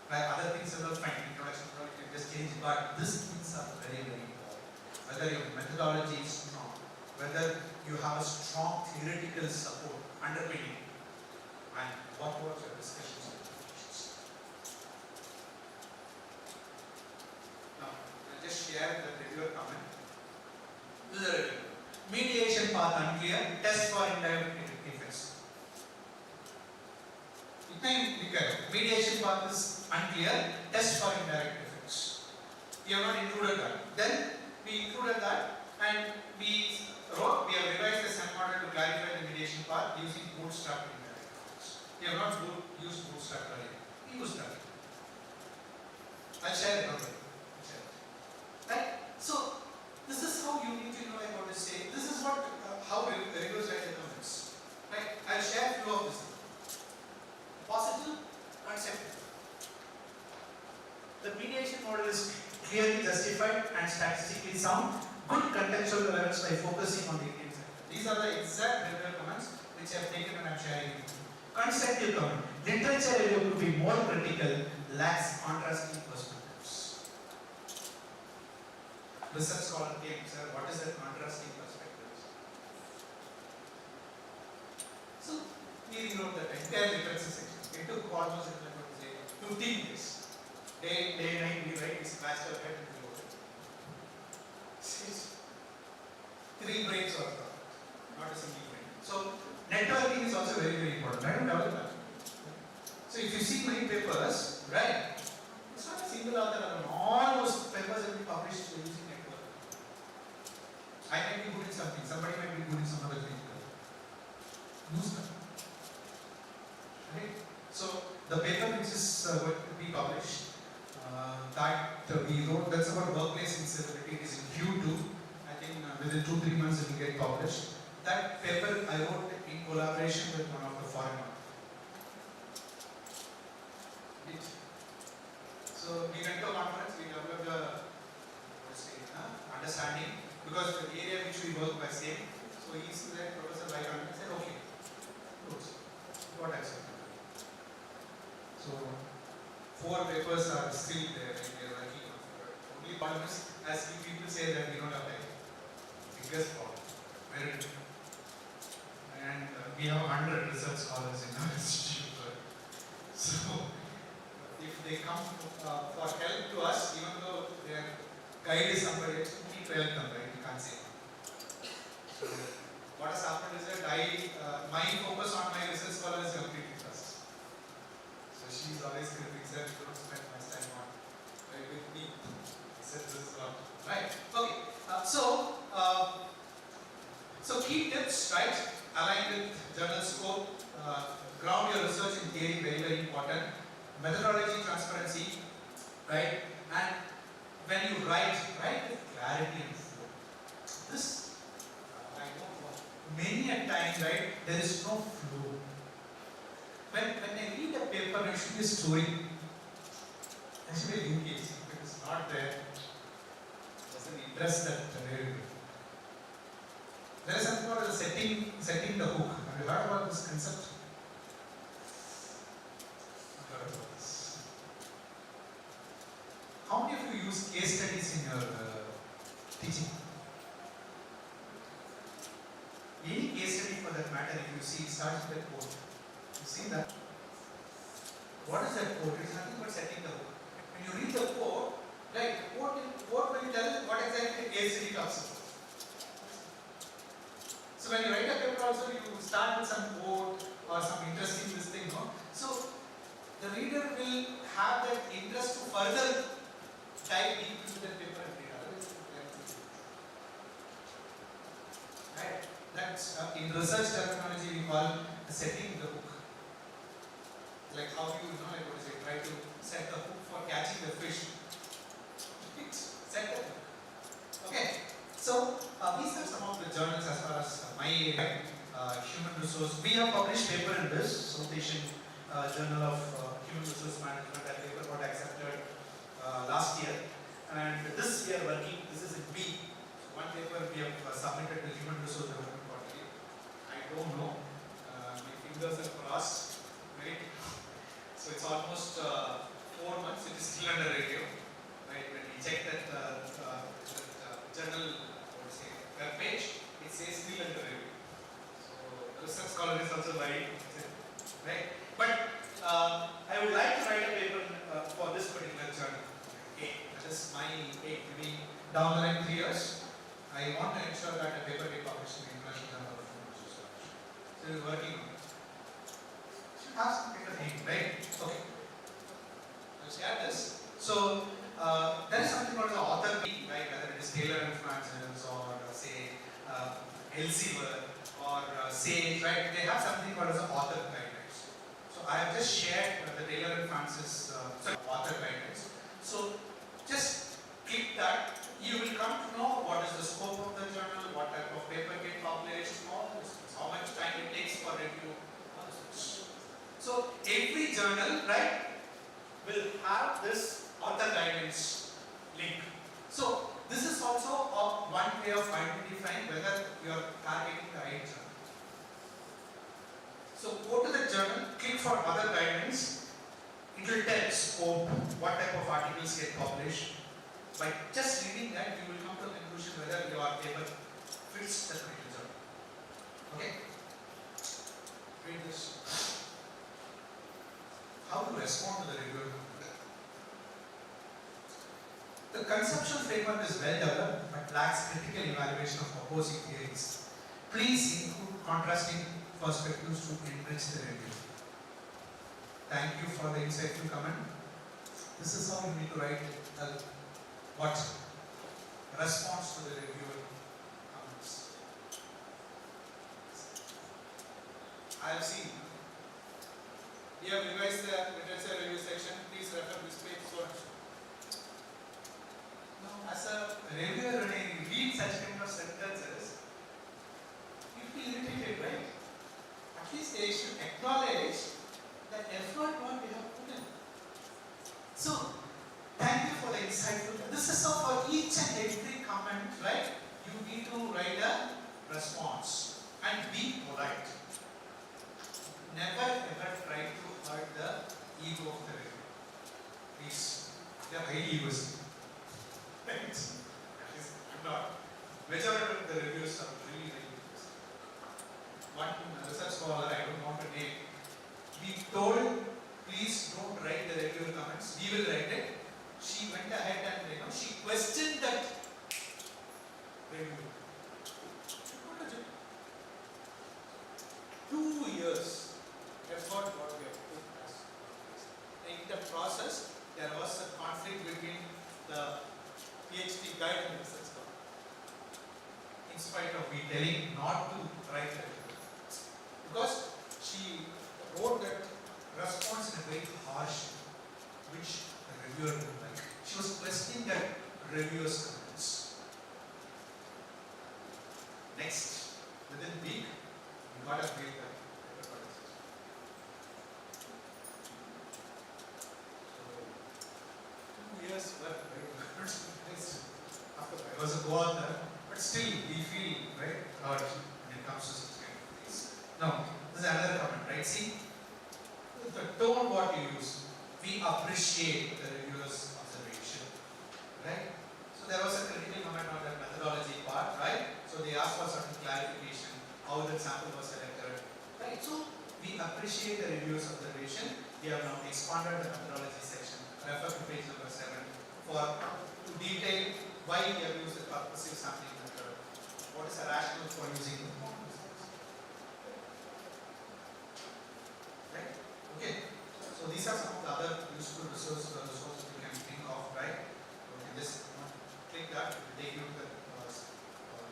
Other things are fine. Introduction, you can just change, but these things are very, very important. Whether your methodology is strong, whether you have a strong theoretical support underpinning, and what was your discussions इतना ही लिखा है. Mediation path is unclear. Test for indirect effects. We have not included that. Then we included that and we have revised the SEM model to clarify the mediation path using bootstrap indirect effects. We have not used bootstrap earlier. We used that. I'll share it. Right? So this is how you need to know like what to say. This is what how reviewers write the comments. Right? I'll share few of this. Positive and second. The mediation model is clearly justified and statistically sound. Good contextual relevance by focusing on the Indian sector. These are the exact reviewer comments which I have taken and I am sharing with you. Constructive comment. Literature review could be more critical, lacks contrasting perspectives. Research scholar came, sir, what is the contrasting perspectives? So, we wrote the entire literature section. It took almost 15 days. Day 9 we write this master head and we wrote it. 3 brains are not a single brain. So, networking is also very, very important. I don't develop that. So, if you see many papers, right, it's not a single author alone. All those papers have been published using networking. I might be good in something, somebody might be good in some other thing. Use that. Right? So, the paper which is going to be published, that we wrote, that's about workplace instability, it is in Q2. I think within 2-3 months it will get published. That paper I wrote in collaboration with one of the foreign authors. So we went to a conference, we developed a understanding because the area which we work by same. So he said, Professor Vaikant said, okay, good, what I said. So 4 papers are still there and we are working on it. Only problem is, as people say that we don't have time. Biggest problem. Very difficult. And we have 100 research scholars in our institute. So if they come for help to us, even though their guide is somebody else, we need to help them, right? We can't say. So what has happened is that my focus on my research scholar is completely trust. So she's always critiquing, sir, you don't spend much time on with me. He said this is not right. Okay. So key tips, right? Align with journal scope. Ground your research in theory, very, very important. Methodology, transparency, right? And when you write with clarity and flow. This, I know, many a time, right, there is no flow. When I read a paper, there should be a story. There should be a linkage. If it is not there, it doesn't interest that very good. There is something called setting the hook. Have you heard about this concept? Heard about this. How many of you use case studies in your teaching? Any case study for that matter, if you see, it starts with a quote. You see that? What is that quote? It is nothing but setting the hook. When you read the quote, right, quote will tell what exactly the case study comes from. So when you write a paper also, you start with some quote or some interesting this thing, no? So the reader will have that interest to further dive deep into the paper and read. Right? That's in research terminology we call setting the hook. Like how you know, like what is it? Try to set the hook for catching the fish. Set the hook. Okay. So these are some of the journals as far as my area, human resource. We have published paper in this South Asian Journal of Human Resource Management. That paper got accepted last year, and this we are working. This is in B. So one paper we have submitted to Human Resource Development Quarterly. I don't know. My fingers are crossed. Right. So it's almost 4 months. It is still under review. Right. When we check that journal web page, it says still under review. So the research scholar is also very right. But I would like to write a paper for this particular journal. Okay, that is my aim. Maybe down the line 3 years, I want to ensure that a paper be published in the International Journal of Human Resource Management. So we're working on it. Should have some kind of aim, right? Okay. I'll share this. So, there is something called the author key, right? Whether it is Taylor and Francis or say Elsevier or Sage, right? They have something called as the author guidelines. So, I have just shared the Taylor and Francis author guidelines. So, just click that. You will come to know what is the scope of the journal, what type of paper get published, all this, how much time it takes for review, all this. So every journal, right, will have this author guidance link. So this is also one way of identifying whether you are targeting the right journal. So go to the journal, click for other guidelines. It will tell scope, what type of articles get published. By just reading that, you will come to a conclusion whether your paper fits the criteria. Okay? Read this. How to respond to the reviewer. The conceptual framework is well developed but lacks critical evaluation of opposing theories. Please include contrasting perspectives to enrich the review. Thank you for the insightful comment. This is how you need to write what? Response to the reviewer comments. I have seen. We have revised the literature review section. Please refer this page so and so. Now, as a reviewer, when I read such kind of sentences, you feel irritated, right? At least they should acknowledge the effort what they have put in. So, thank you for the insightful. This is how for each and every comment, right? You need to write a response and be polite. Never ever try to hurt the ego of the reviewer. Please, they are highly egoistic. Right? At least I'm not. Majority of the reviewers are really egoistic. One research scholar, I don't want to name, we told, please don't write the reviewer comments. We will write it. She went ahead and she questioned that review. 2 years effort what we have put as. In the process, there was a conflict between the PhD guide and research scholar. In spite of me telling not to write that. Because she wrote that response in a very harsh, which the reviewer didn't like. She was questioning that reviewer's comments. Next, within a week, we got a great paper. So, 2 years were very good. I was a co-author, but still we feel right hurt when it comes to such kind of things. Now, this is another comment, right? See, the tone what you use, we appreciate the reviewer's observation, right? So there was a critical comment on that methodology part, right? So they asked for certain clarification, how the sample was selected, right? So we appreciate the reviewer's observation. We have now expanded the methodology section. Refer to page number 7 for to detail why we have used the purposive sampling method. What is the rationale for using the model? Right? Okay. So these are some of the other useful resources you can think of, right? You can just click that, it will take you to the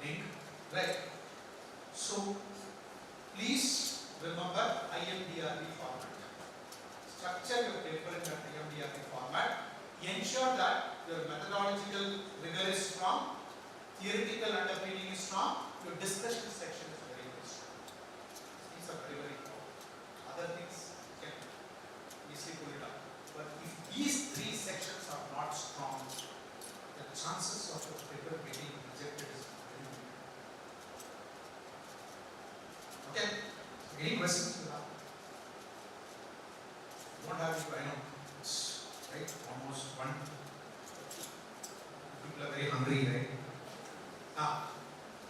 link, right? So please remember IMDRB format. Structure your paper in that IMDRB format. Ensure that your methodological rigor is strong, theoretical underpinning is strong, your discussion section is very, very strong. These are very, very important. Other things you can easily pull it up. But if these 3 sections are not strong, the chances of your paper getting rejected is very big. Okay? Any questions you have? Don't have it, I know. It's right, almost 1. People are very hungry, right? Now,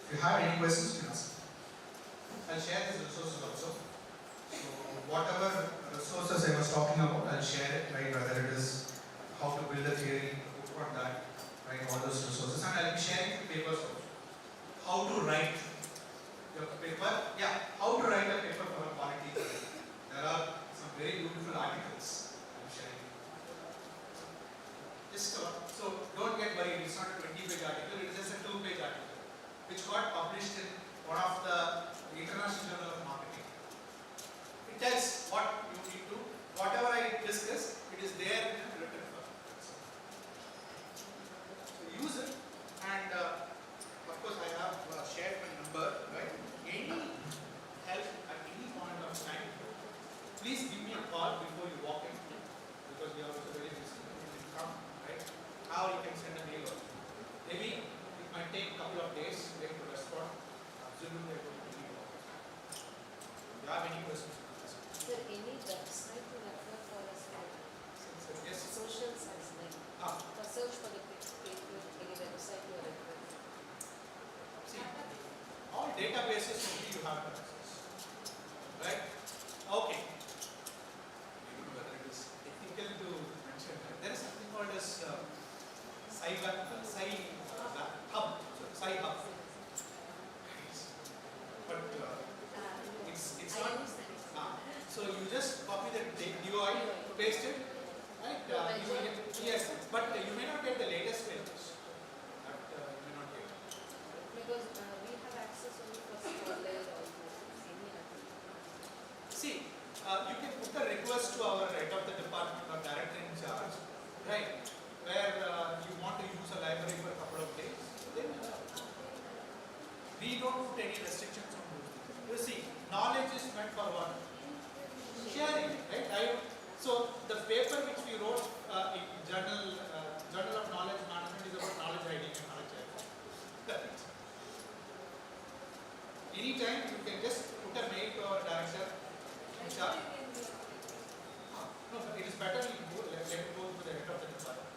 if you have any questions, you can ask. I'll share these resources also. So, whatever resources I was talking about, I'll share it, right? Whether it is how to build a theory, what that, right? All those resources, and I'll be sharing the papers also. How to write your paper? Yeah, how to write a paper for a quality theory. There are some beautiful articles I'm sharing. Just so don't get worried, it's not a 20-page article, it is just a 2-page article which got published in one of the International Journal of Marketing. It tells what you need to, whatever I discuss, it is there in written form. So use it, and of course I have shared my number, right? Any help at any point of time, please give me a call before you walk in, because we are also very busy. You can come, right? Or you can send a mail also. Maybe it might take a couple of days to get to respond. Absolutely, I don't believe it. If you have any questions, Is there any website to refer for us? yes. Social science, like for search for the paper, any website to refer? See, all databases only you have to access, right? Okay. I don't know whether it is technical to mention that. There is something called as Sci-Hub. But it's not. So you just copy the DOI, paste it, right? You will get, yes, but you may not get the latest pages. That you may not get. Because we have access only for scholarly or any other. See, you can put a request to our head of the department or director in charge, right? Where you want to use a library for a couple of days. Then we don't put any restrictions on those things. You see, knowledge is meant for what? Sharing, right? So the paper which we wrote in Journal of Knowledge Management is about knowledge hiding and knowledge sharing. Anytime you can just put a mail to our director in charge. No, but it is better you go, let it go to the head of the department.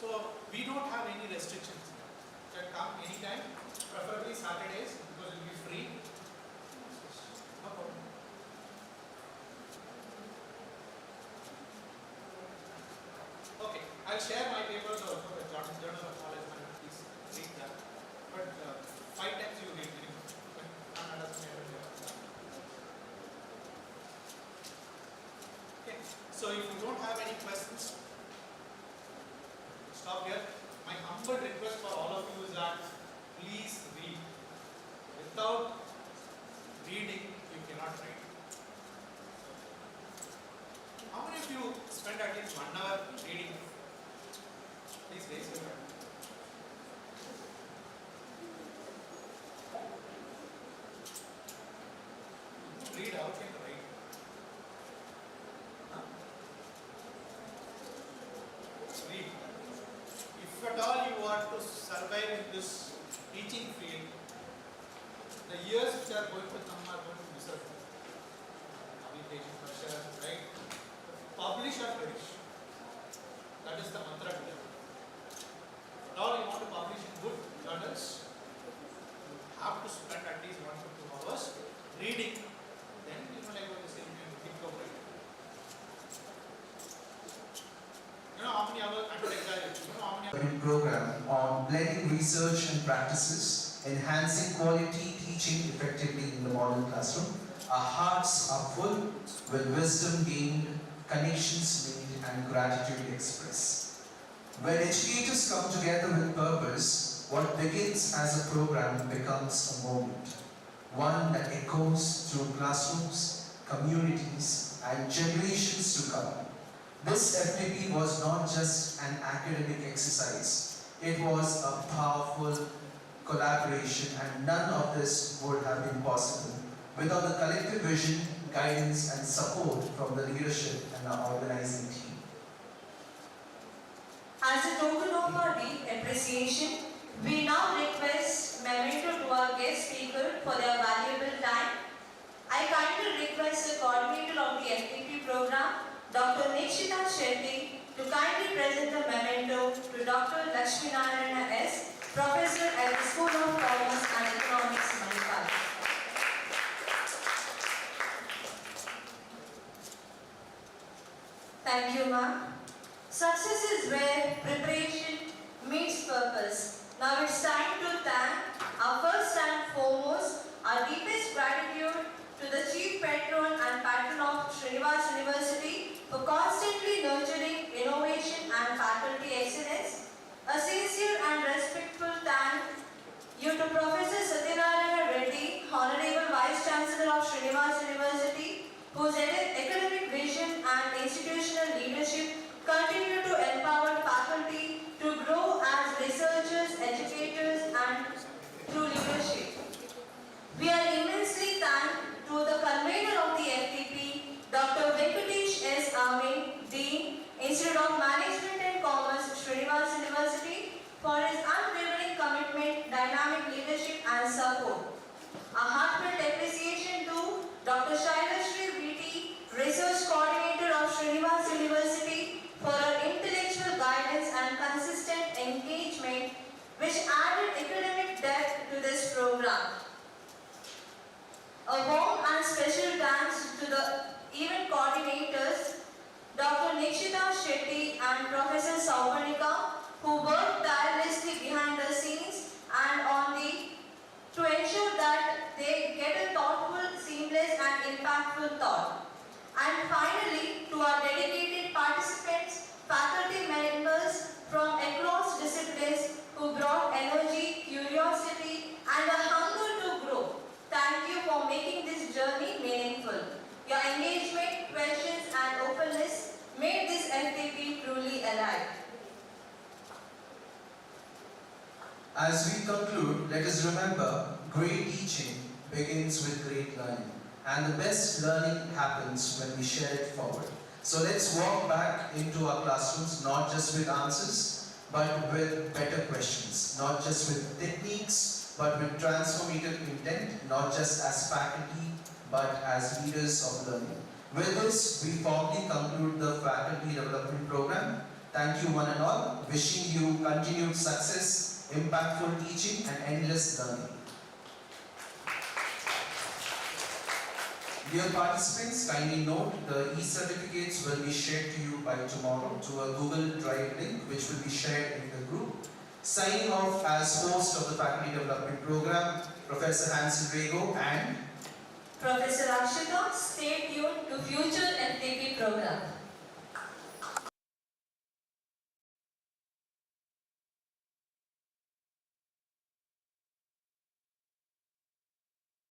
So we don't have any restrictions. You can come anytime, preferably Saturdays because it will be free. No problem. Okay, I'll share my papers also, the Journal of Knowledge Management, please read that. But 5 times you read it. Okay, so if you don't have any questions, stop here. My humble request for all of you is that please read. Without reading, you cannot write. How many of you spend at least 1 hour reading? Please raise your hand. Read out and write. Huh? Read. If at all you want to survive in this teaching field, the years which are going to come are going to be miserable. Publication pressure, right? Publish or perish. That is the mantra today. At all you want to publish in good journals, you have to spend at least 1 to 2 hours reading. Then you know, like what you say, you can think of it. You know how many hours under exaggeration? You know how many hours? Program on blending research and practices, enhancing quality teaching effectively in the modern classroom. Our hearts are full with wisdom gained, connections made, and gratitude expressed. When educators come together with purpose, what begins as a program becomes a moment, one that echoes through classrooms, communities, and generations to come. This FDP was not just an academic exercise, it was a powerful collaboration, and none of this would have been possible without the collective vision, guidance, and support from the leadership and our organizing team. As a token of our deep appreciation, we now request memento to our guest speaker for their valuable time. I kindly request the coordinator of the FDP program, Dr. Nikshita Shetty, to kindly present the memento to Dr. Lakshminarayana S., Professor at the School of Commerce and Economics, Manipal. Thank you, ma'am. Success is where preparation meets purpose. Now it's time to thank our first and foremost our deepest gratitude to the Chief Patron and Patron of Srinivas University for constantly nurturing innovation and faculty excellence. A sincere and respectful thank you to Professor Satyanarayana Reddy, Honorable Vice Chancellor of Srinivas University, whose academic vision and institutional leadership continue to empower faculty to grow as researchers, educators, and through leadership. We are immensely thankful to the convener of the FDP, Dr. Venkatesh S. Amin, Dean, Institute of Management and Commerce, Srinivas University, for his unwavering commitment, dynamic leadership, and support. A heartfelt appreciation to Dr. Shailashri VT, Research Coordinator of Srinivas University, for her intellectual guidance and consistent engagement, which added academic depth to this program. A warm and special thanks to the event coordinators, Dr. Nikshita Shetty and Professor Saupanika, who worked tirelessly behind the scenes and to ensure that they get a thoughtful, seamless and impactful thought. And finally, to our dedicated participants, faculty members from across disciplines who brought energy, curiosity and a hunger to grow. Thank you for making this journey meaningful. Your engagement, questions and openness made this FDP truly alive. As we conclude, let us remember, great teaching begins with great learning. And the best learning happens when we share it forward. So let's walk back into our classrooms, not just with answers, but with better questions. Not just with techniques, but with transformative intent, not just as faculty, but as leaders of learning. With this, we formally conclude the faculty development program. Thank you one and all. Wishing you continued success, impactful teaching and endless learning. Dear participants, kindly note the e-certificates will be shared to you by tomorrow to a Google Drive link which will be shared in the group. Signing off as host of the Faculty Development Program, Professor Hansel Rego and Professor Akshita, stay tuned to future FDP program.